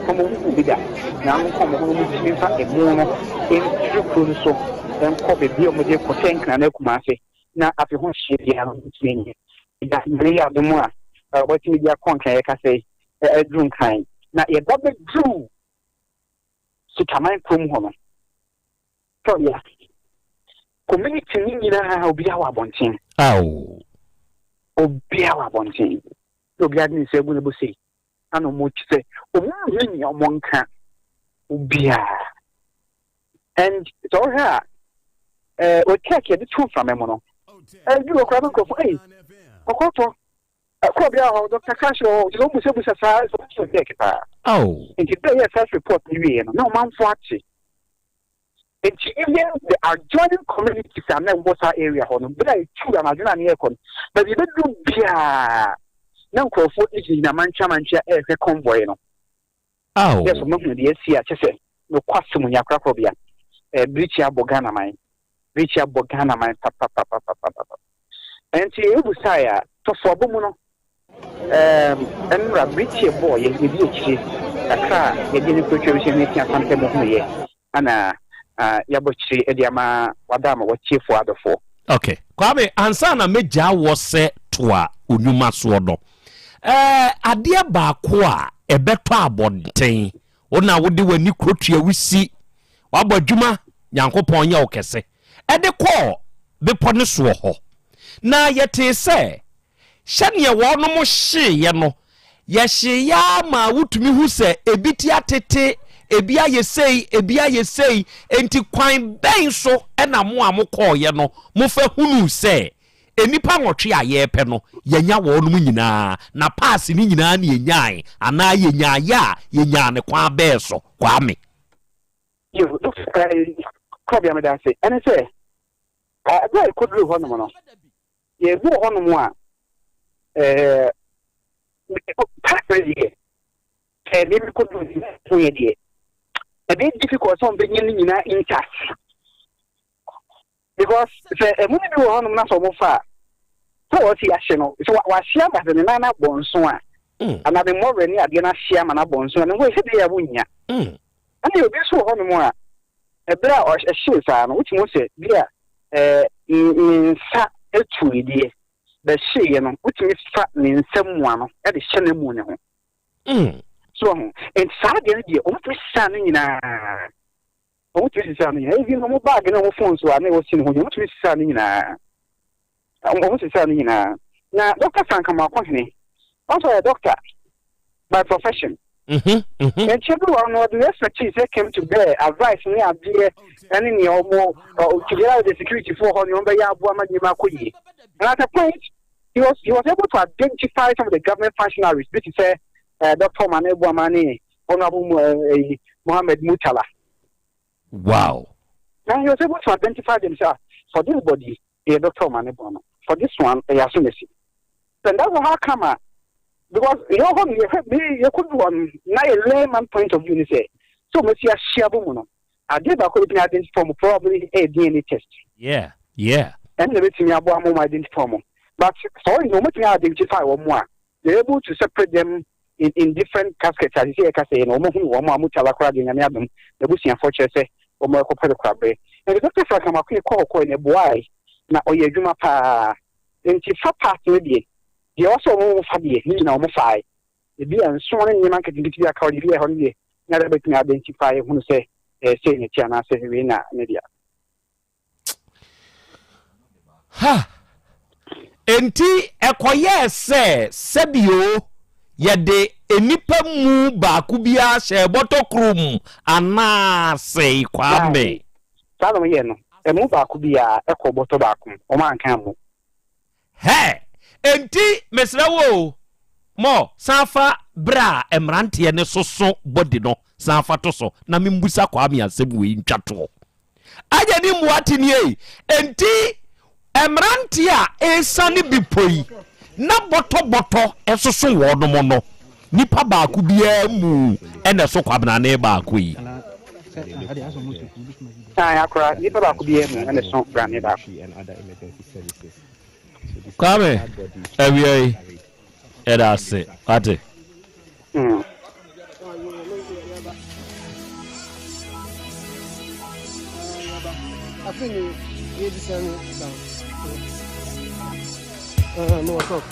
como bida na como mu tinfa emu no en so en ko be bi o mo de ko tank na kuma afi na afi ho hye dia no tinye da mele ya do mo a what me dia kon kan ye ka sei edrun kan na ye ba be dru si kaman krom ho no so ya community ni na obi a wa bontin obi a wa bontin obi a ni se bu ne bo sei ano mo chise omuni omonka ubia and so here o take the two from me no you go grab go for okoto Krobea ho Dr. Kasho you go musebu sa so take pa into the first report we no man for achi and even the adjoining communities are not water area ho no but I two am adjoining na ekon but you do bia na nkrofo iji na mancha convoy no yes mo hu de sia chese no kwasem nya Krobea brichi abogana man papa enti ebusaya to fo bomu no enra brichi boy ye bi echi akra ye de ni procurement ni Yaw Asante mo hu ye ana ya bochi ediama wadama wa chief adofo okay kwame ansa na meja wo se toa onuma so do ade ba ko a ebeto abonten ona wode wani krotua wisi wabadwuma Nyankopon nya okese ede ko bepo ne so ho na yete se hyane ye wono mo hye ye no ye hye ya ma wutumi hu se ebiti atete ebi ayesei enti kwan ben so ena mo amukọ ye no mo fa hunu se enipa nwotwe aye pe no yenya wo no nyina na pass ni nyina na yenyan ana yenya ya yenya ne kwa be so kwa me you look Krobea me da say ene say boy could do hono no ye bu hono mo a pass ye maybe could do ye a bit difficult some bringing in touch because a movie on not so far. So what's the action? So what she has an nana bonsoa, another more than Diana Siam and a bonsoa, and we said they are winning. And you'll be so on more a bra or a shoe, which must say, dear, in fat, actually, dear, the she, which is fattening someone at the Shannon moon. So, and Saturday, almost standing in a almost standing. Even no bag and no phone, so I never seen who you want to be standing in a almost standing in a now. Dr. Frank, come up company. Also, a doctor by profession. And everyone know the expertise that came to bear advice me a dear and in your more to get out the security for on your Yabuama. And at a point, he was able to identify some of the government functionaries, which is Dr. Manebu Mane, Honorable Mohammed Mutala. Wow. Now he was able to identify themselves. For this body, Dr. Manebu. For this one, a Yasunesi. And that's how come. Because you could one now a layman point of view, you say. So, Monsieur Shiabuno, I did identify from probably a DNA test. Yeah. And the reason I want more identify. But sorry, no matter identify one more, they're able to separate them in different caskets. As you say, no more Mutala Crowding and Adam, the Bussian Fortress, omo ko pele kwabe and the doctor from akwa ko ne boy na oye adwuma pa enti fa part no die die also mo fa die ni na mo fa e bi an so ne nyama ka dindi aka odi bi e hon die na da betumi identify hunu se se ne tia na se we na ne dia ha enti ekoye se sebio yede enipa mu baako bia hye botokrum ana sei kwame sa no ye no emu baako bia ekoboto baako o man kan mu he enti mesrawo mo safa bra emrante ne soso body no safa to so na membusa kwame asem we ntwato aja ni muati nie enti emrante a esane bipoi na boto esoso wo no mo no nipa baako bia mu ene so kwabna ne baako yi akra nipa baako bia mu ene so kwabna ne baako kwame ewie era se ate afini yedi sanu no talk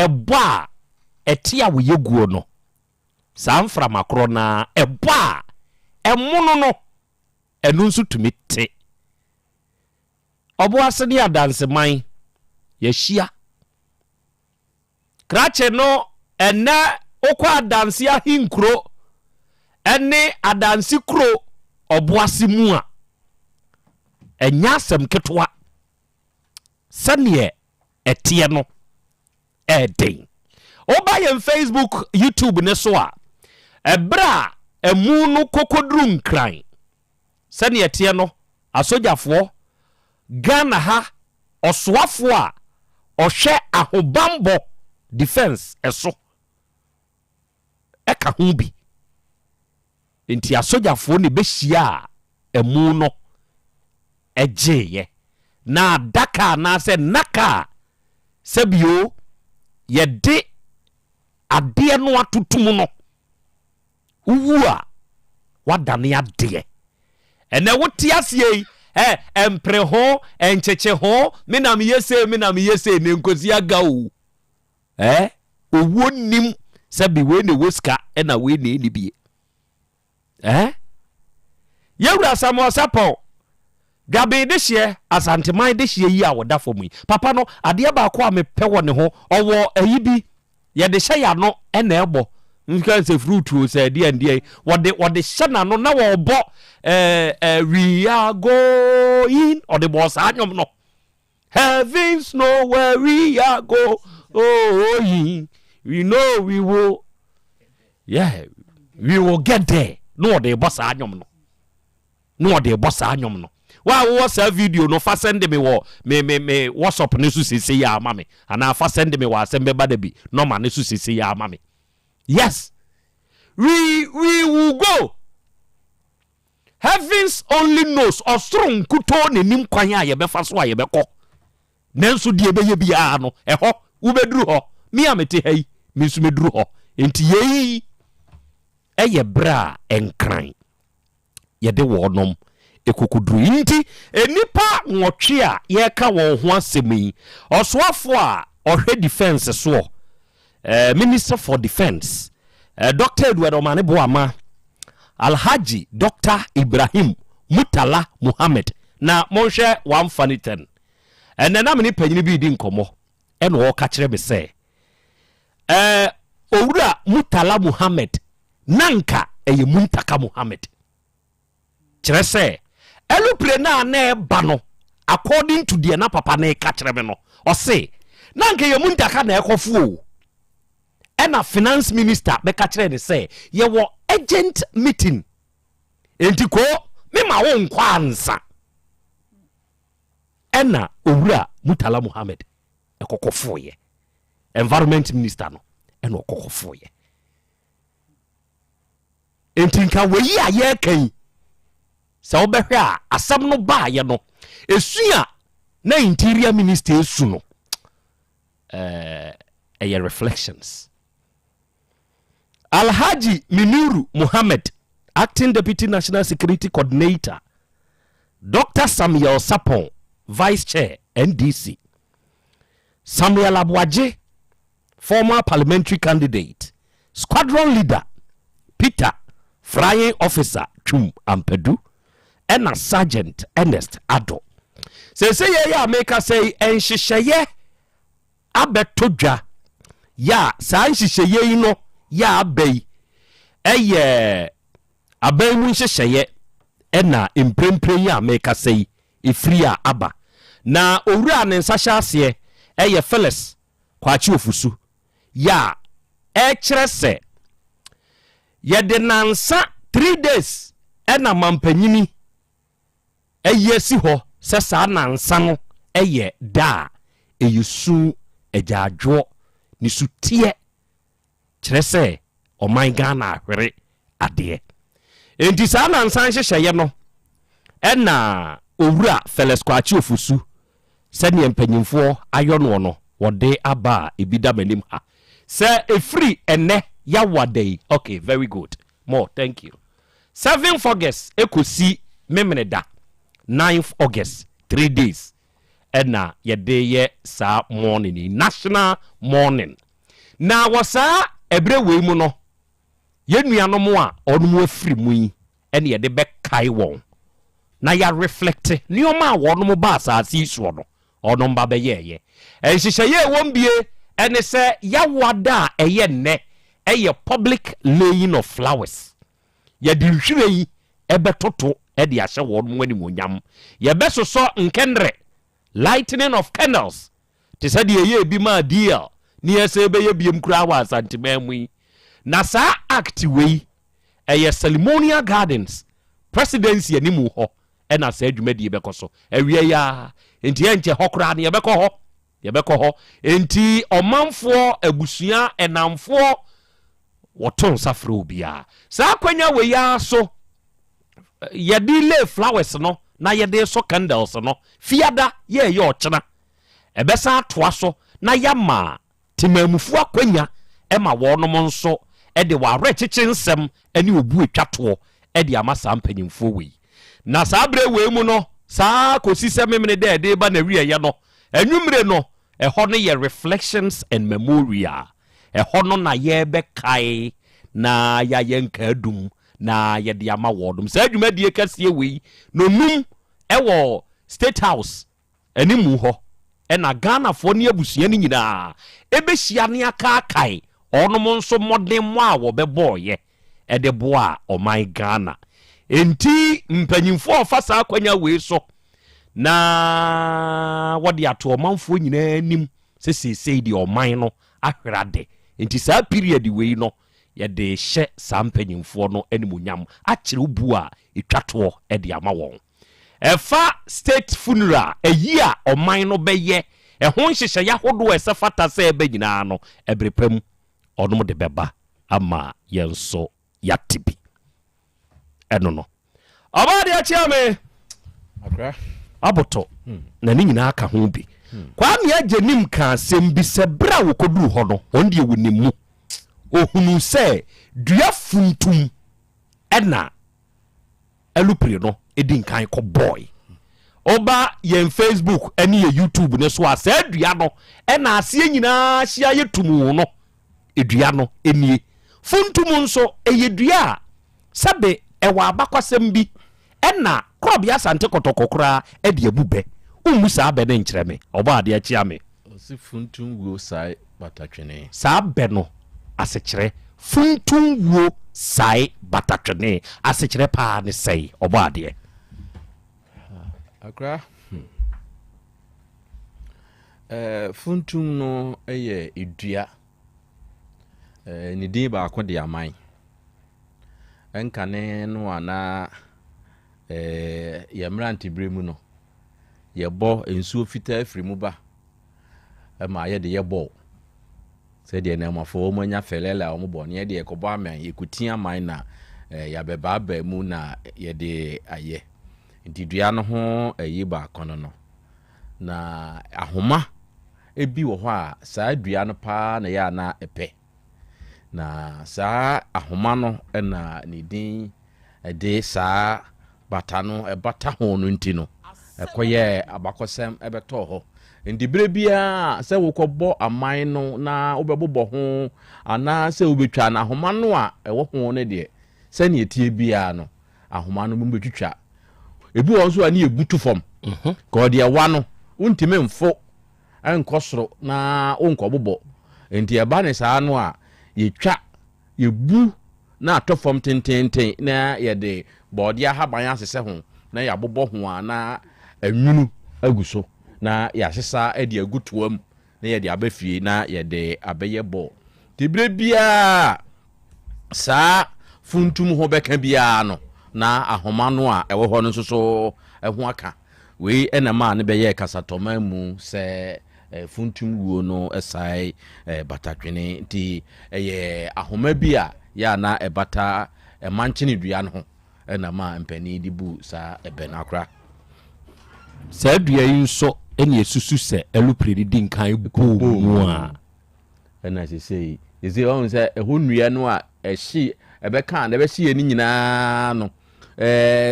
eba etia wo yeguo no samfra makro na eba emuno no enu nso tumi te obo aseni adanse man yehia krache no ene okwa adanse ahinkro ene adanse kro obo asimu a enya asem ketwa sane etie no edin oba yen Facebook YouTube ne so a ebra emu no kokodru nkran sane etie no asojafo Ghana ha oswafo a ohwe ahobambo defense eso eka ho bi enti asojafo ne behia emu no ejeye na daka na se naka sebio yede ade no atutum no uwu a wadane ade ene wote asie empre ho encheche ho menam yese ne nkosi aga o owo nim sebi we ne woska ena we ne ni bie yewura samo sapo gabe de hye asante man de hye yi a woda fomu papa no ade ba ko a mepɛ wo ne ho owo ayibi ye de hye ya no na ebo nka se fruit o se de ande wo de hye na no na wo bo we are going or the boss anyom no heavens know where we are going we know we will we will get there no the boss anyom no wa wo sa video no fa send me wo me WhatsApp ne so sese ya ama me ana fa send me wa Asem Beba Dabi no ma ne so sese ya ama me. Yes, we will go. Heavens only knows or strong kuto ne nim kwan a ye befa so a ye beko nanso die beye bia no eho wo beduru ho me amete hai me su meduru ho enti yei eye bra enkran ye de wonom ekokuduru nti enipa nwotwe a ye ka won ho asemi osoafo a ohwe defense so Minister for Defense Dr. Edward Omane Boama Alhaji Dr. Ibrahim Mutala Muhammad na monhwe 110 ene na meni panyini bi di nkomo ene wo ka kire be se owura Mutala Muhammad nanka eye Muntaka Muhammad kire se elupre na eba no according to the na papa na ka kire me no o se nanka eye Muntaka na ekofu ena finance minister be ka kire ne se ye wo agent meeting enti ko me ma wo nkwa ansa ena owura Mutala Muhammad ekokofoye environment minister no ena okokofoye enti nka weyi a ye kan sa obehwe a asam no ba ye no esua na interior minister esu no reflections. Alhaji Minuru Muhammad, Acting Deputy National Security Coordinator, Dr. Samuel Sapon, Vice Chair, NDC, Samuel Abwaje, former parliamentary candidate, Squadron Leader, Peter, Flying Officer, Chum Ampedu, and a Sergeant Ernest Ado. Say ya make us say, and she abetoja, ya, sa she no. Ya abey abey mu hyehyeye na imprempre ya meka sei efri a aba na owura ne nsa hyase Felix kwachi ofusu ya kire se ye de nansa 3 days na mampanyini si ho se sa nansa no da eyesu ejaadwo ni sutie kire se o my Ghana ahwere ade enti sa na nsan hyehyeye no na owura Felix kwachi ofusu se ne mpanyimfo ayono no wode aba ebida manim ha se efri ene ya wadei. Okay, very good, more, thank you. 7th August ekosi memreda 9th August 3 days na yede ye sa morning national morning na wasa ebre we mu no yenuano mo a onu afiri mu yi ene ye de be kai won na ya reflect nioma a wonu mo ba asase isuo no onu mba be ye ehihye won bie ene se ya wada eye ne eye public laying of flowers ye di hwire yi ebetoto e de ahye wonu mo animonyam ye besoso nkendre lightning of candles te said ye bi ma deal ni ese be ye biem kura wa Asante mamu na sa act we ceremonial gardens presidency animu ho e na sa adwumadi be koso awie ya enti enche hokura na ye be ko ho enti omanfo abusua enamfo woton safre obia sa kwanya we ya so ye di lay flowers no na ye de so candles no fiada ye ochena ebesa toa so na yama timamufu akwanya ema wonom nso de ware chichinsem ene obu etwato de amasa mpanyimfo we na saa bre we mu no saa kosi memene de ba na wiye no anwumre no ho no ye reflections and memorial ho no na ye be kai na ya yenka adum na ye de ama wodum saa adwumadie kasie we no num wo State House animu ho ena Ghana fo ne abusua ni nyina ebehia ne aka kai ɔnom nso modern mo a wɔbɛbɔɔyɛ ɛde boa ɔman Ghana enti mpanyimfo ɔfa saa kwanya wei so na wɔde ato ɔmanfoɔ nyinaa nim sesesei de ɔman no ahwerade enti saa period wei no yɛde hyɛ saa mpanyimfoɔ no animuonyam akyerɛ bu a etwatoɔ ɛde ama wɔn ɛfa state funeral ayi a ɔman no bɛyɛ ɛho nhyehyɛ yahodo ɛsɛ fata sɛ ɛbɛ nyinaa no ɛbrepam ɔnom de bɛba ama yɛn so yatibi ɛno no ɔba de akyia me akra aboto na ne nyinaa ka ho bi kwame agyenim ka asɛm bi sɛ bra wo koduru hɔ no ɔn de wonimu ohunu sɛ dua funtum ɛna alupre no edi nkan kɔ boy oba yɛn Facebook ɛne yɛ YouTube ne so a sɛ dua no ɛna aseɛ nyinaa hyia yɛ tumu no edua no enie funtum nso ɛyɛ dua a sɛbe ɛwɔ abakwasɛm bi ɛna Krobea Asante kotokokora ɛde abubɛ ummu saa bɛ ne nkyerɛ me ɔba ade akyia me osi funtum wo sai batatwene saa bɛ no asekyerɛ funtum wo sai batatwene asekyerɛ paa ne sɛi ɔba ade akra funtum no ɛyɛ edua ne din baako de aman ɛnkane no ana yɛmrante bre mu no yɛbɔ nsuo fitaa afiri mu ba ma yɛde yɛbɔ sɛdeɛ na amafo wɔn anya fɛlɛlɛ a wɔn bɔ ne yɛde yɛkɔbɔ aman yɛkuti aman na yɛabɛbaaba mu na yɛde ayɛ nti dua no ho ayi baako no na ahoma ebi wɔ hɔ a saa dua no paa na yɛ ana ɛpɛ na saa ahoma no ɛna ne din ɛde saa bata no ɛbata ho no nti no ɛkɔyɛ abakɔsɛm ɛbɛtɔ hɔ ndibere bia sɛ wokɔbɔ aman no na wobɛbobɔ ho ana sɛ wobɛtwa na ahoma no a ɛwɔ ho no deɛ sɛ ne etie bia no ahoma no mbɛtwitwa ebi wɔ nso a ne ebutu fam kɔ deɛ wa no wontime mfo ɛnkɔ soro na wonkɔbobɔ nti ɛba ne saa no a yɛtwa yɛbu na atɔ fam tententen na yɛde bɔɔde ahaban asesɛ ho na yɛabobɔ ho a na anwunu agu so na yɛasesa de agu toam na yɛde abɛfie na yɛde abɛyɛ bɔ tibire biara saa funtum ho bɛka biara no na ahoma no a ɛwɔ hɔ no nso so ɛho aka wei ɛnama ne bɛyɛ kasatɔma mu sɛ funtum wuo no ɛsae batatwene nti ɛyɛ ahoma bi a yɛ na ɛbata ɛmankyene dua no ho ɛnama mpani de bu saa ɛbɛn akora saa dua yi nso ɛne esusu sɛ alupre di nkan bɔ mu a ɛna sesei ɛsɛ ɔhu sɛ ɛho nnua no a ɛhye ɛbɛka na ɛbɛhye ni nyinaa no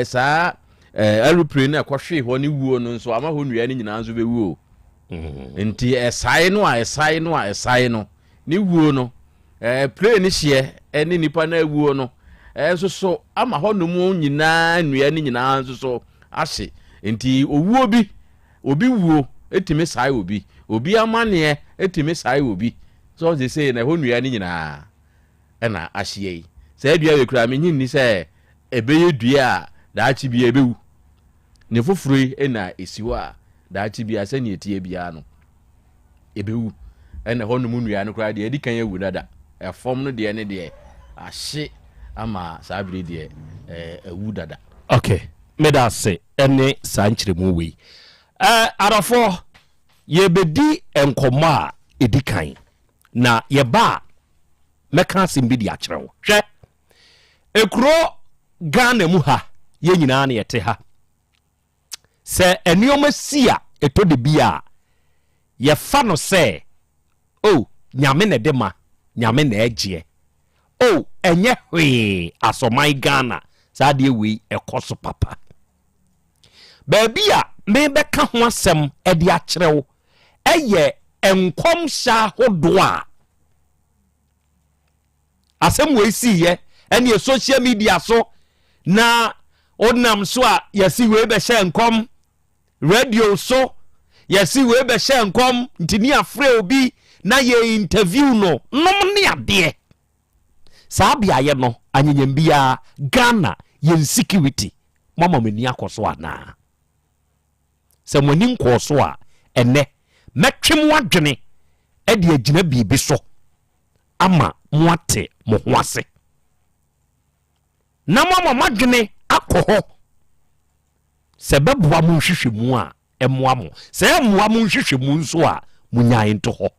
saa alupre no ɛkɔhwe hɔ ne wuo no nso ama hɔ nnua no nyinaa nso bɛwuo nti ɛsae no ne wuo no plane ne hyeɛ ɛne nipa na awuo no nso so ama hɔ no mu nyinaa nnua no nyinaa nso so ahye nti owuo bi obi wuo etime sae obi amaneɛ etime sae obi so they say na hɔ nnua no nyinaa ɛna ahye yi saa dua we kura me nyi ni sɛ ɛbɛyɛ dua a daakye bi ɛbɛwu ne foforo ɛna esiwo a daakye bi asɛ ne etie bia no ɛbɛwu ɛna hɔ no mu nnua no kura deɛ edi kan ewu dada ɛfɔm no deɛ ne deɛ ahye ama saa bere deɛ ewu dada okay meda se ɛne saa nkyerɛmu wei arafo yɛbɛdi nkɔmmɔ a ɛdi kan na yɛba a mɛka asɛm bi de akyerɛ wo hwɛ ekuro Ghana mu ha yɛ nyinaa ne yɛte ha sɛ nneɛma si a ɛtɔ de bi a yɛfa no sɛ nyame na de ma nyame na ɛgyeɛ ɛnyɛ hwee asɔman Ghana saa deɛ wei ɛkɔ so papa baabi a mebɛka ho asɛm ɛde akyerɛ wo ɛyɛ nkɔmhyɛ ahodoɔ a asɛm wei siiyɛ ɛne social media so na onam so a yɛsi wei bɛhyɛ nkɔm radio so yɛsi wei bɛhyɛ nkɔm ntini afrɛ obi na ye interview no nom ne ade saa bia ye no anyanyam bia Ghana ye security mama mani akoso ana se mani nkoso a ene metwem wadwene e de agina bibi so ama moate mo ho ase na mama madwene akọ se beboa mo hwehwemu a emoa mo se emoa mo hwehwemu nso a munyae nto ho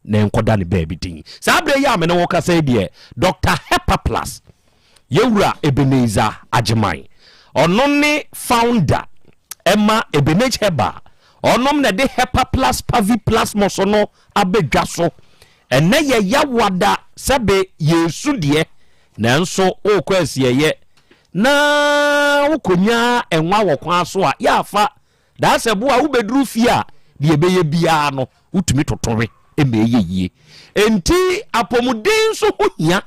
na enkoda ne baabi din saa bre ya me na wo ka say de Dr. Hepa Plus yewura Ebenezer Agyemai ono ne founder Emma Ebenech Heba onom na de Hepa Plus Pavi Plus mosono abedwa so ene ye yawada sebe yesu de nanso o kwasiye ye na wokonya enwa wokwan so a ya fa da sebo a wobedru fia de ebeye bia no utumi totore emeyeye enti apomuden so hohia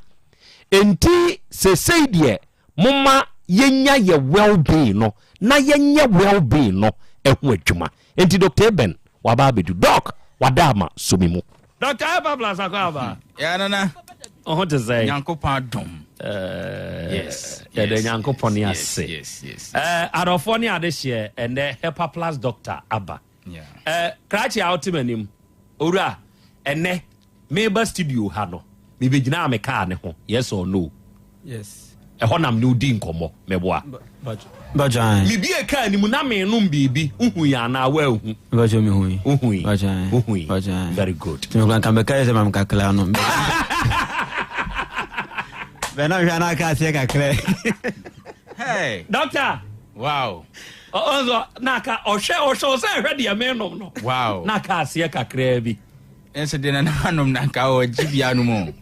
enti sesei de moma yenya ye well-being no na yenya well-being no ehu adwuma enti Dr. Ben waba bedu doc wadama somimu Dr. Hepa Plus akaba ya nana oh to say Nyankopon dom yes yeah the Nyankopon ya say adofo ni ade hye and the Hepa Plus doctor aba krachi outmanim owura ene meba studio ha no me begina me car ne ho yes or no yes honam ne udi nkomo meboa bajan mi bie car ni mu na me num bibi uhu ya na wa uhu bajo mi hui uhu bajan very good me kan kan be kai se mam kakla no Bena jana ka se kakle hey doctor wow ozo naka ohwe se hwede ya me nom no wow naka se kakra bi ense de na nom naka o jibia no mo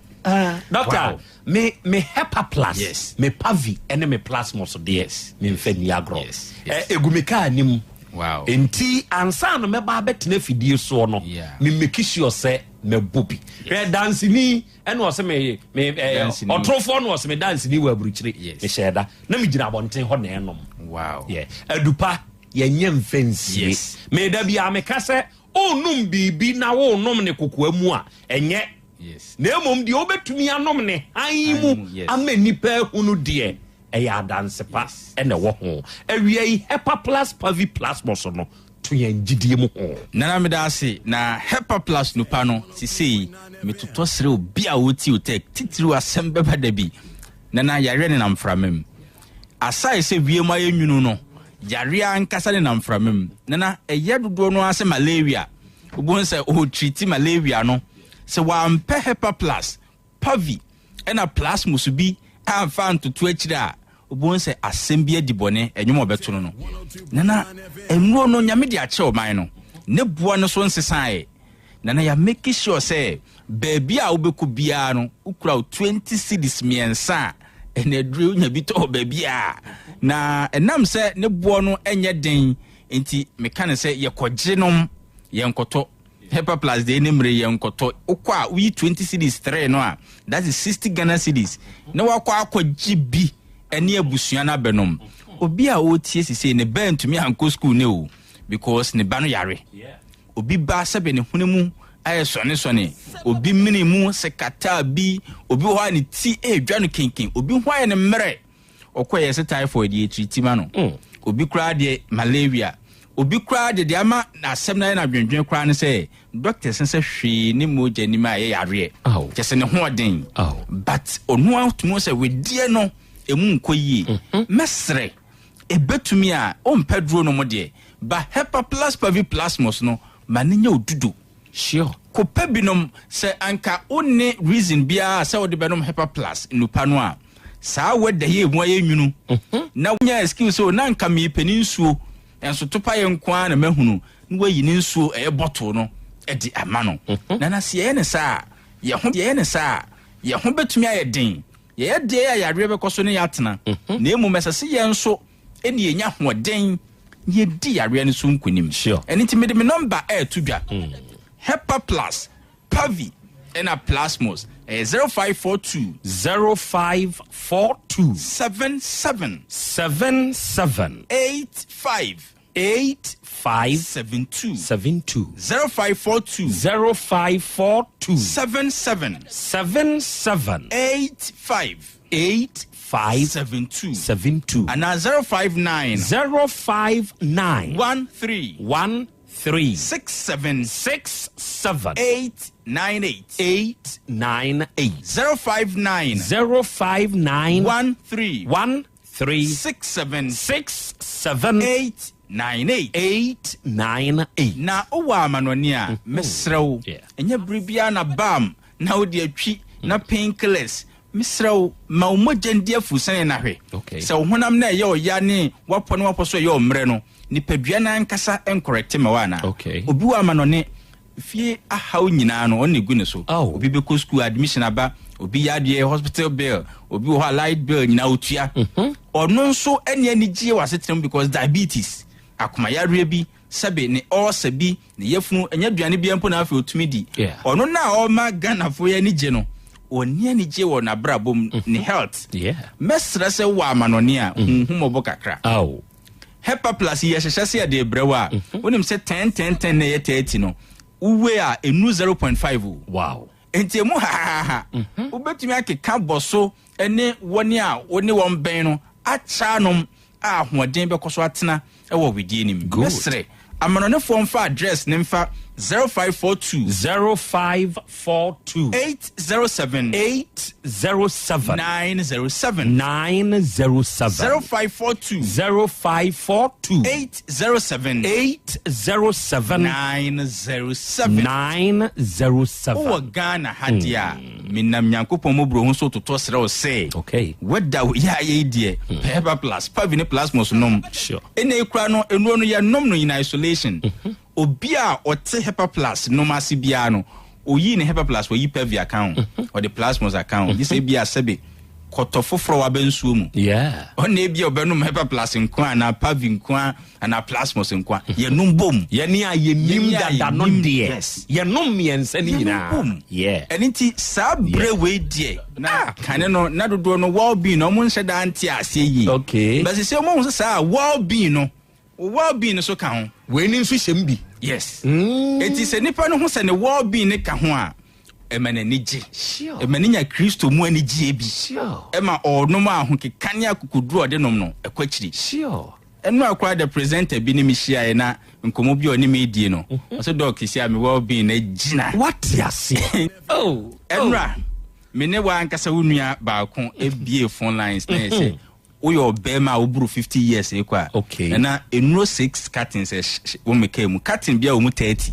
doctor me Hepa Plus yes me Pavi ene me plasma so de yes me mfani agro yes egumeka anim wow enti ansa no meba betena fidie so no me make sure say me bobi dance ni ene o se me otrofo no o se me dance ni wa buruchire me sheda na me gina bonten ho na enom wow yeah adupa ye nyem fancy yes me da bia me kase onum bibi na wo nom ne kokoamu a enye yes na emom de obetumi anom ne ayimu ama nipa hunu de eya dance pa ene wo ho awie yi Hepa Plus Pavi Plus mo so no to yen gidie mu ho nana me da ase na Hepa Plus no pa no sisei me toto sere obi a woti otek titiri Asem Beba Dabi nana yare ne namframem asai se wie ma yenwunu no yare ankasa ne namframem nana eye dodo no ase malaria obon se o treat malaria no se wa ampe Hepa Plus Pavi ena plus musubi amfa ntoto akira obon se asem bia dibone enwom obeto no nana enwo no nyame de ache oman no ne bua no so nsesan nana ya make sure say baby a obeku bia no ukura 20 cedis miensa ene dru nya bi to baby a na enam se ne bua no enye den enti meka ne se ye kogenom ye nkoto Hepa Plus de nemre ye nkoto ukwa wi 20 cedis 3 no a that is 60 Ghana cedis na wakwa akwaji bi ene abusua na benom obi a otie sise ne bantumi anko school ne o because ne ba no yare obi ba sebe ne hunemu aye sone obi minimu sekata bi obi ho ani ti edwa no kinkin obi ho aye ne mmere okoye se typhoid ye treatima no obi kra de malaria obi kra de ama na asem na dwendwen kra ne se doctor sense hwe ne moja ni ma ye yare kese ne ho den but onu atumo se we die no emu nkoyie mesre ebetumi a ompedro no mo de ba Hepa Plus Pavi Plasmos no manenya odudu sure ko pebinom se anka one reason bia se wode benom Hepa Plus nupa no a saa wede ye mu ayenwunu na wonya excuse o na anka me peninsuo enso topa ye nkoa na mahunu no wayi ni nsuo e bottle no e di ama no na na se ye ne saa ye ho betumi aye den ye de ya yare be koso ne yatena na emu mesase ye nso eni enya hoden ye di yare ne so nkunim sure eni ti me number to dwa Hepa Plus Pavi ena Plasmos 0542 77 85 8572 0542 77 8572 and 059 13 67 898 059 13 67 898 na owa amanonia mesrew enya bribia na bam na odi atwi na painkillers misraw ma umogende fusan na hwe so honam na ye oya ne wapo ne wapo so ye omre no nipadua na nkasa encorrect me wana obi wa manone fie ahaw nyina no on egu ne so obi be ko school admission aba obi yade hospital bill obi ho light bill nyina otua ono nso ene ani gie wasetrem because diabetes akoma yare bi sabe ne osabi ne yefunu enya duane bi empo na afi otumi di ono na o ma Ghana fo ya ni je no oni ani je wo na brabom ne health mesra se wa manone a humobo kakra Hepa Plus ye hyehyese de brewa wonim se 10 na ye 30 no uwe a enu 0.5 wow enti mu ha ubetumi akeka boso ene woni a woni won ben no acha nom a hoden be koso atena e wo wedie nim mesre amanone form fa address nimfa 0542 807 907 0542 807 907 o Ghana hadia minam Nyankopon mo bro hu so toto sere o say weda ya ye die Hepa Plus pavine plus mo so nom ene ekura no enu no ye nom no in isolation obi a ote Hepa Plus no masi bia no oyi ne Hepa Plus oyi pevi account or the plasmos account this be a sebe kotofofro wa bensuo mu on e bia obenum Hepa Plus nko na pavi nko na plasmos nko ye num bom ye ne aye nim dada no de ye num miensa ni nyina eniti sa brewe die na kane no na dodo no well being no mo nhyeda anti ase yi but se mo so sa well being no so ka ho we ni nso hyem bi yes eti se nipa no ho se ne well being ne ka ho a emane ni gi emane nya Kristo mu ani gi bi ema onom a ho kekane akukuduro de nom no ekwachiri enu akwa the presenter bi ni mi hia na nkomo bi oni me die no so doc hia me well being na gina what yase enra me ne wa ankasa wonua ba ko ebie phone lines na say uyo bema uburu 50 years ekwa na enro 6 curtains wo meka mu curtain bia wo mu 30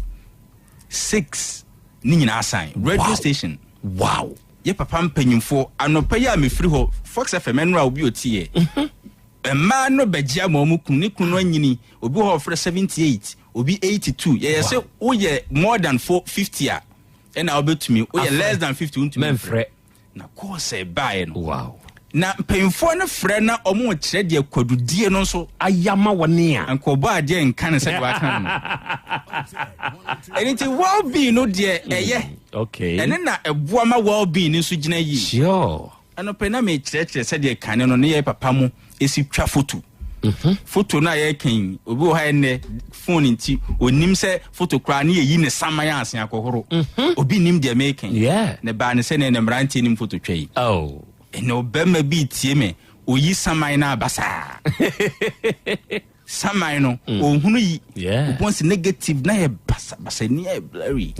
6 ni nyina assign radio station wow ye papa mpanyimfo anopa ya me free ho Fox FM enro obi otie ema no begia ma mu kunu ni kunu anyini obi ho for 78 obi 82 ye say wo ye more than 450 a na obetumi wo ye less than 50 untumi memfre na course buy no wow na mpemfo na frɛ na ɔmo kyerɛ de akwadudie no nso ayama wone a ankɔbɔ ade nka ne sɛ de waka no ɛnti well being no de ɛyɛ ɛne na ɛboa ma well being nso gyina yi ɛno pɛ na me kyerɛkyerɛ sɛ de kane no ne yɛ papa mo esi twa photo photo na yɛ kan obi wɔ ha ne phone nti onim sɛ photo kra ne yi ne saman ase akɔhoro obi nim de me kan ne ba ne sɛ ne mrantie nim photo twa yi eno bema bi tie me oyi saman na basa saman no ohunu yi once negative na ye basa ni e blurry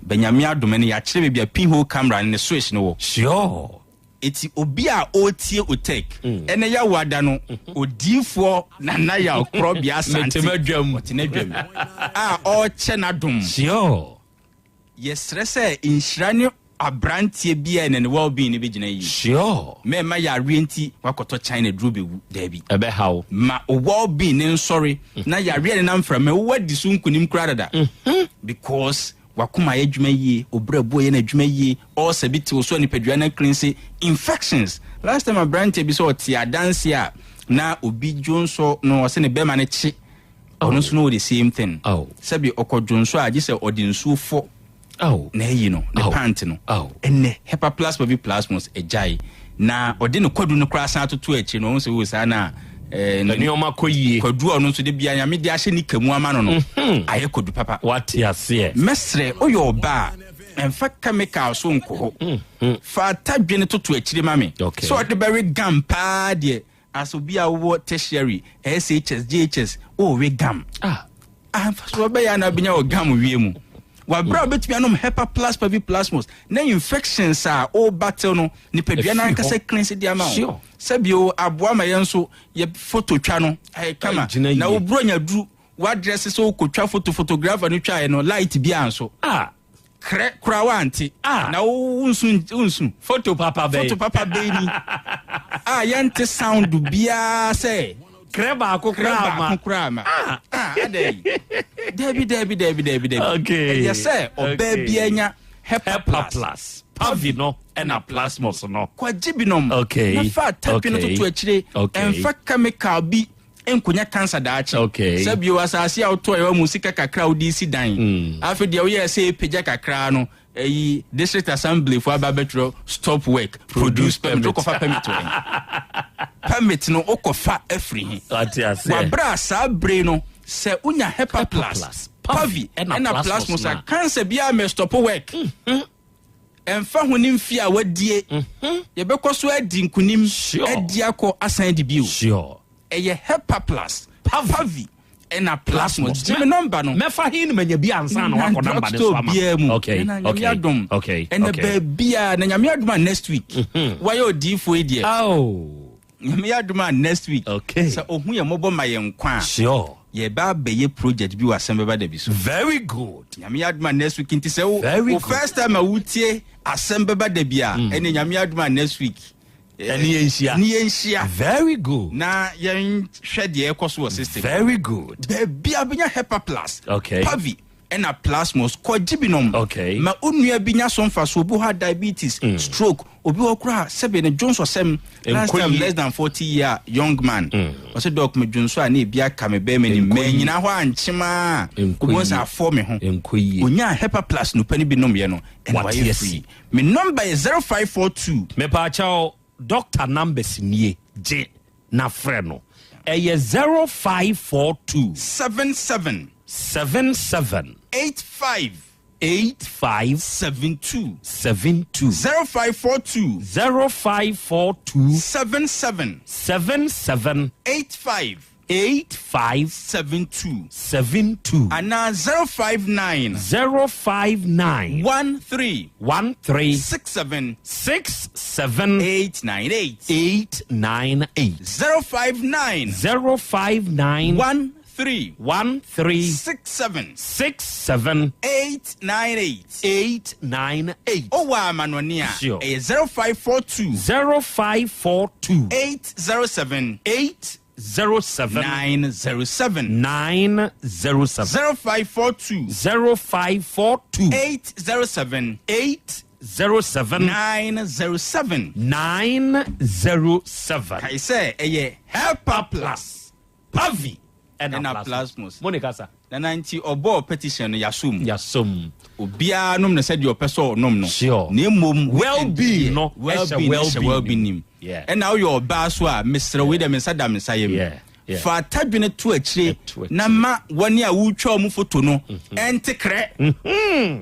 benyame adome ne ya kire be bia pinhole camera ne switch no wo eti obi a otie otek ene ya wada no odifo na ya Krobea Asante metemadwam a o che na dum yes rese inhyirane abrantie bia ne well being be gina yi me ma ya renti wakoto China drube dabi ebe how ma well being ne sorry na ya re na mfra me wadi su nkunim kradada because wakuma ye dwuma yi obrabo ye na dwuma yi all sabiti so ni padua na cleanse infections last time abrantie bi so ti adanse a na obi jonso no se ne be ma ne chi ono so no the same thing sabi okodwonso a gise odinsu fo na yi no the pant no enne Hepa Plus baby plasmos ejai na ode no kwadu no kra san atoto achi no so wo sa na nneoma koyie kodu ono nso de bia nyame de ahye ni kamu ama no no aye kodu papa what you say mesre oyoba emfa chemical so nko fa tadwene toto akire ma me so de very gam pa de asobia wo tertiary SHS JHS we gam so be ya na binya o gam wie mu wa bra betumi anom hepa plus pavi plasmos na infections o battle no ni pedua na nkasa cleanse dia ma o sebio aboa ma yenso ye photo twa no kama na wo bro nya duru wa dress so ko twa photographer no twa no light bia anso krawa anti na unsun photo papa be ni yente sound bia say kreba krama adey Debbie okay yes sir obabianya hepa plus pavi no ena plasmos no kwajibinom okay na fa tapino to akire emfa chemical bi enkonya cancer da achi sabio asase auto e wa musika kakra odisi dan afi de we say peja kakra no eyi district assembly for ababetro stop work produce permit okofa permit no okofa afri wa bra sa bre no se unya hepa plus pavi ena plasmos cancer bia me stop work emfa honim fi a wadie ye bekoso adi nkunim adi akọ asan di bio eye hepa plus pavi ena plasmos jime number no mefa hin manya bi ansa na wakọ number ne so ama okay ena bebia na nyame aduma next week why odifo edie nyame aduma next week so ohun ye mobo ma ye nkwa ye ba beye project bi wa Asem Beba Dabi so very good nyame aduma next week nti se o first time a wutie Asem Beba Dabi a ene nyame aduma next week ni enhia very good na yen hwede ekoso system very good baby abenya hepa plus okay pavi ena plasmos kwajibinom ma onua binya somfa so obi ha diabetes stroke obi okra sebe ne Jones osem last time less than 40 year young man was doc me Johnso ani bia ka me be me ni manyina ho anchema obi sa for me ho onya hepa plus no pani binom ye no and why free me number is 0542 me pa chao doctor numbers nie J na freno eye 0542 77 85 72 0542 77 85 72 and now 059 13 67 898 059 13 67 898 oh wa manonia 0542 807 907 0542 807 907 I say Helper Plus Pavi and plasmos Monica sa na 90 obo petition yasum obia nom na said your person nom no na mom well-being no well-being and now your baso a Mr. William Sadam sayem fa tadwene to akire na ma wani a wutwa mu foto no entekre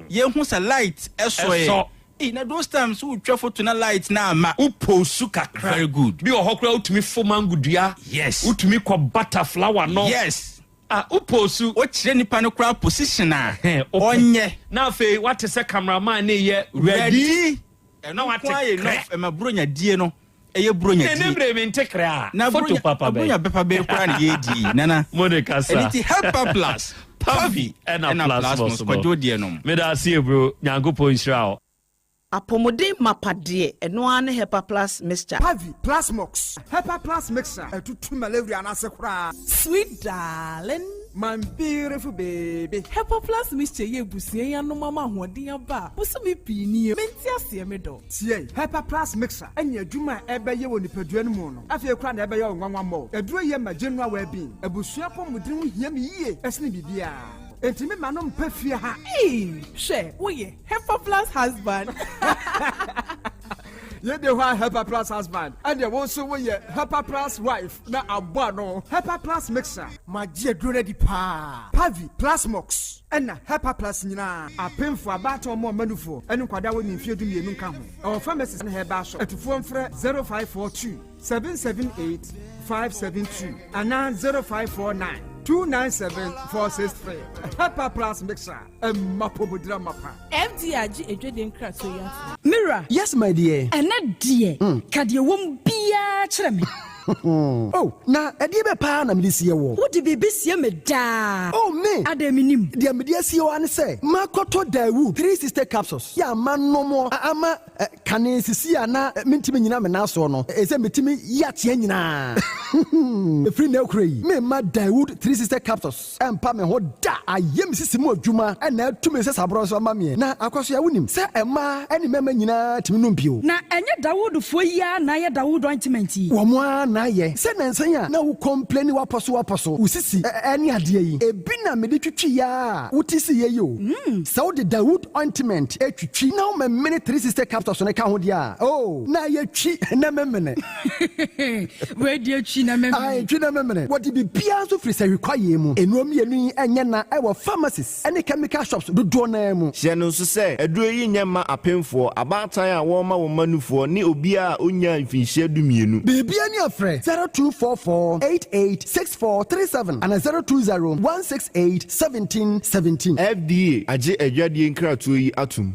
ye hu sa light eso na those times we twa photo na light na ma uposu kakra very good bi ohokra utumi fomangudua yes utumi kwa butterflower no yes uposu o kire nipa no kra position a onye na afi what is a cameraman na ye ready na what enough ma bronya die no eye bronya die nembre me ntekra na photo papa be bronya papa be kra na ye di nana Monica sa it Helper Plus Pavi and plasmos kwajo die no me da see bro nyankopon nhyira apomode mapade eno ane Helper Plus mixture Pavi plasmox Helper Plus mixture etutu malaria na sekura sweet darling my beautiful baby Helper Plus mixture ye busie ya no mama hoden aba busu bi pini menti ase me do tie Helper Plus mixture enya adwuma ebeye woni padua no mu no afie kura na ebeye onwanwa mo eduro ye ma general well-being ebusua pomudin hu hia me yie esne bibia Entime manom pefie ha. She, we Helper Plus husband. Ye de wa Hepa Plus husband. And you also we Hepa Plus wife. Na abano. Hepa Plus mixer. Ma je dure di pa. Pavi Plus Mox. Ena Hepa Plus nyina. Apem for abato mo manufo. Enu kwada we nimfie du mienu nka ho. Our pharmacist na Heba shop. Etufo mfre 0542 778 572 and 0549 297-463. Hepa Plus mixer. Mapobudra mapa. FDRG ejwede nkra so ya. Mira. Yes, my dear. Ene dear. Kade wom bia kire me. Oh, na edi be pa na me sie wo. Wo di bebe sie me da. Oh me. Adaminim. Dia me dia sie wo an say. Makoto Dawood 360 capsules. Ya manom ama kane sisi ana mentimi nyina me na so no. Ese metimi ya tie nyina. Free na okrai. Me ma Dawood 360 capsules. Empa me ho da. Ayem sisi mu adwuma na tumi se sabro so ma me. Na akoso ya wonim. Se ema eni mema nyina timi no mpio. Na enye Dawood fo ya na ye Dawood ointment yi. Wo mo na ye. Se na nsanya na wo complain waposo. Usisi eni ade yi. Ebi na me de twitwi ya. Utisi ye yo. Se wo de Dawood ointment etwitwi na wo me minute 360 capsules na ka ho dia. Oh, na ye twi na memene. We de twi na memene. Ai twi na memene. What be bia so free say require mu. Enuom ye nu enye na e wo pharmacies any chemical shops do na mu. Hye no so say eduro yi nyema apemfo abatan a wo ma wo manufo ni obi a onya mfinhye dumienu. Bibia ni afre 0244886437 and 02016871717. FDA aje adwadie nkratoɔ yi atum.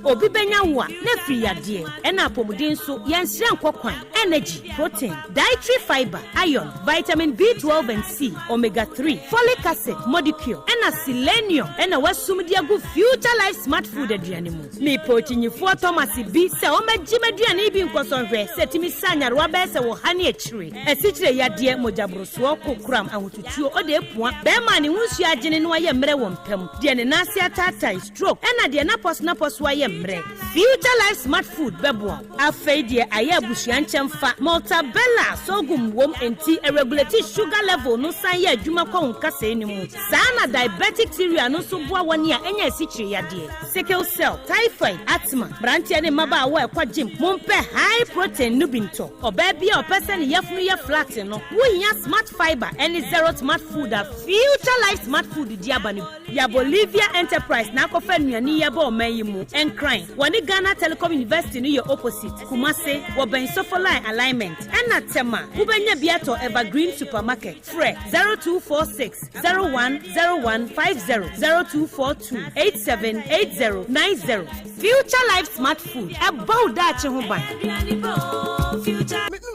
Obi benya wa na free ade na apomuden so yenhire nkokwan energy protein dietary fiber iron vitamin B12 and C omega 3 folic acid molecule na selenium na wasumdi agu future life smart food aduane mu me pochinyifo Thomas bi se o magime aduane bi nkosonhwe setimi sanyare wa be se wo hane akire asichire yade mojabroso kokram ahotutuo o de epua be ma ne hunsu agene no aye mre wo mpam de ne nase atata stroke na de na pos wa Future Life Smart Food bebo afeidie aye abusuan nchemfa Maltabella sogum wom enti regulate sugar level no san ye adwuma kwa nkasa enimu sana diabetic theory no so boa woni a enya sichire yade sickle cell typhoid asthma branche ne maba wa ekwa gym mompe high protein no binto oba bia opese ne yefunu ye flat no wonya smart fiber any zero smart food a Future Life Smart Food diabani ya Bolivia Enterprise na kofa nuani ye ba o mayimu enkran wani Ghana Telecom University no your opposite Kumase woben sofoline alignment ena tema ubenya biato Evergreen Supermarket fre 0246 010150 0242 878090 Future Life Smart Food about that ho ban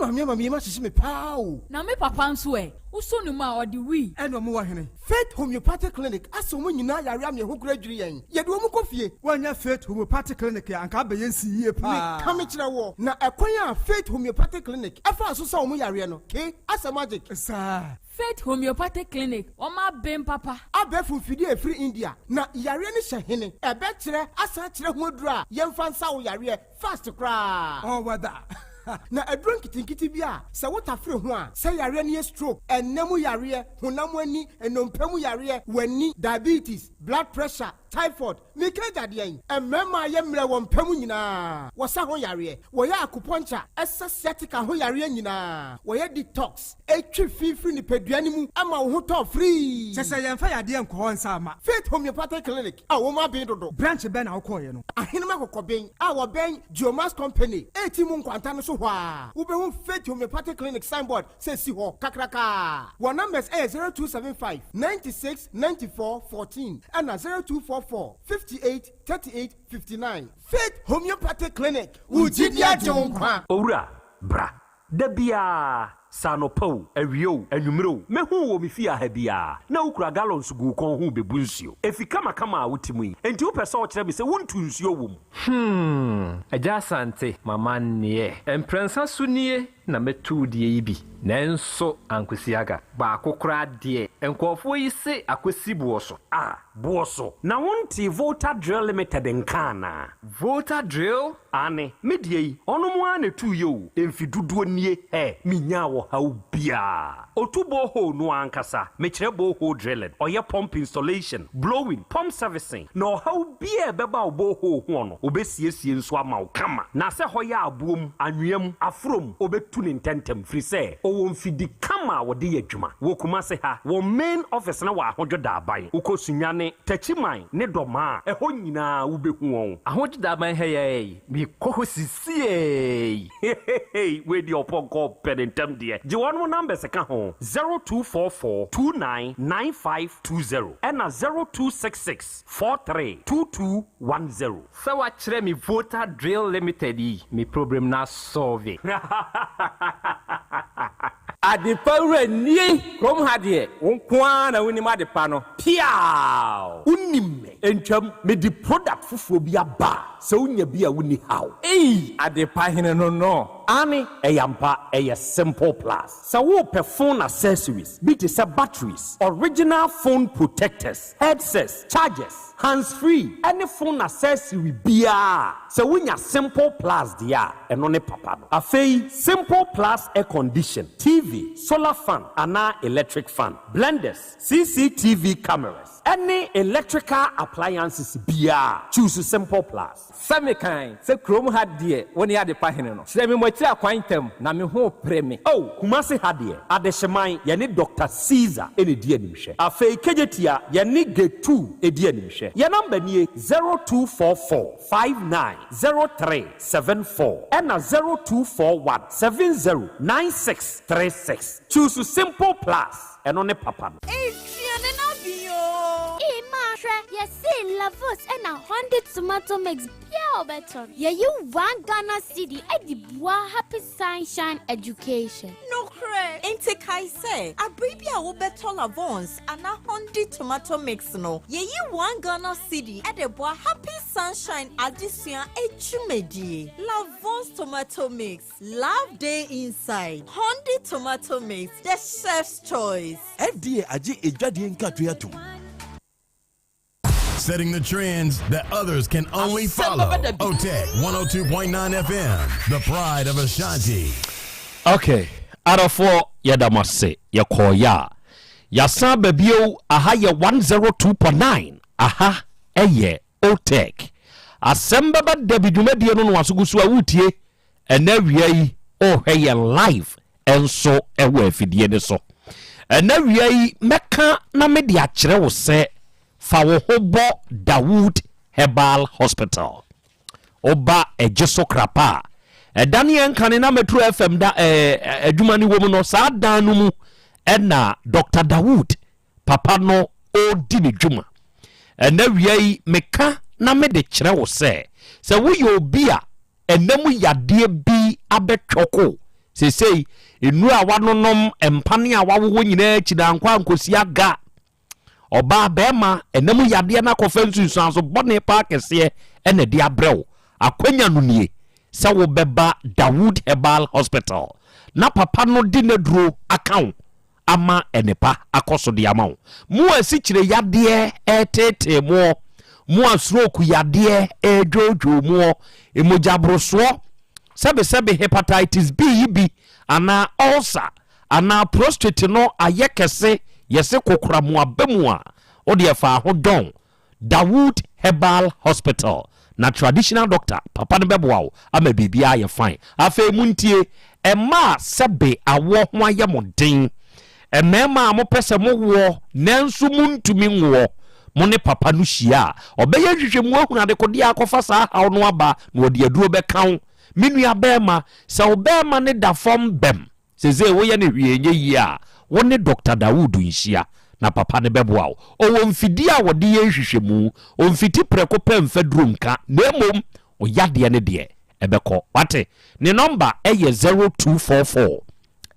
Mami ma sisi me pao na me papa nso uso ni ma odi wi eno mo wa hene Faith Homeopathic Clinic aso mo nyina yare am ye ho kura dwiri yen ye de mo kofie wanya Faith Homeopathic Clinic ya anka be yensi yie pa ka me kire wo na ekwan a Faith Homeopathic Clinic afa aso sa mo yare no ke asa magic sa Faith Homeopathic Clinic o ma bem papa abefu fidi e free India na yare ni hye hene ebe kire asa kire ho dura yemfa nsa wo yare fast kra oh wada na adron kitinkiti bia se wotafre ho a se yare ne stroke enemu yare honam ani enompemu yare wani diabetes blood pressure typhoid mikaja de yen emema ye mre wo mpemu nyina wo sa ho yare wo ya acupuncture sciatica ho yare nyina wo ya detox etwi fifi ni peduane mu ama wo ho to free se yemfa yade enko nsa ama Faith Homeopathic Clinic a wo ma ben dodo branch ben na wo koye no ahenema kokoben a wo ben Geomas Company etimu nkwanta no so ho a wo be hu Faith Homeopathic Clinic signboard se si ho kakraka wo numbers 0275 96 94 14 and 0244 58 38 59 Faith Homeopathic Clinic Ujidia Jonkwa Owura bra dabia sanopo awio anwumro mehu wo mefia ha bia na ukura gallons gu kon hu bebu nsuo efika makama wotimu yi enti wo pese wo kire me se wontu nsuo wom Yaw Asante mama nie emprensa sunie na metu die yi bi nanso ankwesiaga ba akokora de enkofo yi se akwesi buoso buoso na wonti Volta Drill Limited nkana Volta Drill ane medie yi ono mo ane tu yo emfiduduo nie minya wo haw bia otubo ho no ankasa mekire bo ho drilling oye pump installation blowing pump servicing no haw bia beba obo ho ho no obesiesie nso ama wo kama na se hoye abuom anwem afrom obetu ne ntentem free say o won fidi kama wo de adwuma wo kuma se ha wo main office na wa ahojoda aban ukosunyane tachiman ne doma eho nyina wo behu won ahojoda aban heye mi kohosie we di oponko penentem de je won number se ka ho 0244299520 and 0266432210 se wa kire mi voter drill limited yi mi problem na solve Adipawre ni kom hadie wonkwa na woni madepa no piao unimme entwam me di product fufuro bi aba se unya bi a woni haw adepa hene no ani eyampa eye simple plus se wo pe phone accessories be to say batteries original phone protectors headsets chargers hands free any phone accessory bia se wunya simple plus dia eno ne papa no afei simple plus air condition TV solar fan ana electric fan blenders CCTV cameras any electrical appliances bia choose simple plus samikan se krom hadie woni ade pahene no se me mwati akwantem na me ho preme kumase hadie adehyeman ye ne Dr. Caesar ene die animhwe afei kejetia ye ne G2 edi animhwe ye number nie 0244590374 and 0241709636 choose simple plus eno ne papa no yes, Lavos and a 100 tomato mix. Yeah, better. Yeah, you want Ghana City at the Bois Happy Sunshine Education. No cray. Ain't I say a baby I will better Lavons and a 100 tomato mix. No, yeah, you want Ghana City at the Bois Happy Sunshine Education Echumedi. Lavons tomato mix. Love day inside. 100 tomato mix. The chef's choice. FDA Aji Ejadi Nkatuyatu. Setting the trends that others can only follow. OTEC 102.9 FM, the pride of Ashanti. Okay, Arafo Yadamase, Yakoya. Yasa Babio, aha ya 102.9. Aha, eye, OTEC. Asem Beba Dabi Dumedia no wasugusu awutie, enewiyei o heye live, enso ewe fidie ne so. Enewiyei meka na media chire wo se fa wo hobo Dawood Herbal Hospital oba ejeso krapa Daniel kane na Metro FM da adwuma ni wo mu no sa dan no mu na Dr. Dawood papa no odi ni dwuma na wiei meka na me de kire wo se wo ye obi a enamu yade bi abetwoko sesei enu a wanonom empane a wawo nyina chidankwa ankosi aga oba bema enamu yade na kofensu so bone pa kese ene de abrew akwanya no nie se wo beba Dawood Herbal Hospital na papa no di na duro account ama enepa akoso de ama mu asikire yade etete mu asroku yade ejojo mu emojabroso sebe hepatitis B ana ulcer ana prostate no ayekese yese kokura mu abemu a ode fa ho don Dawood Herbal Hospital na traditional doctor papa no beboa ama bibia ye fine afa muntie ema sebe awo ho ayemoden emema mo pese mo wo nansu muntumi nwo mo ne papa no hia obeye hwehwe mu ahuna de kode akofa sa hawo no aba na ode aduro be kan minua bema se obema ne da form bem seze wo ye ne hwienye yi a wo ne Dr. Dawood nhia na papa ne beboa o wo mfidi a wode ye hwehwe mu o mfiti preko pemfa drumka na emom o yade ne de ebeko wate ne number eye 0244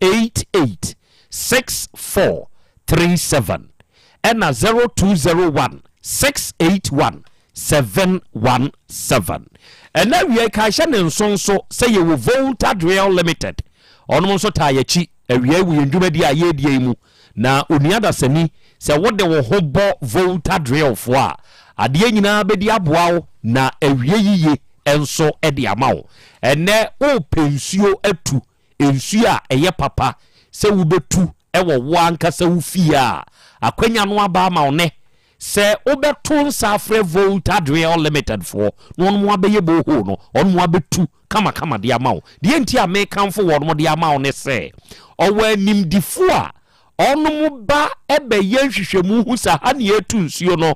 886437 and 0201 681 717 and now we ka hye ne nsonso say you Volta Real Limited ono nso ta yachi awie wu ndwumadi a ye die mu na onuada sani se wode wo hobo Volta Real fo a ade nyina bedi aboawo na awie yiye enso ede amawo ene o pensuo atu ensuo a eye papa se wubetu ewo wo ankasa wo fie a akwanya no aba ma one se obeto nsafre volt adreal limited for no mo abeye boho no on mo abetu kama de amawo de enti a me kanfo wo no de amawo ne se owo animdifo a onu ba ebe yenhwehwemu hu sa ha ne etu nsuo no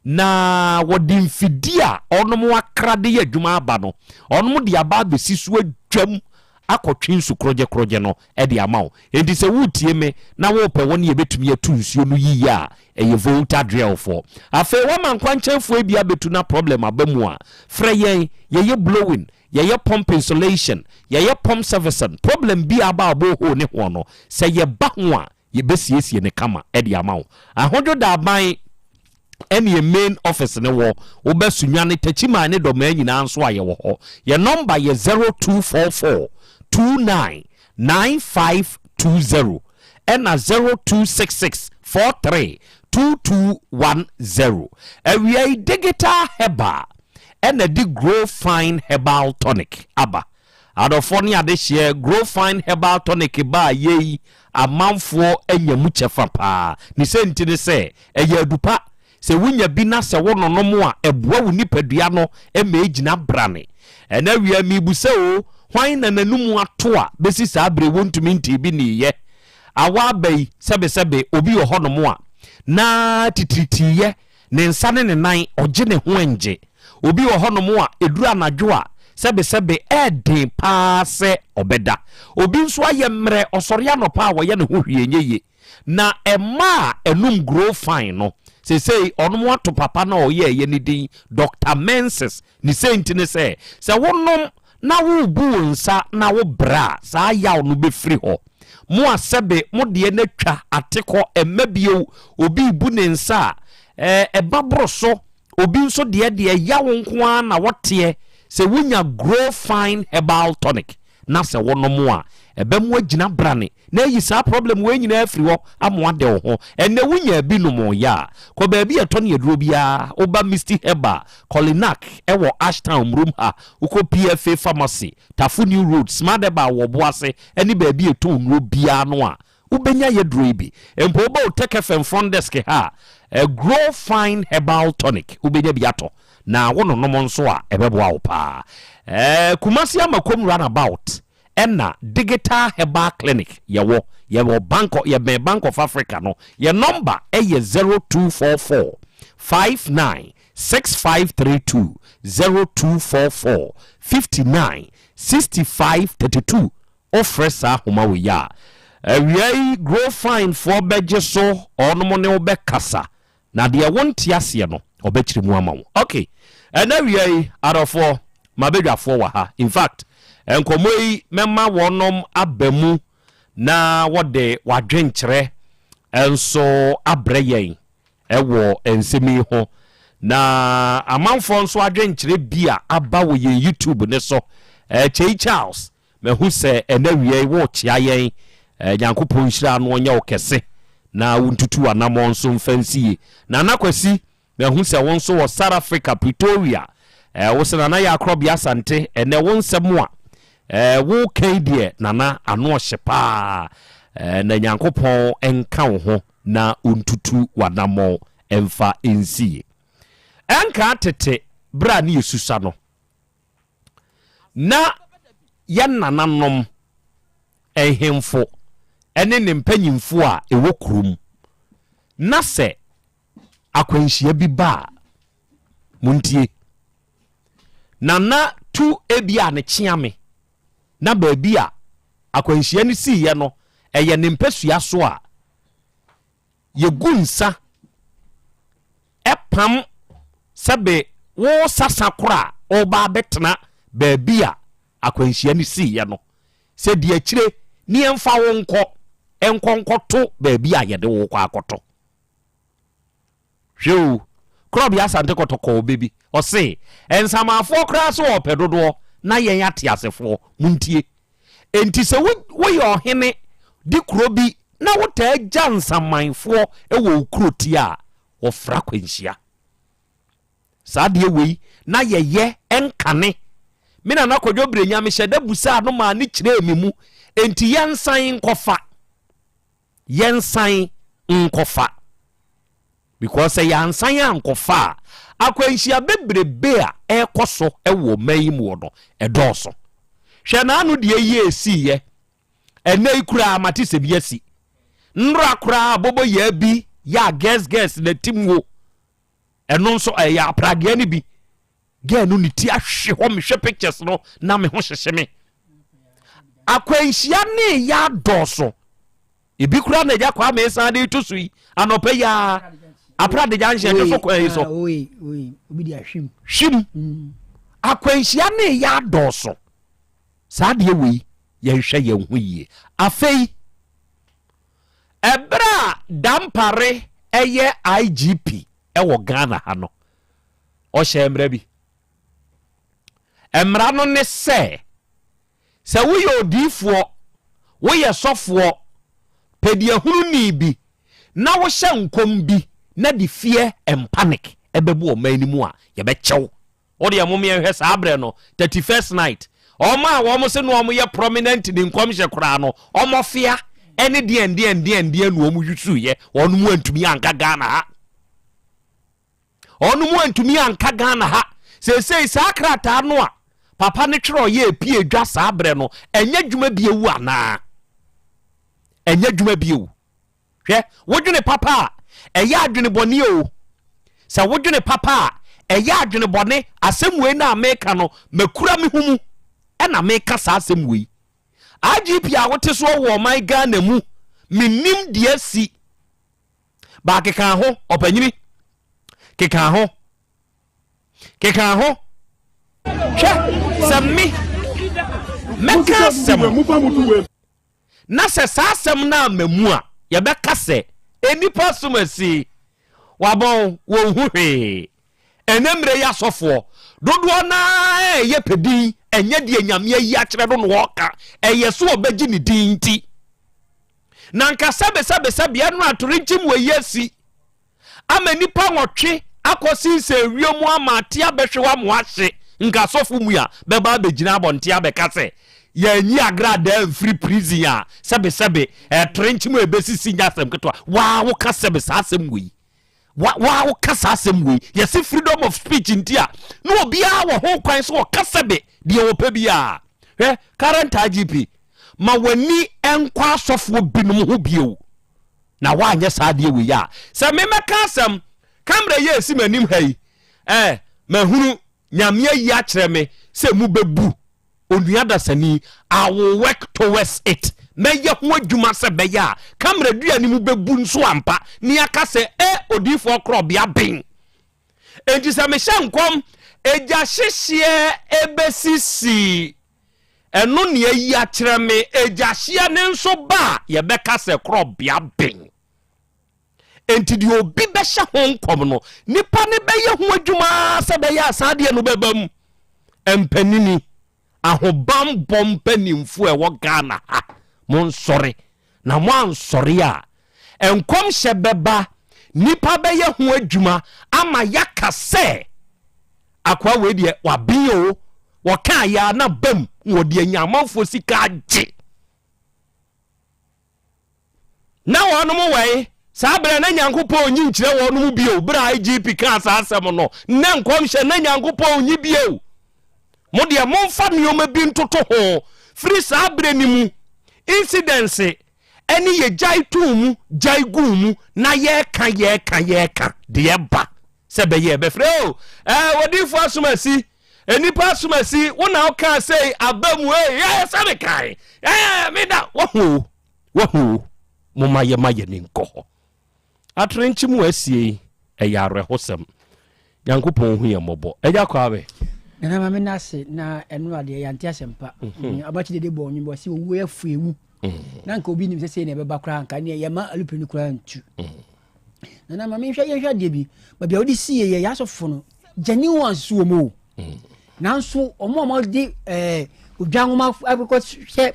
na wodi mfidi a onu mo akrade ya adwuma aba no onu mo de aba besi so adwam akotwe nsu kroje no e de amawo enti se wutie me na wo pe woni ebetumi atu nsuo no yiyi a eye volta drill for afa wa man kwanchenfo ebia betu na problem abamu a freyen ye blowing ye pump insulation ye pump service problem bi aba aboho ne ho no se ye ba ho a ye besiesie ne kama e de amawo ahodo da ban any main office ne wo obesunwane tachima ne do ma nyina nso aye wo ho ye number ye 0244 299520 and 0266 43 2210 we digital heba and the grow fine herbal tonic aba adofonia de share grow fine herbal tonic ba ye amanfo enyamu chefa pa ni senti ne se eye adupa se wunya bi na se wono no mo a eboa wo nipadua no e ma ejina brane ena wi mi buse o hwan na nanum ato a besi saa bre wontumi nti bi ni ye awa bai sebe obi wo hono mo a na titritiye ne nsa ne nan oje ne ho enje obi wo hono mo a eduru anadwo a sebe eden pa se obeda obi nso aye mre osori anopa wo ye ne ho hwienye na ema enum grow fine no say onum ato papa na oye ye ne din Dr. Menses ni senti ne se wonnom na wo bu nsa na wo bra sa yaw no be free ho mo asebe mo de na twa ateko emabio obi bu ne nsa ebabro so obi nso de yawo nko na wote se wunya grow fine herbal tonic na se wonnom a ebem wagina brane na yi sa problem we nyina afri ho amoade ho enne wunya bi no mo ya ko ba bi eto ne eduro bia oba Misty Heba Colinac ewo Ashtown room ha uko PFA pharmacy Tafu New Road Smart Heba wo boase eni ba bi eto nro bia no a ubenya yeduro bi empo oba o take FM front desk ha grow fine herbal tonic ubenya bi ato na wono no mo nso a ebeboa wo pa Kumasi amakom runabout ena digital herbal clinic yewo Bank of Africa no ye number ye 0244 596532 0244 596532 ofresa homa we ya we grow fine for beje so onomo ne obekasa na de wonti ase no obekiri mu amawo okay and we arofo mabedwafo wa ha in fact enkomoi memma wonom abamu na wode wadwenkyere enso abreyen ewo ensemi ho na amanfo nso adwenkyere bia aba wo ye YouTube ne so Chei Charles mehu se enawie wo chia yen nyankopon hyira no onya okese na wuntutu anamo nso mfansie na nakwasi mehu se won so wo South Africa Pretoria wo se na ya Krobea Asante ene won semwa wo kan die nana ano hyepa na nyankopon enka wo ho na untutu wanamo emfa ensie enka tete bra ne yesusa no na yanananom ehemfo ene ne mpanyimfo a ewo kurum na se akwanhia bi ba muntie nana tu ebia ne chiame na baabi a akwanhia ne si ye no eye ne mpasua so a ye gunsa epam sebe wo sasakora oba betena baabi a akwanhia ne si ye no se de akire ni emfa wo enkonkoto baabi a ye de wo kwa akoto hwew Krobea Asante kotoko baby o se ensamafo kra so opedodo na yen ate asefo muntie enti se wo ye ohene di krobi na wo ta gya nsamanfo ewo ukroti a wo fra kwanhia saade wei na ye enkane mina na kodwo brenya me hyeda busa no ma ne kire emimu enti yensan kofa yensan nkofa because yansan ankofa akwanhia bebrebe a ekoso ewo mayimu no edoso hwe na anu de ye esiye enai kura mate se biasi nra kura bobo ya bi ya guess na timwo eno nso ya aprage ni bi ge no ni ti ahwe ho me hwe pictures no na me ho hyehye me akwanhia ne ya doso ebi kura na ja kwa me san de tusui anopa ya aprade janhye de so kwa so obi di ahwim akwanhia ne ya doso saa de we ye hwe ye hu yie afei ebra dampare eye IGP ewo Ghana ha no o hye emra bi emra no ne se wo ye odifuo wo ye sofo pedie hunu ni bi na wo hye nkom bi na di fear and panic ebebu o manimu a ye be chew o de amom ye hwe saa bre no 31st night o ma wo mo se no mo ye prominent ni nkom hye kura no o mo fia ene die no mu yusu ye onu mu antumi anka Ghana ha onu mu antumi anka Ghana ha sei sakrata no a papa ne twero ye pie dwa saa bre no enya dwuma bie wu ana enya dwuma bie wu hwe wodwene papa eya adwene bone o sa wodwene papa eya adwene bone asemwe na America no makura me humu ena meka saa asemwe IGP a wote so wo my Ghana mu minim de si ba keka ho opanyini keka ho sami meka sem na se saa sem na mamu a ye beka se enipa somasi wabon wo huhwe enemre ya sofo dodo na ye pedi enye de nyame yi a kire do no woka eyeso obaji ni dinti na nka sebe anu atorinchim we yesi ama nipa nwotwe akosi se wiemu amate abehwe wa moahye nka sofo mu ya beba abegina abonte abeka se ya nyi agrada free prison ya sebe atorinchim we besisi nyasem ketwa wa wo ka sebe asem we wa wo kasa asem we yes freedom of speech ntia no obia wo ho kwan so kasa be de wo pa bia current IGP ma wani enkwa asofo binum ho bio na wa anya saa de we ya se me meka asem camera ye si manim hai mahunu nyame yi a kire me se mu bebu onua dasani I will work towards it meye ho adwuma se beya camera dua ni mu bebu nso ampa ni aka se odifo Krobea bin enti se me hyenkom eja hyehye ebesisi eno ne ayi a kire me eja hye ne nso ba ye beka se Krobea bin enti di obi be hye honkom no nipa ne beye ho adwuma se beya asade no bebam empanini ahobam bompanimfu ewo Ghana ha mon sorry na mo ansori a enkom hye beba nipa beye ho adwuma ama yaka se akwa we de wabio waka ya na bam wo de nyamanfo sika age na wono mo we sabre na nyankopon nyi nkire wono mu bio bra IGP ka asasem no na enkom hye na nyankopon nyi bio mo de momfa nioma bi ntoto ho free sabre ni mu incidence eni ye jai tumu jai gumu na ye kan de ba se be ye be freo wodi fo asumasi enipa asumasi wona o kan say abamu se be kai me da wo mo maye ni nko atrenchi mu asie yare hosem yankopon hu ye mobo eja kwa abe na mama na se na enu ade ya ntia sempa abachi de bo onyi si wo afu emu na nka obi nim se ne beba kra nka ne ye ma alupeni kra ntu na mama hwa ye hwa de bi ba bia odi si ye ya sofo no jani wan so mo na nso omo di odwan ma akoko hye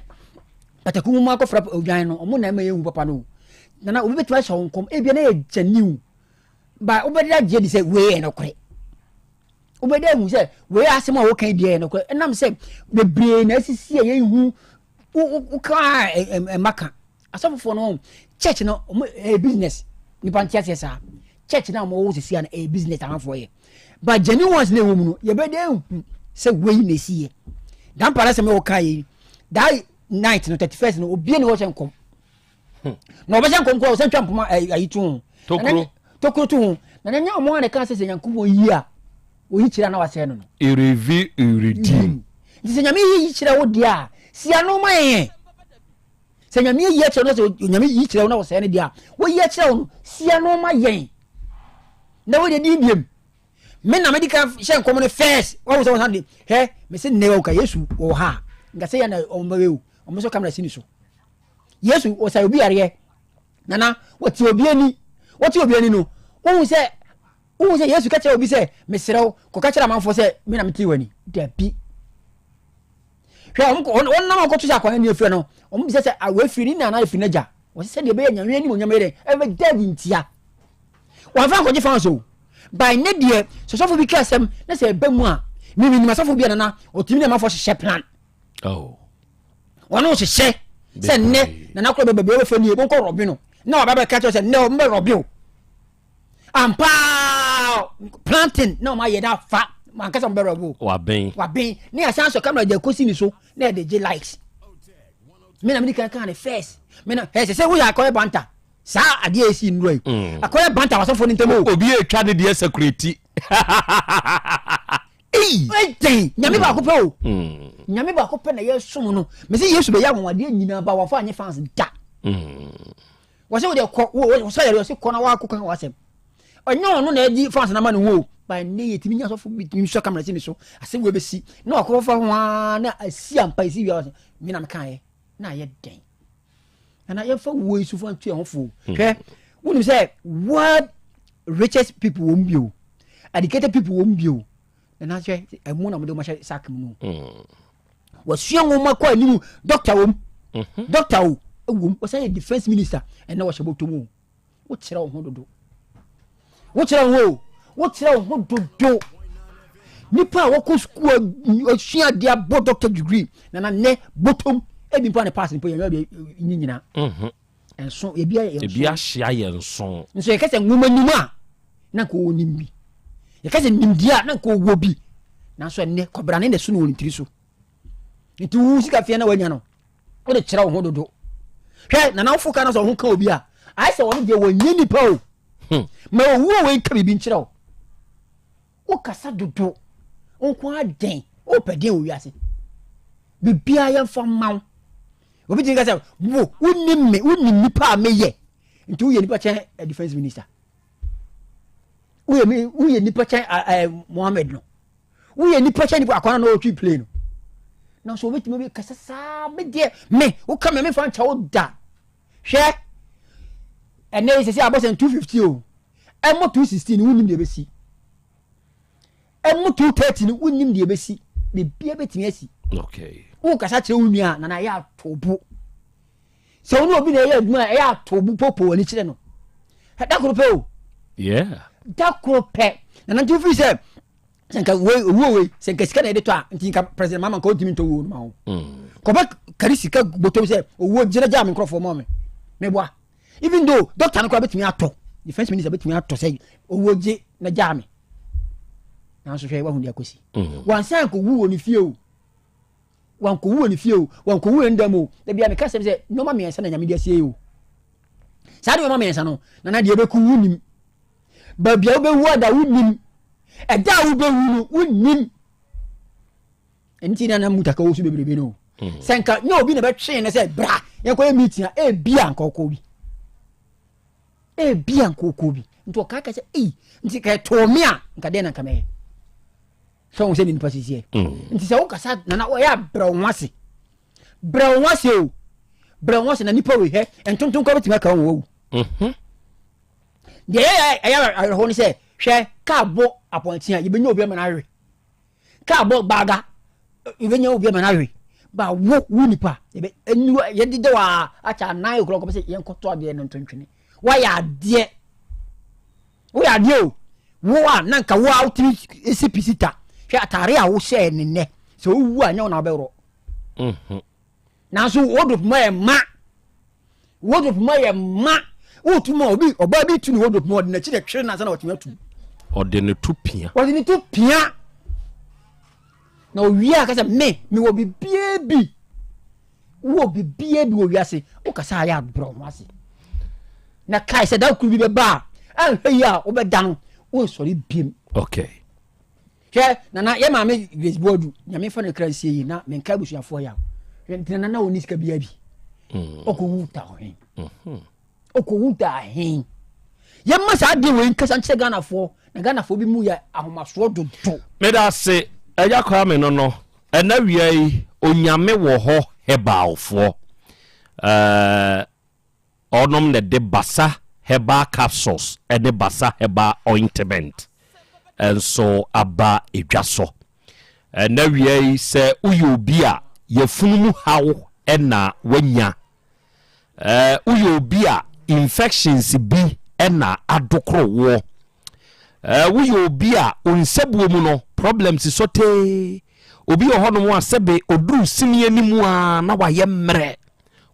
pataku mu akofra odwan no omo na ma ye hu papa no na obi betu asha wonkom e bia na ye jani ba obedi da je di se we no kre obedi hu se we asem a wo kan die no kre enam se bebre na asisi ye hu uka maka asafo no church no a business nipa ntia sa church na mo wo sisi an a business amanfo ye but genuine ones na wo mu no ye be dey say we na siye dan para se me wo kai that night no 31st no obi ni wo chenkom na obi chenkom ko se ntwampoma ayitu tokro tu na nya mo na ka se nyankomo yi a oyi kira na wase no erevi eredi se nyame yi kira wo dia sia no man se nyame yi kira no se nyame yi kira wo na wase ne dia wo yi kira wo sia no man yen na wo de di biem me na medical shen come no first wo so Sunday he me se ne wo ka Yesu wo ha nga se ya na ombawe o so camera sini so Yesu o sa obi are nana wati obi ani no wo se Yesu ka che obi se mesrew ko ka kira manfo se me na meti wani da bi hwe on na ko tusa kwa ni afre no o mo bi se awe firi na afiri na ja wo se de be nyanwe ni mo nyamere e be dead ntia wa fa ko je fa so by ne de so bi kasem na se ba mu a mi masofo bi na otimi na manfo hye plan wono hye se ne na ko be be fa ni e bon ko robi no na wa ba ka che se ne o mbe robi o ampa planting no ma ye da fa man kasa mbe robi wa ben ni asan so camera de kosi ni so na de je likes me na me kan first me na he se wo ya ko banta sa ade esi nroi akoya banta wasofo ni ntemo obi e twa ne de security nyame ba ko pe o nyame ba ko pe na Yesu no me se Yesu be ya wonwade nyina ba wafo anye fans da wase wo de ko wo so ya se ko na wa ko kan wasem onyo no na edi fans na ma no wo ba ne yetimi nya so fo bitimi so camera sini so ase wo be si na wa ko fa ho na asi ampa isi wi mi na me kan ye na ye den na ye fa wo isu fo ntu e ho fo hwe wonu say what richest people won bio educated people won bio na hwe e mo na mo de ma sak mu no wo sua ngoma kwa ni doctor wom doctor wom wo say defense minister and na wo shebo mu wo kire wo ho dodo wo kire wo ho dodo nipa wo ko school sua dia bo doctor degree na ne bottom ebi pa ne pass ni po ye nyina enso ebi ahia ye enso nso ye kase ngoma nima na ko onimbi ye kase nimdia na ko wo bi na so ne kobra ne so no onitiri so nti wu sika fie na wanya no wo de kire wo ho dodo hwe na na fuka na so ho ka obi a ai se wo de wonye nipa o ma wo we ka bibi nkire wo kasa dodo onko aden o pede o wiase bibia ye fa maw obi tinga say wo unim nipa meye nti wo ye nipa chen defense minister wo ye nipa chen Mohammed no wo ye nipa chen nipa akwana no twi play no na so obetime be kasa sa me de me wo ka me fa ncha wo da hwe ene se abosen 250 o emo 216 ni wonim de be si emo 230 ni wonim de be si be bia betime asi okay wo kasa kire wo nua na ya tobu se wo obi na ya aduma ya tobu popo wani kire no da koro o da koro na ntu fi se senka we senka sika na ede to a ntinka president mama ko timi to wo ma ho ko ba kari sika botom se owo gina jam microphone mo me boa even though doctor no ko betimi ato defense minister betimi ato se owo gi na jam na so hwe wa hu dia kosi wan san ko wu oni fie o wan ko wu oni fie o wan ko wu ndamo da bia me ka se no ma me ensa na nyame dia sie o sa de ma me ensa no na de be ku wunim ba bia be wu ada wunim e da wu be wu wunim enti na mutaka wo su bebrebe no senka no obi na be twe ne se bra ye ko meeting e bia nkoko bi nto ka ka se nti ka to me a nka de na nka me so wo se ni pasisi nti se wo kasa na wo ya bra wase na nipa we he entonton ko betima ka wo de ya ho ni se hwe ka bo apontia ye benya obi ma na hwe ka bo baga ye benya obi ma na hwe ba wo nipa enu ye dide wa acha 9 o'clock ko se ye nkoto ade no ntontwene wa ya de wo ya de o wo a nanka wo outri esipisita hwe atare a wo share ne ne so wo anya na be ro na so wo do ma wardrobe ma ye ma wotuma obi oba bi tu ni wardrobe ma na chi de twere na sana wotuma tu ode ne tu pia na owie akasa me wo bibie bi wo wiase o kasa ya bro wase na kai se da ku bi be ba an heya wo be dan wo sori biem okay na ye ma me baseball nyame fa na kransie yi na me nka busuafo ya na woni sika bia bi okohuta hen ye ma sa de we nkasa nche Ghanafo na Ghanafo bi mu ya ahomaso dodo me da se eja kwa me no ena wiai onyame wo ho hebalfo onom ne de basa herbal capsules and the basa herbal ointment and so aba edwaso na wiai se uyobia ye fununu hawo ena wanya uyobia infections bi ena adokro wo uyobia onsebuo mu no problems sote obi ohono asebe oduru sini animu a na waye mre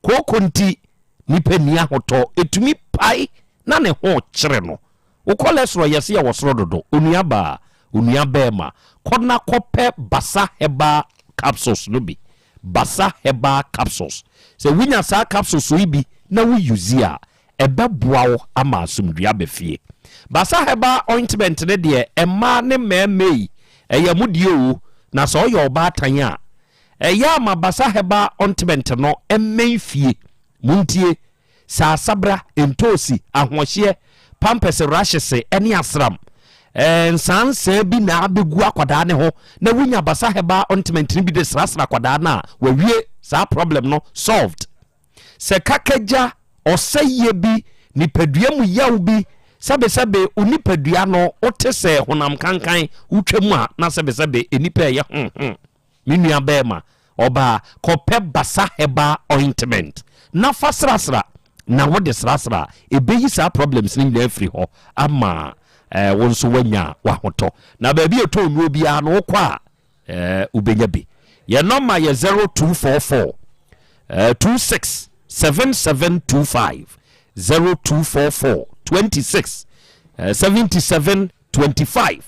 kokonti nipa ni ahoto etumi pai na ne ho kyere no wo cholesterol yesi ya wosoro dodo onuaba ma kona kope basa heba capsules no bi basa heba capsules se winya sa capsules so ibi na wo use a ebeboawo ama asumdua befie basa heba ointment ne de ema ne memei eya mudio na so yo oba tan a eya ma basa heba ointment no emmenfie muntie sa sabra entosi ahohye pampers rashes eni asram sanse bi na abegu akwada ne ho na wunya basa heba ointment ni bi de srasra akwada na wawie sa problem no solved se kakeja oseye bi ni padua mu yaw bi sabe unipadua no otese honam kankan utwam a na sabe enipa ye minua bema oba kope basa heba ointment na fasrasra na wode srasra ebeyi sa problems ni na free ho ama wonso wanya wahoto na ba bi eto nuo bia no kwa ubenya bi ye number ye 0244 267725 0244 26 7725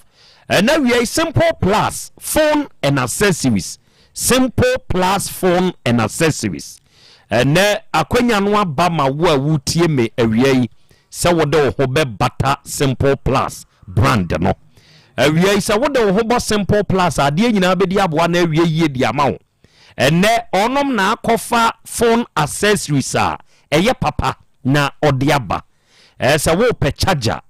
and now we are Simple Plus phone and accessories. Simple Plus phone and accessories. And now akwenya no aba ma wo wutie me awiai se wo de ho be bata Simple Plus brand no awiai se wo de ho bo Simple Plus ade nyina be di aboa na awiai ye di amawo and now onom na akofa phone accessories a eye papa na odiaba se wo pe charger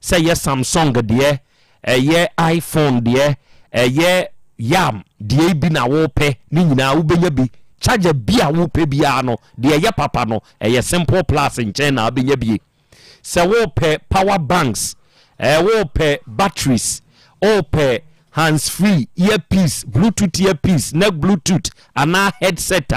say yes Samsung de ye iPhone de ye yam de bi na wo pe ni nyina wo benya bi charger bi a wo pe bia no de ye papa no ye Simple Plus nchen na benya bi say wo pe power banks wo pe batteries wo pe hands free earpiece bluetooth earpiece neck bluetooth ana headset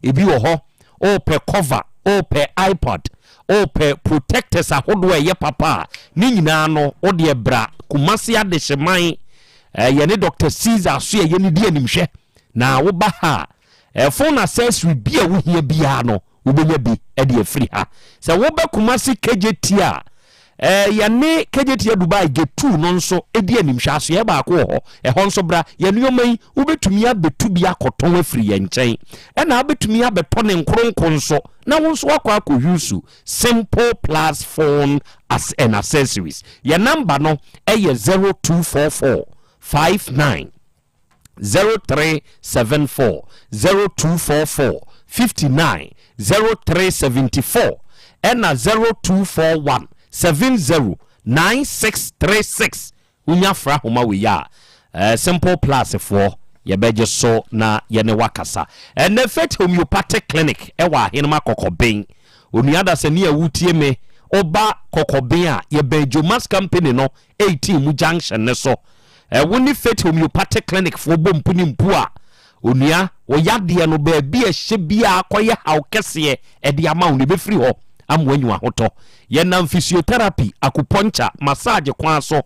ebi wo ho wo pe cover wo pe iPod ope protectors ahodo ye papa ni nyina no ode bra kumase ade hyeman ye ne Dr. Caesar so ye ne di animhwe na wo ba ha phone accessory bia wo hia bia no wo benya bi ade free ha se wo ba kumase KJT a ye ne KJT Dubai get 2 no nso edi animhwe aso ye ba ko ho ho nso bra ye ne yoman wo betumi abetu bia koton afiri ye nchen na abetumi abeto ne nkronkon so na wonso akwa yusu Simple Plus phone as an accessories your number no eye 0244 59 0374 0244 59 0374 and 0241 70 9636 unya fra homa we ya Simple Plus for ye beje so na ye ne wakasa and the Fet Homeopathic Clinic ewa hinma kokoben onuada se ne awutie me oba kokoben a ye bejo mas company no 18 mu junction ne so woni Fet Homeopathic Clinic for bompuni mpu a onua wo yade no ba bi a hye bia akoye hawkese e de ama oni be free ho amwanyu ahoto ye nam physiotherapy acupuncture massage kwa so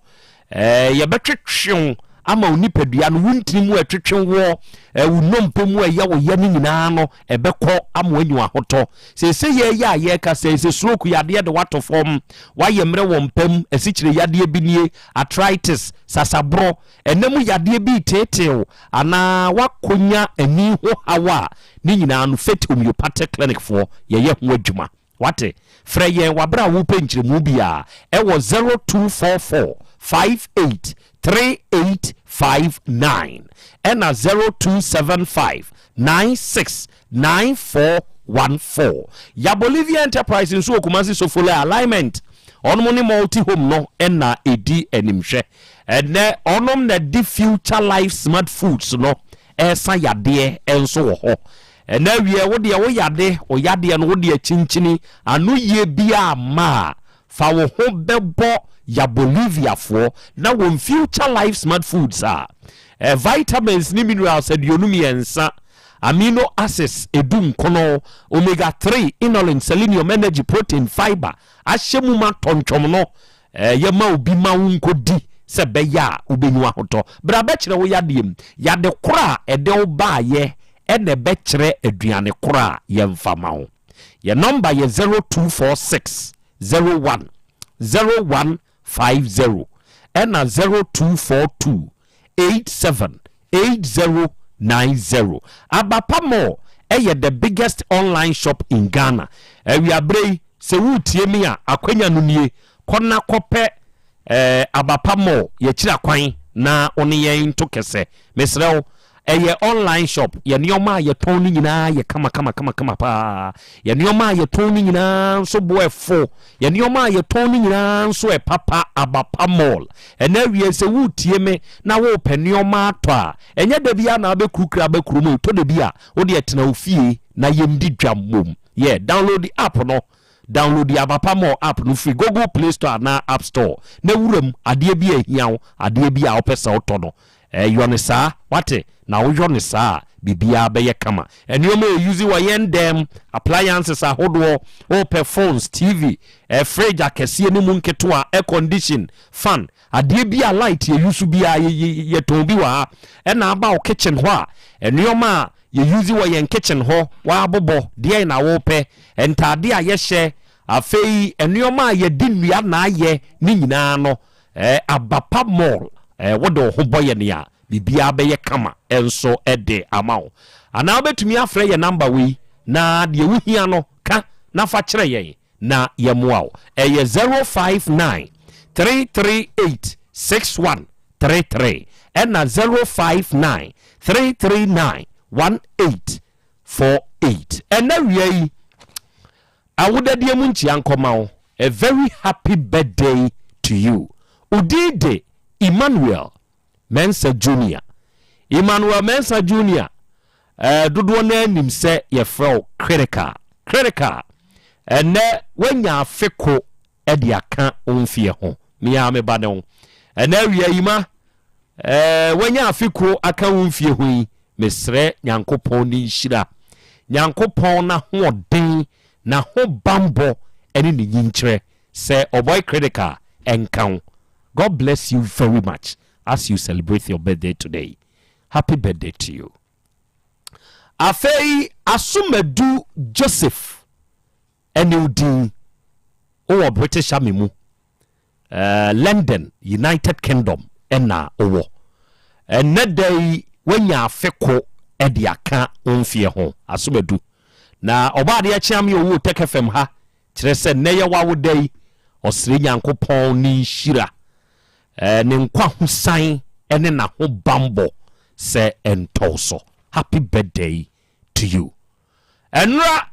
ye betwetwe ama onipadua no wuntini mu atwetwe wo wunompe mu aya wo ye ni nyina no ebekọ ama anyu ahoto se ye ya ye ka se stroke yade de wato form waye mre wo mpam asikyire yade binie arthritis sasabro enemu yade bi tetew ana wakonya ani ho hawa ni nyina no fit homeopathic clinic for ye ho adwuma wate freye wabra wo penkyire bia ewo 0244 583859 and 0275 969414 ya Bolivia Enterprise nso Kumasi Sofole alignment onmo ni multi home no na edi animhwe ene onom na di future life smart foods no esa yade enso wo ho ene wie wo de wo yade o yade no wo de chinchini anu ye bia ma fa wo ho bebo ya Bolivia for na won future life smart foods vitamins ni minerals aduonumiensa amino acids edum kono omega 3 inulin selenium energy protein fiber ahyemu ma tontwom no yema obi ma wonkodi se beya obenyu ahoto bra be kire wo yadem yade kora ede wo baaye ene be kire aduane kora yemfama wo ye number ye 0246 01 0150 and 0242 878090 Abapamo the biggest online shop in Ghana. We are brave se wutie mi a akwanya no nie kona kope Abapamo ye kira kwan na one yen to kese mesrew online shop ye nioma ye toni nyina ye kama pa ye nioma ye toni nyina so boefo ye nioma ye toni nyina so papa Abapa mall ena wie se wutie me na wo pe nioma to a enye da bia na abekukura abekuru to da bia wo de etena ofie na yemdi dwamom yeah download the app no download the Abapa mall app no free Google Play Store na App Store na wuram ade bia hiawo ade bia opesa otono yonesa wate na yonesa bibia be kama enyo use wa yendem appliances ahodo o phones TV fridge akese ni mu nketo air condition fan ade bia light ye use bia ye ton bi wa na aba o kitchen ho a enyo ma ye use wa yen kitchen ho wa abobo de na wo pe entade a ye hye afei enyo ma ye dinua na aye ni nyina no Abapa mall wodo ho boye ne a bibia be kama enso ede amawo ana obetumi afre ye number we na de wuhia no ka na fa kire ye na ye moawo 059 338 6133 and 059 339 1848 and na we awudade mu nchia nkomawo a very happy birthday to you udide Emmanuel Mensa Junior Emmanuel Mensa Junior dodo na nim se ye frau critical ene wanya afeko edi aka onfie ho mia me ba ne ene wi ayima wanya afeko aka onfie ho mesre nyankopon ni nhira nyankopon na ho den na ho bambo ene ni nyinkyere se oboy critical enkan. God bless you very much as you celebrate your birthday today. Happy birthday to you. Afei Asumedu Joseph Enudin o British Army mu London United Kingdom ena owo enedai wanya afeko edi aka onfie ho Asumedu na obade ya chiam ye owo Tech FM ha kire se neye wawodai osire nyankopon ni nhira ne nkwa husan ene na ho bambo se entoso. Happy birthday to you. Enra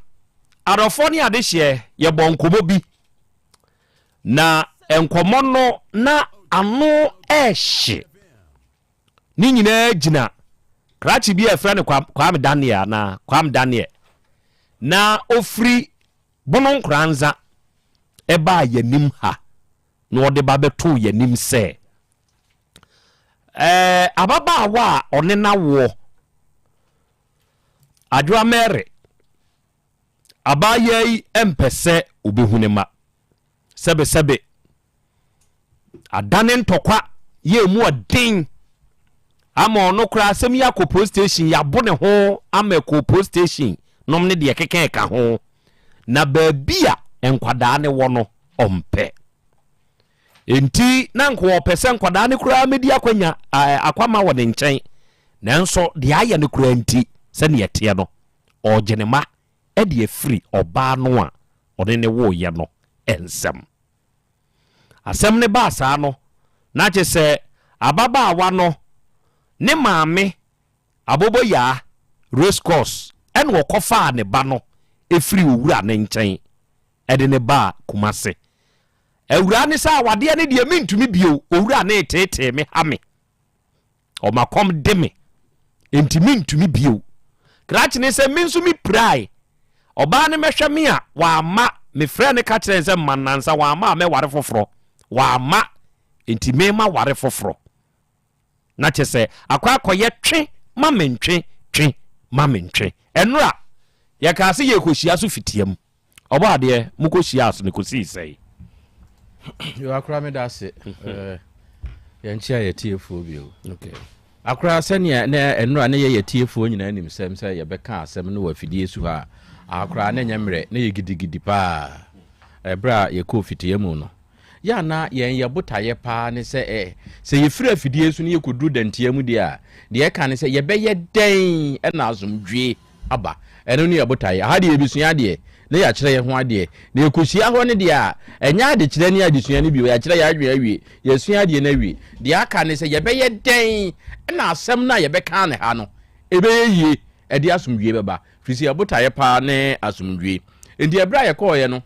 arofoni adehye ye bonkomo bi na enkomo no na ano ehye ni nyina gina krachi bi efra ne Kwame Daniel na Kwame Daniel na ofri bonon kranza eba yanim ha no de ba beto yanim se ababa wa one na wo adwa mere abaye empese obehunema sebe adane ntokwa ye mu odin ama ono kura asem ya ko police station ya bone ho ama ko police station nom ne de keke ka ho na baabia enkwada ne wo no ompe enti na nko opese nkwada ne kura medi akwanya akwama wo ne nchen nanso de aya ne kura nti se ne yete no ogenema e de free oba no a ode ne wo ye no ensem asem ne ba sa no na che se ababa awa no ne maame abobo ya race course en wo kofa ne ba no efiri owura ne nchen ede ne ba kumase ewura ne sa wade ne de mintumi bio owura ne tete me ha me o makom de me enti mintumi bio krach ne se minsu mi prai oba ne mehwe me a wa ma me frɛ ne ka kyerɛ se manansa wa ma me ware foforo wa ma enti me ma ware foforo na che se akwa akoye twe ma mentwe twe ma mentwe enura ya ka se ye kohyia so fitiam obo ade mu kohyia so ne kosi sei yo akra me da se ya nchia ye tiefo bio okay akra se ne enura ne ye tiefo nyina anim sem se ye beka asem no wa fidie su ha akra ne nyamre ne ye gidigidi pa ebra ye ko fitiam no ya na yen ye botaye pa ne se se ye fira fidie su ne ye kodru dantiam dia de ka ne se ye beye den na azumdwe aba eno ne ye botaye ha de ye bisua de ne ya kire ye ho ade ne ekosia ho ne de a enya ade kire ne adesua ne bi ya kire ya adwe awie ye sua de na awie de aka ne se ye beye den na asem na ye beka ne ha no ebe ye e de asumdwe beba fisi ye botaye pa ne asumdwe endi ebra ye ko ye no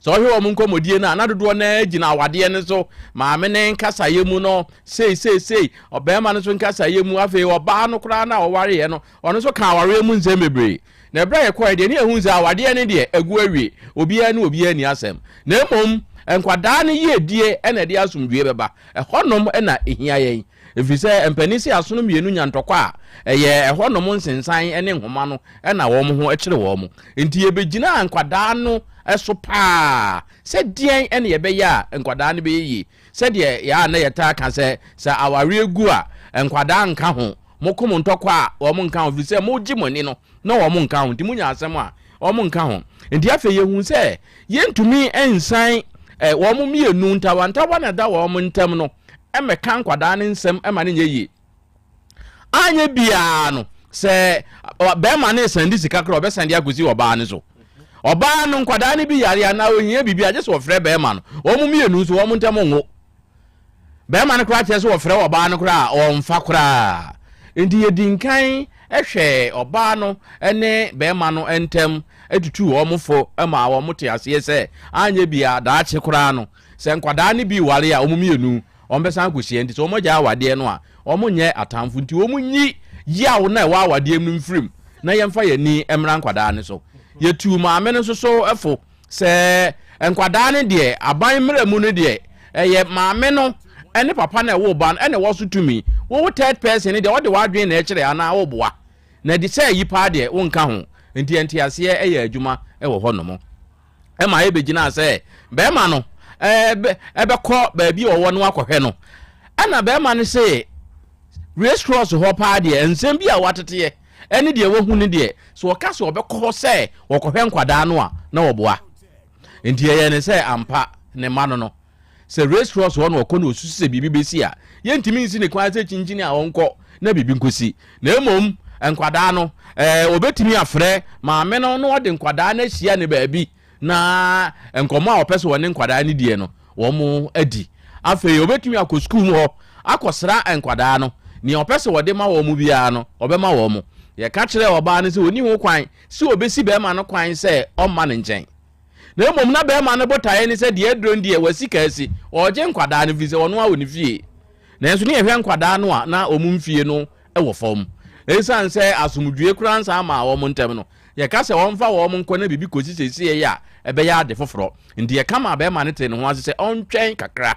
so hwe omun komodie na anadodo na gina awade ne so maame ne nkasa yemu no sei obema ne so nkasa yemu afi oba no kra na oware ye no ono so ka aware mu nze mebre na ebra ye ko de ne ehun za awade ne de agu awie obia ne obia ni asem na emom enkwada ne ye die ena de asumdue beba ehonom ena ehia yen efise empanisi asono mienu nyantokwa a eye ehonom nsensan ene nhoma no ena wo mo ho ekire wo mo enti ebegina enkwada no eso pa se dien ene ye be ya enkwada ne be yi se de ya na yeta ka se aware egu a enkwada nka ho mokom ntokwa wo mo nka ho efise mo gimoni no na wo mo nka ho ndi munya asem a wo mo nka ho enti afa ye hu se yentumi ensan wo mo mienu ntawa na da wo mo ntam no eme kan kwada ne nsem ema ne nyeyi anye bia no se be ma ne sandi sika kra obesandi agozi oba ne so oba no kwada ne bi yare na ohia bibia je so frɛ be ma no wo mu mienu so wo mu ntam ngo be ma ne kra che so wo frɛ oba no kra o mfa kra ndi yedinkan ehwɛ oba no ene be ma no entem etutu wo mu fo ema wo mu te ase se anye bia da che kra no se kwada ne bi ware a wo mu mienu ombesan kusie nti so moja awade no a omonye atamfu nti omunyi yawo na wa awade mu mfrim na yemfa yani emra nkwada ne so yetu maame ne so efo se nkwada ne de aban mra mu ne de eye maame no ene papa na wo ban ene wo so tumi wo third person de wo de wadwen na ekire ana wo boa na de se yipa de wo nka ho nti ase eye adwuma wo ho no mo e ma ebegina se be ma no ebe ko baabi wo no akohwe no ana be ma no se race cross ho pa de ensem bi a watete ene de wo hu ne de so wo ka so obekọ se wo kohwe nkwada no a na wo boa enti ye ne se ampa ne ma no se race cross ho no wo ko no osusu se bibi besi a ye ntimi nsi ne kwa se chinchini a wonko na bibi nkosi na emom nkwada no obetimi afre maame no no de nkwada na hia ne baabi na enkomo a opese woni nkwada ne die no wo mu adi afei obetumi akọ school mu ho akosra enkwada no ni opese wode ma wo mu bia no obema wo mu ye ka kire oba ne se oni ho kwan si obesi be ma no kwan se o ma ne nchen na emom na be ma no botaye ne se de adron die wasika asi oje nkwada ne fise wono a woni fie na enso ne ehwe nkwada no a na omu mfie no ewo fom esan se asumdue kuransa ma wo mu ntem no ye ka se won fa wo mu nko na bibi kosi sesi ya ebe ya de foforo ndi ye kama be ma ne te ne ho ase se ontwen kakra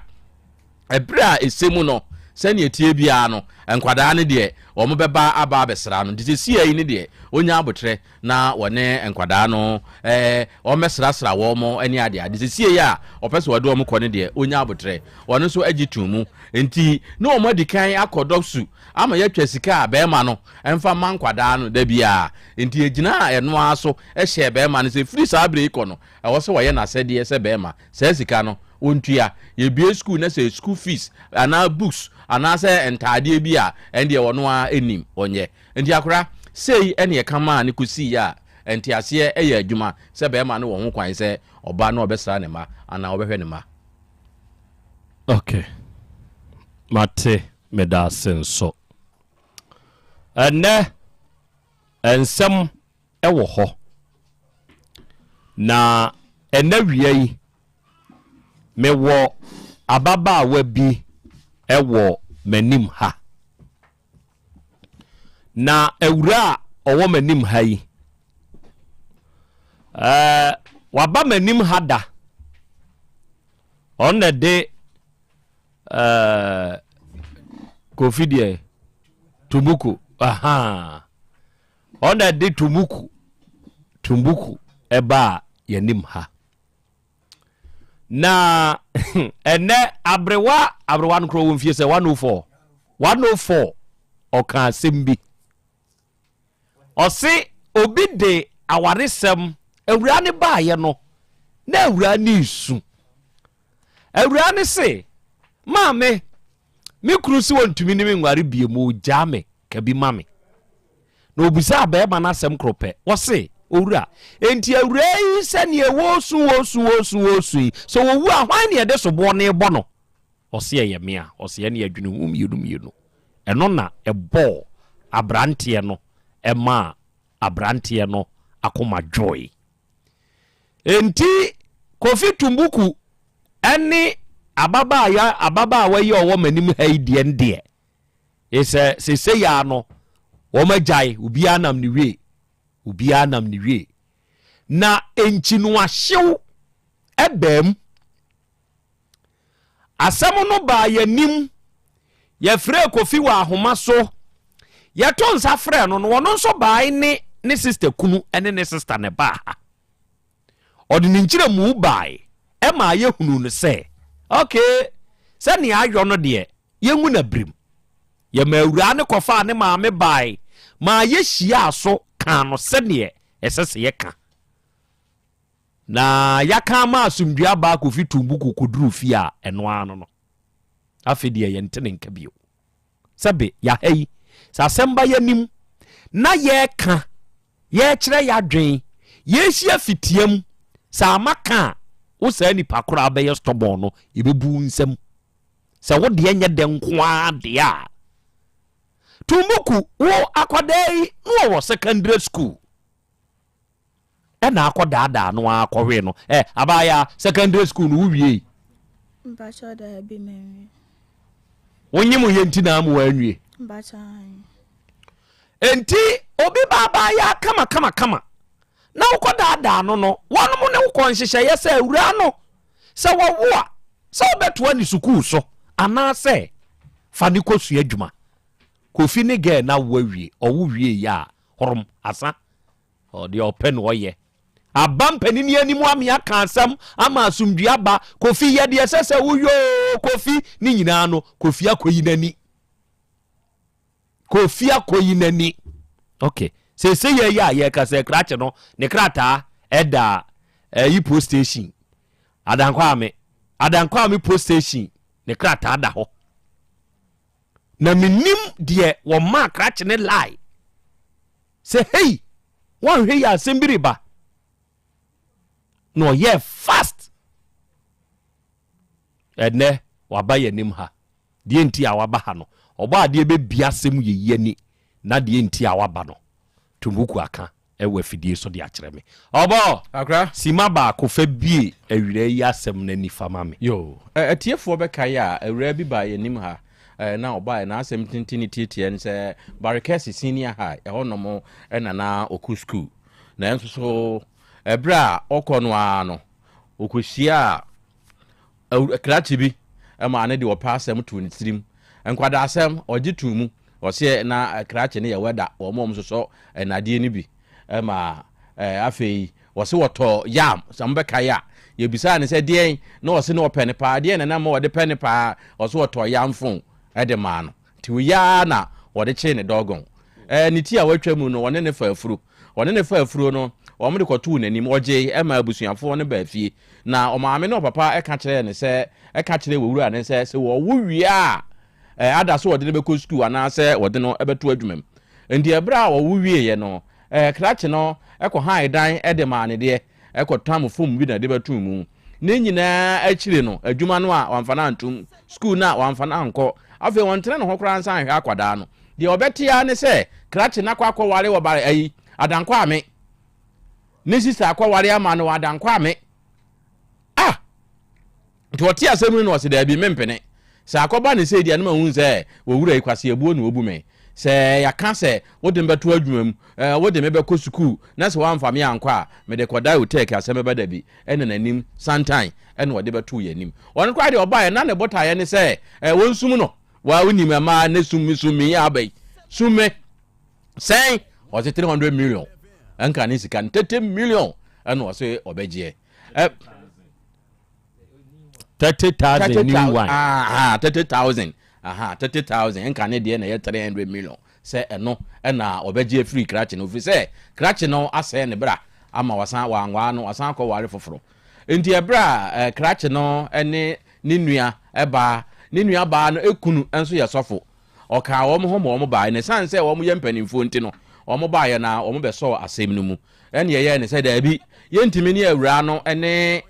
ebra esemu no sɛne etie bia no nkwadaa ne de wɔn bɛba aba abɛsra no de sie yi ne de onya abotre na wɔne nkwadaa no wɔn mɛsrasra wɔn ani ade de sie yi a ɔpɛsɛ wɔde wɔn kɔ ne de onya abotre wɔn nso agi tumu enti na wɔn adi kan akɔdɔ su ama yɛtwa sika a bɛrima no ɛmfa ma nkwadaa no da bia enti egyina ɛno aso ɛhyɛ bɛrima no sɛ firi saa bere ikɔ no ɛwɔ sɛ wɔyɛ n'asɛdeɛ sɛ bɛrima sɛ sika no ontua yebie school na say school fees ana books ana say entaade bi a ende wono a enim onye enti akora sei ene kama ne kusi ya enti ase eye adwuma se be ma ne wo ho kwan se oba na obesra ne ma ana obehwe ne ma. Okay, mate meda senso ene ensem ewo ho na ene wiei mewo ababaawa bi ewo manim ha na ewura owo manim ha yi waba manim ha da on de kofidie tumbuku on de tumbuku eba yanim ha na ene abrewa no kro won fie se 104 oka sembi osi obi de awaresem ewura ne baaye no na ewura ne isu ewura ne se maame me krusi wontumi ne me ngware bie mo jame kabi mame na obisa ba ma na asem krope osi owura enti awura yi se ne wosu so wowu ahwan ne de so bo ne bo no ose ye me ose ne adwene hu mienu eno na ebo abrante no ema abrante no akoma joy enti kofi tumbuku eni ababa ye owo manim haidie ndie ese sese ya no wo majai obi anam ne wie na enchinu ahyew ebem asam no ba yanim ye frɛ kofi wa ahoma so ye to nsa frɛ no no nso bae ne sister kunu ene ne sister ne ba odi ne nkyire mu bae e ma ye hunu no se okay se ne ayo no de ye hu na brim ye ma awura ne kofa ne maame bae ma ye hia so kan no se ne esese ye ka na yaka ma asumdua ba kofi tumbuku koduru fi a eno ano no afedie ye ntene nka bio sabe ya hei sa semba yanim na ye ka ye kire ya dwen ye hia fitiam sa maka wo sa ni pakora ba ye stobon no ye bebu nsem sa wo de enye de nkoa de a tumbuku wo akwadai wo secondary school na akodaada no akɔhwe no abaya secondary school no wie mbacha da bi me wonyimu yenti na amu anwie mbacha enti obi baba ya kama na ukodaada no wono mu ne ukonhyehyɛ yɛ sɛ awura no sɛ wowo a sɛ obeto ani sukuu so ana sɛ fani kosu adwuma kofi ne ge na wawie owo wie ya horom asa odi open woye abampanini animu amia kansam ama asumdua ba kofi ye de sese wuyo kofi ni nyina no kofi akoyi nani okay se ye ya ye ka se krache no ne krata eda yi post station adankwa ame post station ne krata ada ho na minim de wo ma krache ne lie se hey won hwe ya asembiri ba no ye fast ene waba yanim ha die nti a waba ha no oba ade be bia sem ye yani na die nti a waba no tumbuku aka ewe fidie so de akere me obo akra sima ba ko fa bie awire yi asem na ni fama me yo atiefo be kai a awire bi ba yanim ha na oba na asem tintini tietie nse barekesi senior high ehonomo na oku school na enso so ebra okono ano okohia krachi bi ma ane de opa asem to ne tirim enkwada asem ogitumu ose na krache ne ye weda omom so enade ni bi ma afei wose woto yam sambeka ya ye bisa ne se de na wose ne opene pa de ne na ma wode pene pa wose woto yam fon ede ma no ti wo ya na wode che ne dogon ni ti a watwa mu no wone ne fa afuro no omo de kotu nanim oje ma abusuafo ne ba fie na omaame no papa eka kire ne se eka kire wowura ne se wo wie a ada so wode ne be ko school ana se wode no ebeto adwumam ndi ebra a wo wie ye no krache no ekọ han dan ede ma ne de ekọ tam fom bi na de beto mu ne nyina akire no adwuma no a wamfana antum school na wamfana anko afi wontre ne ho kra nsan hwe akwada no de obetia ne se krache na kwa ware wo bare ayi adankwa ame ne sisa akwa ware ama no adankwa ame to ti asemu no se da bi mempene se akoba ne se dia no ma hu se wo wura ikwase ebuo no obu me se ya ka se wode mbeto adwumam wode mebe ko school na se wa mfame ankwa me de koda hotel ka Asem Beba Dabi ene nanim santan ene wode beto yanim won kwa de oba na ne bota ye ne se wonsum no wa unim ma ne sumi ya bai sume say was 300 million anka ni sika 30 million ene wo se obeje 30,000 new one 30,000 30,000 enka ne de na ye 300 million se eno na obeje free krache no fi se krache no ase ne bra ama wasan wanwa no wasan ko ware foforo enti ebra krache no ene ni nua eba ni nua ba no ekunu enso ye sofo oka wo mo ho mo ba ne san se wo mo ye mpanimfo nti no wo mo ba ye na wo mo be so asem no mu ene ye ne se da bi ye ntimi ni awura no ene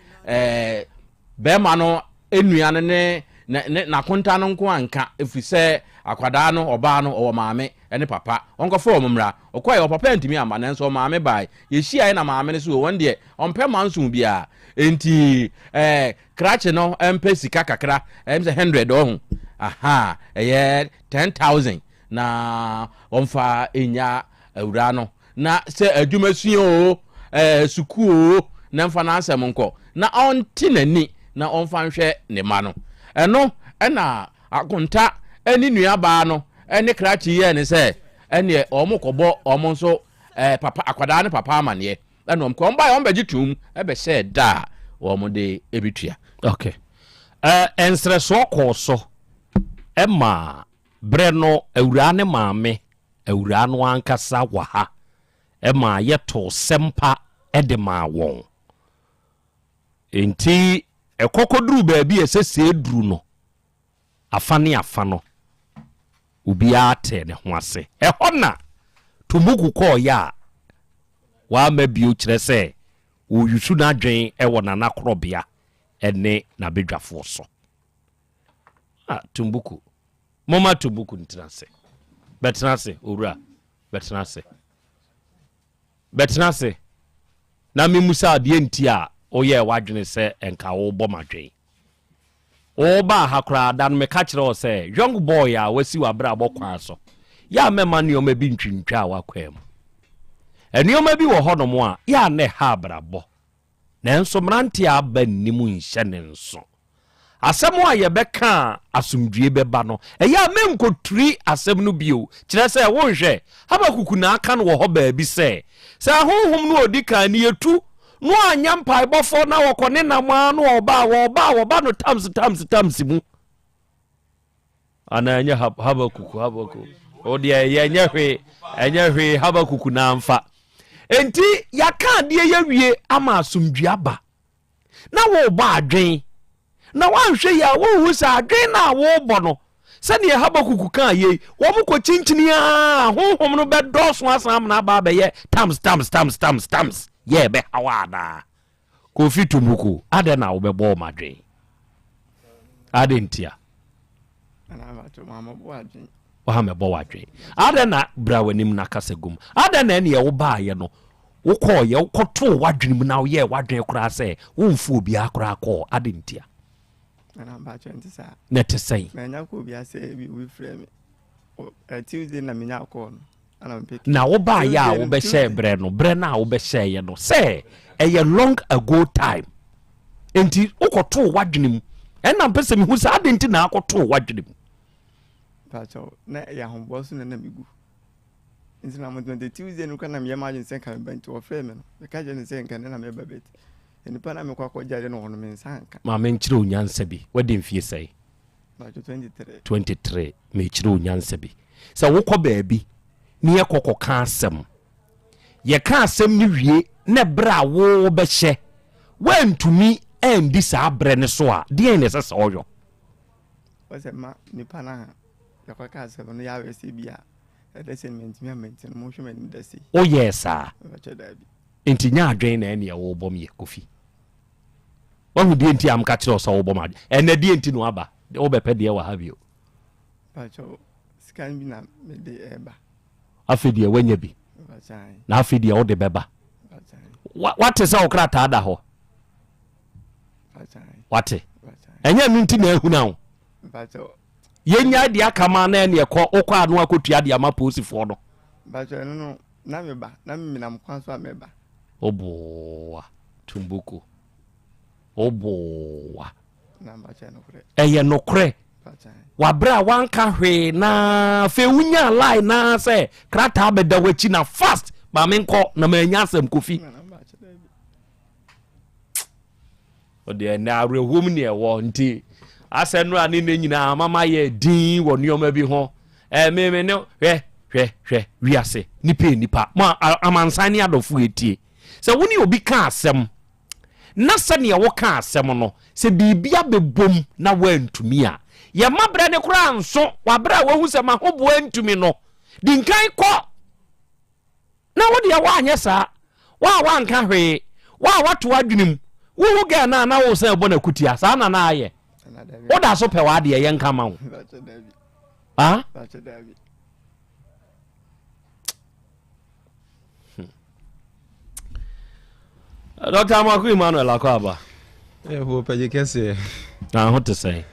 bema no enua ne na konta no nko anka efise akwada no oba no owo maame ene papa onko fo omumra okoye o papa ntimi amba ne nso maame bai ye hia na maame ne so won de ompe manso bia enti krache no empe sika kakra emse 100 ohun eye 10,000 na onfa enya awura no na se adwumasuo suku na mfa na asem nko na onti nani na onfa nhwe ne ma no eno na akonta eni nua ba no eni krachi ye ne se eni omokobo omo nso papa akwada ne papa amane eno mko mba yo mbaji tum ebe se da omo de ebitua okay ensreso koso ema breno awura ne maame awura no ankasa wa ha ema yeto sempa edema won enti ekokoduru baabi esese duru no afano ubia te ne ho ase ehona tumuku ko ya wa mabio kire se wo yusu na dwen ewo na Krobea ene na bedwafo so tumbuku mama tumbuku ntinase betinase owura betinase na memusa de ntia oye wadwene se enka wo bɔ madwen o ba hakra dan me ka kire o se young boy a wasi wa bra bɔkwan so ya mema ne o ma bi ntwintwa wa kwam eni o ma bi wo honom a ya ne ha bra bɔ na enso mranti aba nimu nhye ne nso asem a ye beka asumdue beba no eya menkoturi asem no bio kire se wo hwe Habakuku na aka no wo ho ba bi se honhom no odika ne yetu no anya mpai bofo na wokone na ma no oba no tams mu ana anya Habakuku odi anya hwe Habakuku na mfa enti yaka de ye wie ama asumdue aba na wo ba adwen na wanhwe ya wo husa adwen na wo bo no sani Habakuku kan ye wo mu ko chinchini a honhom no be doso asam na ba be ye tams ye be hawada ko fitumuku ade na wo be bo madwen ade ntia ana ba to mama bo adwen wa me bo wadwen ade na bra wanim na kasagum ade na ne ye wo ba ye no wo ko ye wo koto wadwen mu na wo ye wadwen kura se wo mfu obi akura ko ade ntia ana ba 20 sa nete sei na nya ko bia se bi we frame Tuesday na minya ko no ana mpe na wo ba ya wo be share bre na wo be share ye no say a long ago time enti ukoto wadwene mu ena mpese mi hu sa ade nti na akoto wadwene mu pacho na ya hombo so na migu nti na mo Tuesday no kana me imagine say kan bent wo frame no me ka je ne say kan na me babet enipa na me kwa jare no hono me nsanka ma me nkyire onyansa bi wadi mfie sai pacho 23 me kyire onyansa bi sa wokɔ baabi ne yɛkɔkɔ ka asɛm yɛ ka asɛm ni wie ne bra wo bɛhyɛ wantumi andi saa brɛ ne so a deɛ ne sɛ sɛ ɔyɔ wase ma nipa na yakwa ka asɛm no ya wese bia ɛdɛsɛ mentimi amenti no mo hwɛ mani dasi o yesa pacho dabi enti nya adwen na ɛne ɛwɔ bɔm yɛ kofi wahu die enti am ka kyerɛ sɛ wo bɔm adwen ɛna die enti no aba wo bɛpɛ deɛ wɔ ha bio pacho scan bi na me de eba afi deɛ wanya bi na afi deɛ wo de bɛba wate sɛ wo krataa da hɔ wate ɛnyɛ no nti na ahuna wo yɛnya deɛ akama na ɛne ɛkɔ wokɔ ano akɔtua deɛ ama posifoɔ no no na meba na menam kwan so a meba oboa tumbuku oboa na bacha nokorɛ ɛyɛ nokorɛ wabra wanka hwe na fe wunya lie na sɛ krataa bɛda wachi na fast ba menkɔ na manya asɛm kofi ode na arehom ne ɛwɔ nti asɛ no ane ne nyina mama yɛ din wɔ nneɔma bi ho me ne hwɛ wiase nipa ma amansan ne adɔfo etie sɛ woni obi ka asɛm na sɛ ne ɛwɔ ka asɛm no sɛ biribia bɛbom na wantumi a yɛ mabrɛ ne kora nso wabrɛ wahu sɛ mahoboa ntumi no di nkan kɔ na wode yɛ waanyɛ saa wanka hwee wato adwenem wo ga na wo sɛ bɔ na kutia saa na na ayɛ woda so pɛ wade yɛ nka ma wo Dr. Marco Emmanuel Akwaba ho pɛgye kɛseɛ na ho te sɛ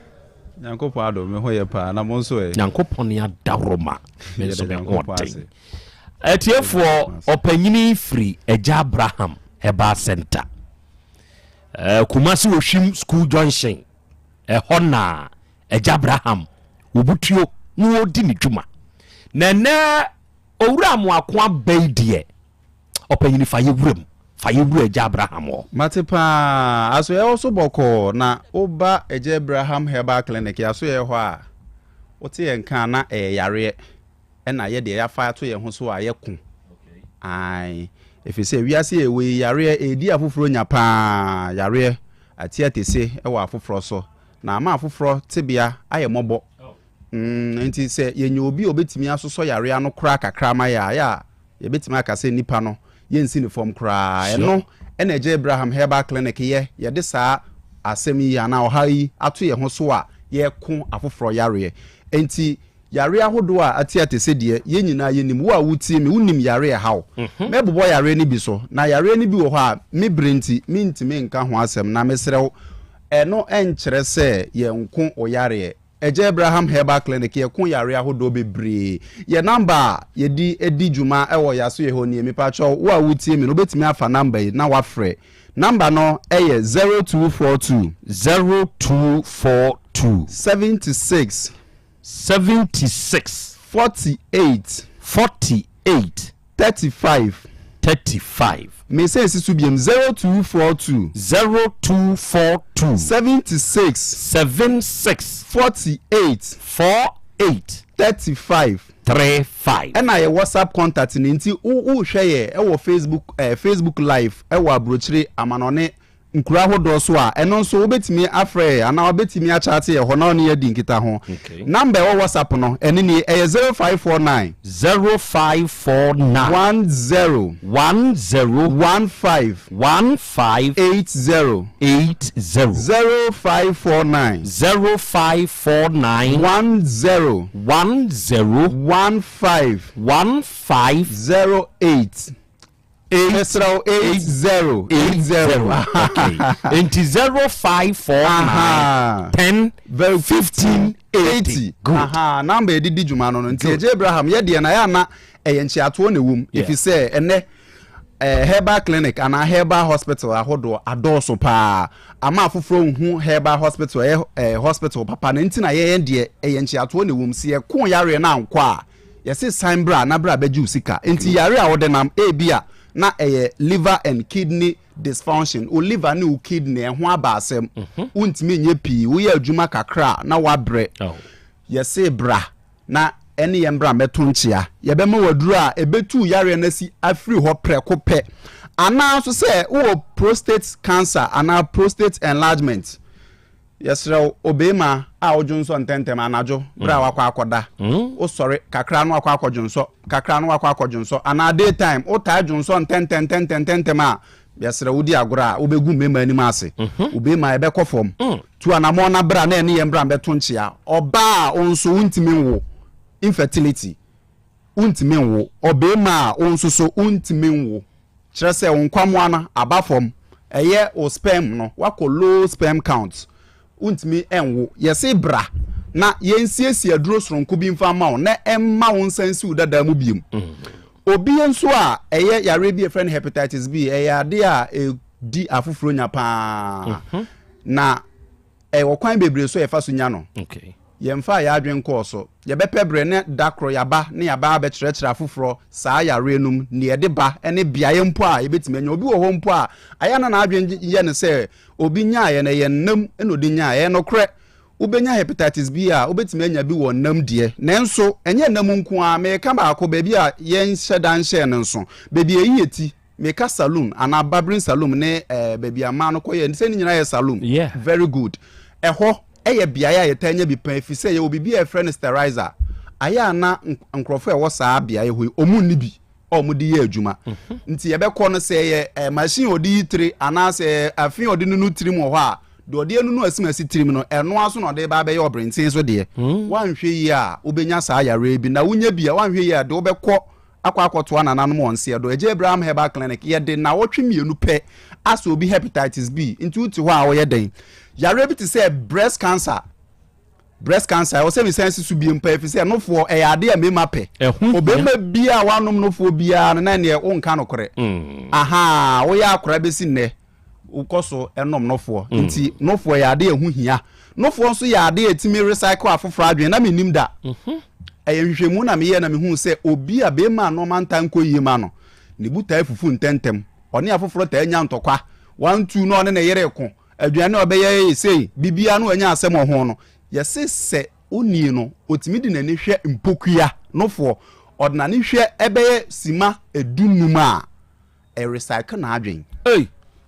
nyankopɔn adɔ me ho yɛ paa na mo nso ɛ nyankopɔn ne adaroma me nso me ho ten atiefoɔ ɔpanyini firi agya Abraham Herbal Center Kumasi Oshim School Junction ɛhɔ na agya Abraham obutuo no odi ne dwuma na na owura mo akoa baidie ɔpanyini fa yewuram fayewura agya Abraham o matepa aso ye oso boko na oba agya Abraham Herbal Clinic aso ye ho a wote ye nka na yare e na ye de ya fa to ye ho so a ye ku ai efise wiase ye we yare edi afoforo nya pa yare ati atese e wa afoforo so na ama afoforo tebia aye mobo enti se ye nya obi obetimi asoso yare ano kra kakra ma ya ye betimi akase nipa no yensi ne form kra eno ena agya Abraham Herbal Clinic ye de saa asem yi ana oha yi ato ye ho so a ye ko afoforo yare enti yare ahodo a ati atese de ye nyina ye nim wo a wutie me unim yare hawo me bobo yare ni bi so na yare ni bi wo ho a me brenti me ntime nka ho asem na mesrew eno enkyere se ye nko oyare agya Abraham Herbal Clinic ye ko yare ahodo bebre ye number ye di edi juma ewo yaso ye ho ni me pa cho wo a wutie me no betimi afa number yi na wa frɛ number no eye 0242 76 48 35 me say subiem 0242 76 48 35 and I WhatsApp contact nti wo hwe ye e wo Facebook live e wo abrochire amanone nkura hodo so a eno nso obetimi afre ana obetimi a chat ye ho na one ye di nkita ho number wo WhatsApp no ene ni 0549 10 10 15 80 0549 15 80 okay into 0549 10 15 80 good number didi juma no nti agya Abraham ye de na ya na eyenchi ato na wum if you say ene herbal clinic and a herbal hospital ahodo adoso pa ama afoforo hu herbal hospital hospital papa na ntina ye de nchiato ne wom se ko yare na nkwa ye se sanbra na bra beju sika nti yare a wode nam ebia na liver and kidney dysfunction o liver ne o kidney ho abasem untimi nye pi wo ye adwuma kakra na wabre ye se bra na ene yembra meto nchia ye be ma waduru a ebetu yare na si afri ho preko pe ana so se wo prostate cancer ana prostate enlargement yesre obema a ojunso ntentem anajo bra wakwa akoda o sori kakra no akwa akojunso kakra no akwa akojunso ana daytime o ta junso ntentem a yesre wudi agora obegu mema anim ase obema ebe kofom tu anamo na bra na ene yembra beto nchia oba onso untimi wo infertility untimi wo obema onsoso untimi wo kire se onkwamwana abafom eye o sperm no wako low sperm count untimi enwo yesi bra na yensiesie aduro soronko bi mfa ma wo na emma wo nsansi udada mu biem obi enso a eye yare bi friend hepatitis B eye ade a di afoforo nya pa na wokwan bebre so yefa so nya no okay yemfa ya adwen koso ye bepebre ne dakro yaba ne yaba be kyerɛkyerɛ afoforo saa yare enum ne ye de ba ene biaye mpo a yebetime nya obi wo ho mpo a aya na adwen ye ne sɛ obi nya ye ne ye nam eno de nya ye no korɛ ubenya hepatitis B a obetime nya bi wo nam de nenso enye nam nko a me ka ba ko ba bi a ye nhyedan hye ne nso ba bi eyi eti me ka saloon ana barbering saloon ne ba bi ama no koye nse ni nyina ye saloon very good eho eye biaya ye tanya bi pan fi se ye obi bi e friend sterilizer aya na nkrofo e wo saa biaya hoi omunni bi omudi ye adwuma nti ye be ko no se ye machine odi 3 ana se afin odi nunu 3 mo ho a de odi nunu asimasi 3 no eno aso no de ba be ye obrentin so de wanhwe yi a obenya saa yare bi na wunya bi a wanhwe yi a de obekọ akwakoto anananu mo nse do eje Abraham Herbal Clinic ye de na wotwe mienu pe aso obi hepatitis B nti uti ho a wo ye den yare bi to say breast cancer I was saying sense to be in pay say no for e ade a mema pe obema bia wanom no for bia na ne o nka no kore aha wo ya akora besi ne ukoso enom no for nti no for e ade ehu hia no for so ya ade etimi recycle afoforo adwen na menim da ehwehwemu na meye na mehu say obi a be ma no mantan ko yima no ne buta efufu ntentem one afoforo ta anya ntokwa 1 2 no ne ne yere ko aduane obeye sei bibia no anya asem ho no yesi se oni no otimi di nani hwe mpokua no fo odnane hwe ebeye sima edunum a e recycle na adwen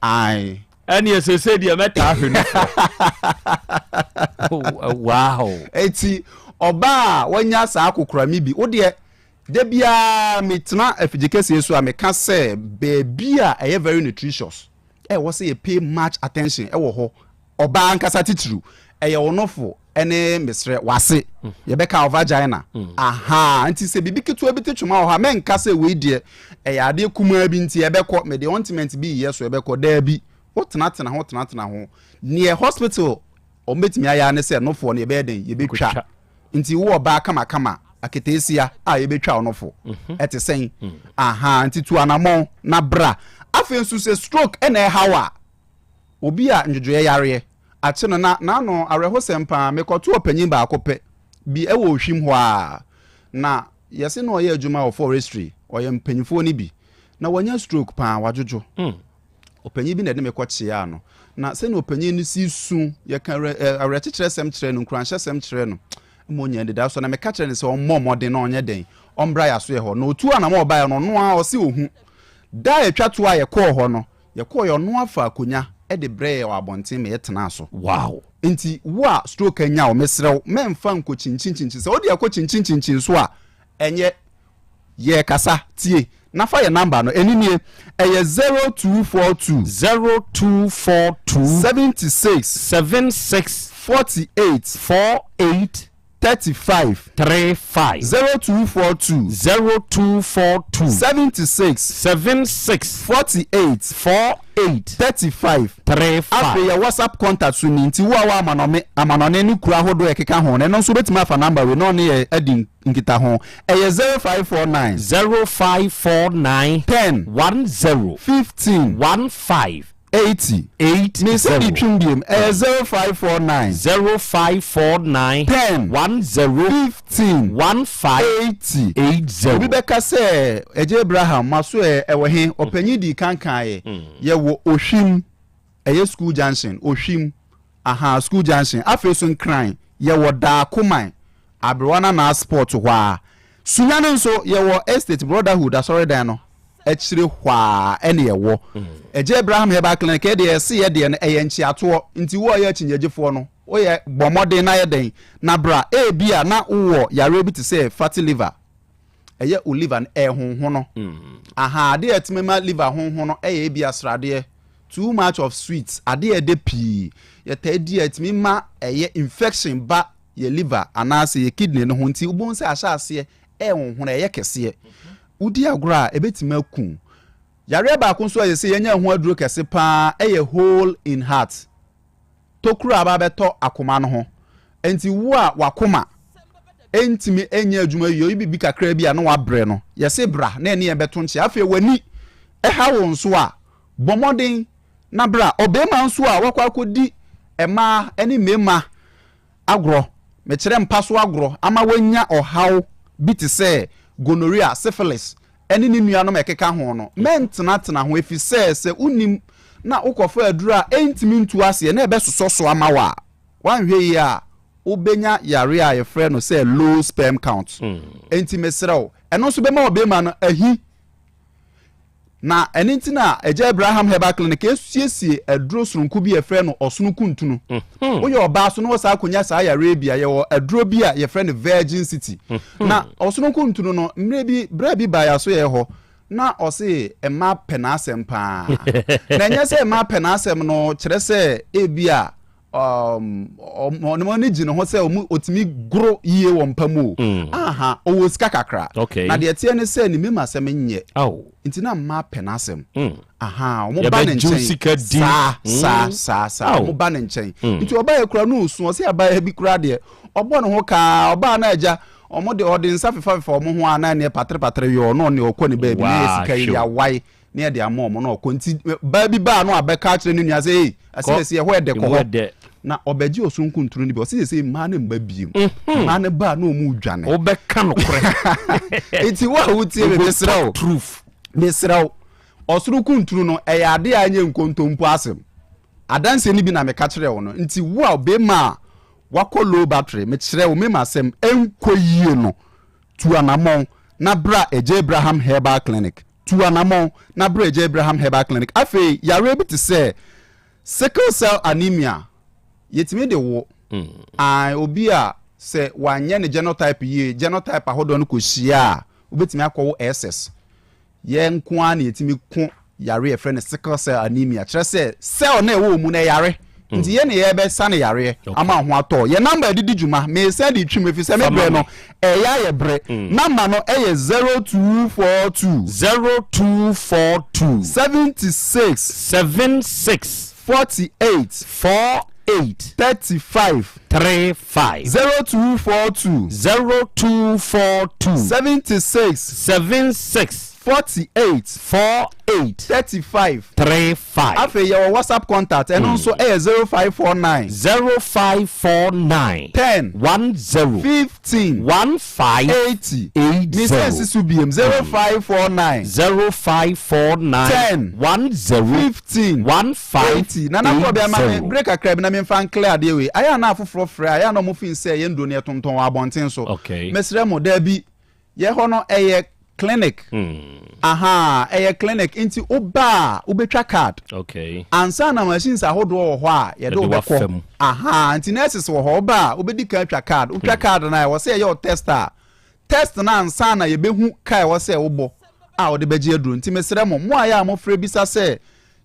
ai ani esese dia meta ahwe no wow eti oba wanya sa akokora mi bi wo de bia metna afijikese so a meka se baby a eye very nutritious wo say you pay much attention wo ho oba ankasa titiru eye wonofo ene misre wase ye beka vagina aha nti se bibi ketu ebitwuma ho ha menka se we die eye ade kuma bi nti ye beko me de ointment bi yeso ye beko da bi wo tenatena ho ne hospital o metimi aya ne se nofo ne be den ye betwa nti wo oba kama aketesia a ye betwa onofo etesen aha nti tu anamo na bra afensu se stroke ene hawa obi a njojoye yare ache no na no arehosempa mekoto opanyin ba akope bi ewo ohwim ho a na yese no ye adwuma of forestry oye mpanyifo ni bi na wanya stroke pa wajojo opanyin bi na de mekoche ya no na se no opanyin ni si su ye kan arekekere sem kire no nkranhye sem kire no monya de da so na meka kire ne se ommomode na onye den ombra ya so ye ho na otu anam oba ya no no a o se ohu da etwa to a ye ko ho no ye ko yo no afa akonya e de bre wa abonten me yetena so wow enti wa stroke anya o mesrew memfa nko chinchin se odi akọ chinchin so a enye ye kasa tie na fa ye number no enini eye 0242 76 48 35 35 0242 0242 76 48 35 35 your WhatsApp contact so ninti wo awa amanone ni kura hodo ekeka ho ne no so betima afa number we no ne edi nkita ho 0549 0549 10 10 15 15 80 me say the twindiem 0549 0549 10 10 15 15 80 obi beka say eje Abraham maso ewe he opanyi di kankan ye wo ohwim eye school junction ohwim school junction afeso nkran ye wo da koman abrewana na sport hwa sunyane nso ye wo estate brotherhood asore dan no echire hwa ene ye wo eje Abraham Heba Clinic e de se ye de no eye nchi ato nti wo ye chinyegefo no wo ye bomode na ye den na bra e bia na wo yare bi to say fatty liver eye o liver na honho no de etimema liver honho no eye bia srade too much of sweets ade de pi ye ta di etimema eye infection ba ye liver anase ye kidney no ho nti ubon se ahya ase honho na eye kese udi agora ebetima ku yare ba kun so ye se yenya ho aduro kese pa eye hole in heart tokuru aba beto akoma no ho enti wo a wakoma entimi enya adwuma yo ibi kakra bia no wabre no ye se bra na ene ye beto nche afi wani ha wo nso a bomoden na bra obema nso a wakwa akodi ema eni mema agro me kire mpaso agro ama wanya ohaw biti se gonorrhea syphilis eni ni nua no mekeka ho no mentena ho efi se unim na ukofo adura entimi ntu ase na ebe soso amawa wanhwe yi a obenya yare a ye frɛ no say low sperm count entimi srew eno so bema obema no ahi na eni na eje Abraham Heba Clinic esiesie aduro surunku bi ye frɛ no osununku ntunu oye oba so no sa akonya sa yare bia ye wo aduro bi a ye frɛ no Virgin City na osununku ntunu no mre bi bra bi ba ya so ye ho na ose ema penasem pa na nya se ema penasem no kire se ebia no ni gino ho se otimi gro yie wo mpamu owo sika kakra na de tie ne se ni mema se menye nti na ma penasem omo ba ne nchen sa omo ba ne nchen nti oba ye kura no osu ose aba bi kura de obo no ho ka oba na aja omo de odin safefa omo ho ana ne patre yo no ne okoni ba bi na sika ya wai ne de amo omo no okonti ba bi ba no abeka kire ne nua se asese ye ho de ko na obeji osunku nturu ni bi osese ma na mba biem ma na ba na omu dwane obeka no kore enti wa wutie be mesrawo proof mesrawo osunku nturu no eyade anye nkontompo asem adanse ni bi na meka kire wo no nti wa be ma wako low battery me kire wo me masem enkoyie no tu anamon na bra eje Abraham Heba Clinic tu anamon na bra eje Abraham Heba Clinic afi yare bi to say sickle cell anemia yetimi de wo obi a se wanye ne genotype ye genotype ahodo no kohia obetimi akwo SS ye nko a na yetimi ko yare e friend sickle cell anemia kire se cell na ewo mu na yare nti ye ne ye be sa ne yare ama ho ato ye number didi djuma me se di twim efi se me bre no ya ye bre number no ye 0242 76 48 35 0242 76 48 35 afi your WhatsApp contact and also 0549 10 15 80 Mrs. Subiem 0549 10 15 80 nana ko be ma break akra bi na me fan clear dey we aya na afoforo frɛ aya na mo fin say ye ndo ne tonton abonten so mesrɛ mo da bi ye ho no eye clinic eye clinic inti oba ubetwa card ansa na machines ahodo wo ho a ye do obekọ inti nurses wo ho oba ubedi kan twa card utwa card na wo say ye tester test na ansa na ye behu kai wo say wo bo a wo de beje aduru inti mesere mo aya mo frɛ bisa say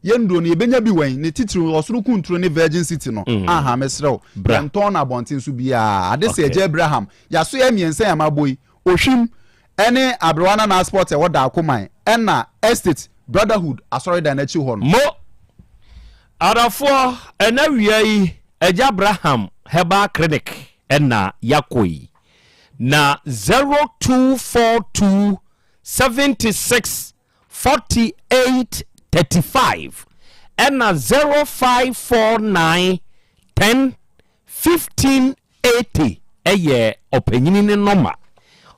yendro no yebenya bi wan ne titiri osoro kuntro ne Virgin City no aha mesrew benton na bonten so bia ade se eje Abraham yaso ya miensa ya maboyi ohwim ene abrewana na sport e woda akoman ena estate brotherhood asori da na chi ho no mo arafo ena wiai eje Abraham Herbal Clinic ena yakoi na 0242 76 48 35 ena 0549 10 15 80 eye opanyini ne noma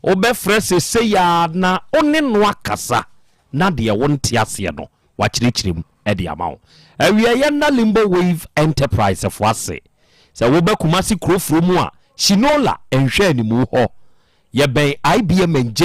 obefre se ya na one no akasa na de wonte ase no wakyirikyirem e de amawo awia ye na Limbo Wave Enterprise fo ase se wo be kumasi krofro mu a shinola enhwe animu ho ye ben IBM NJ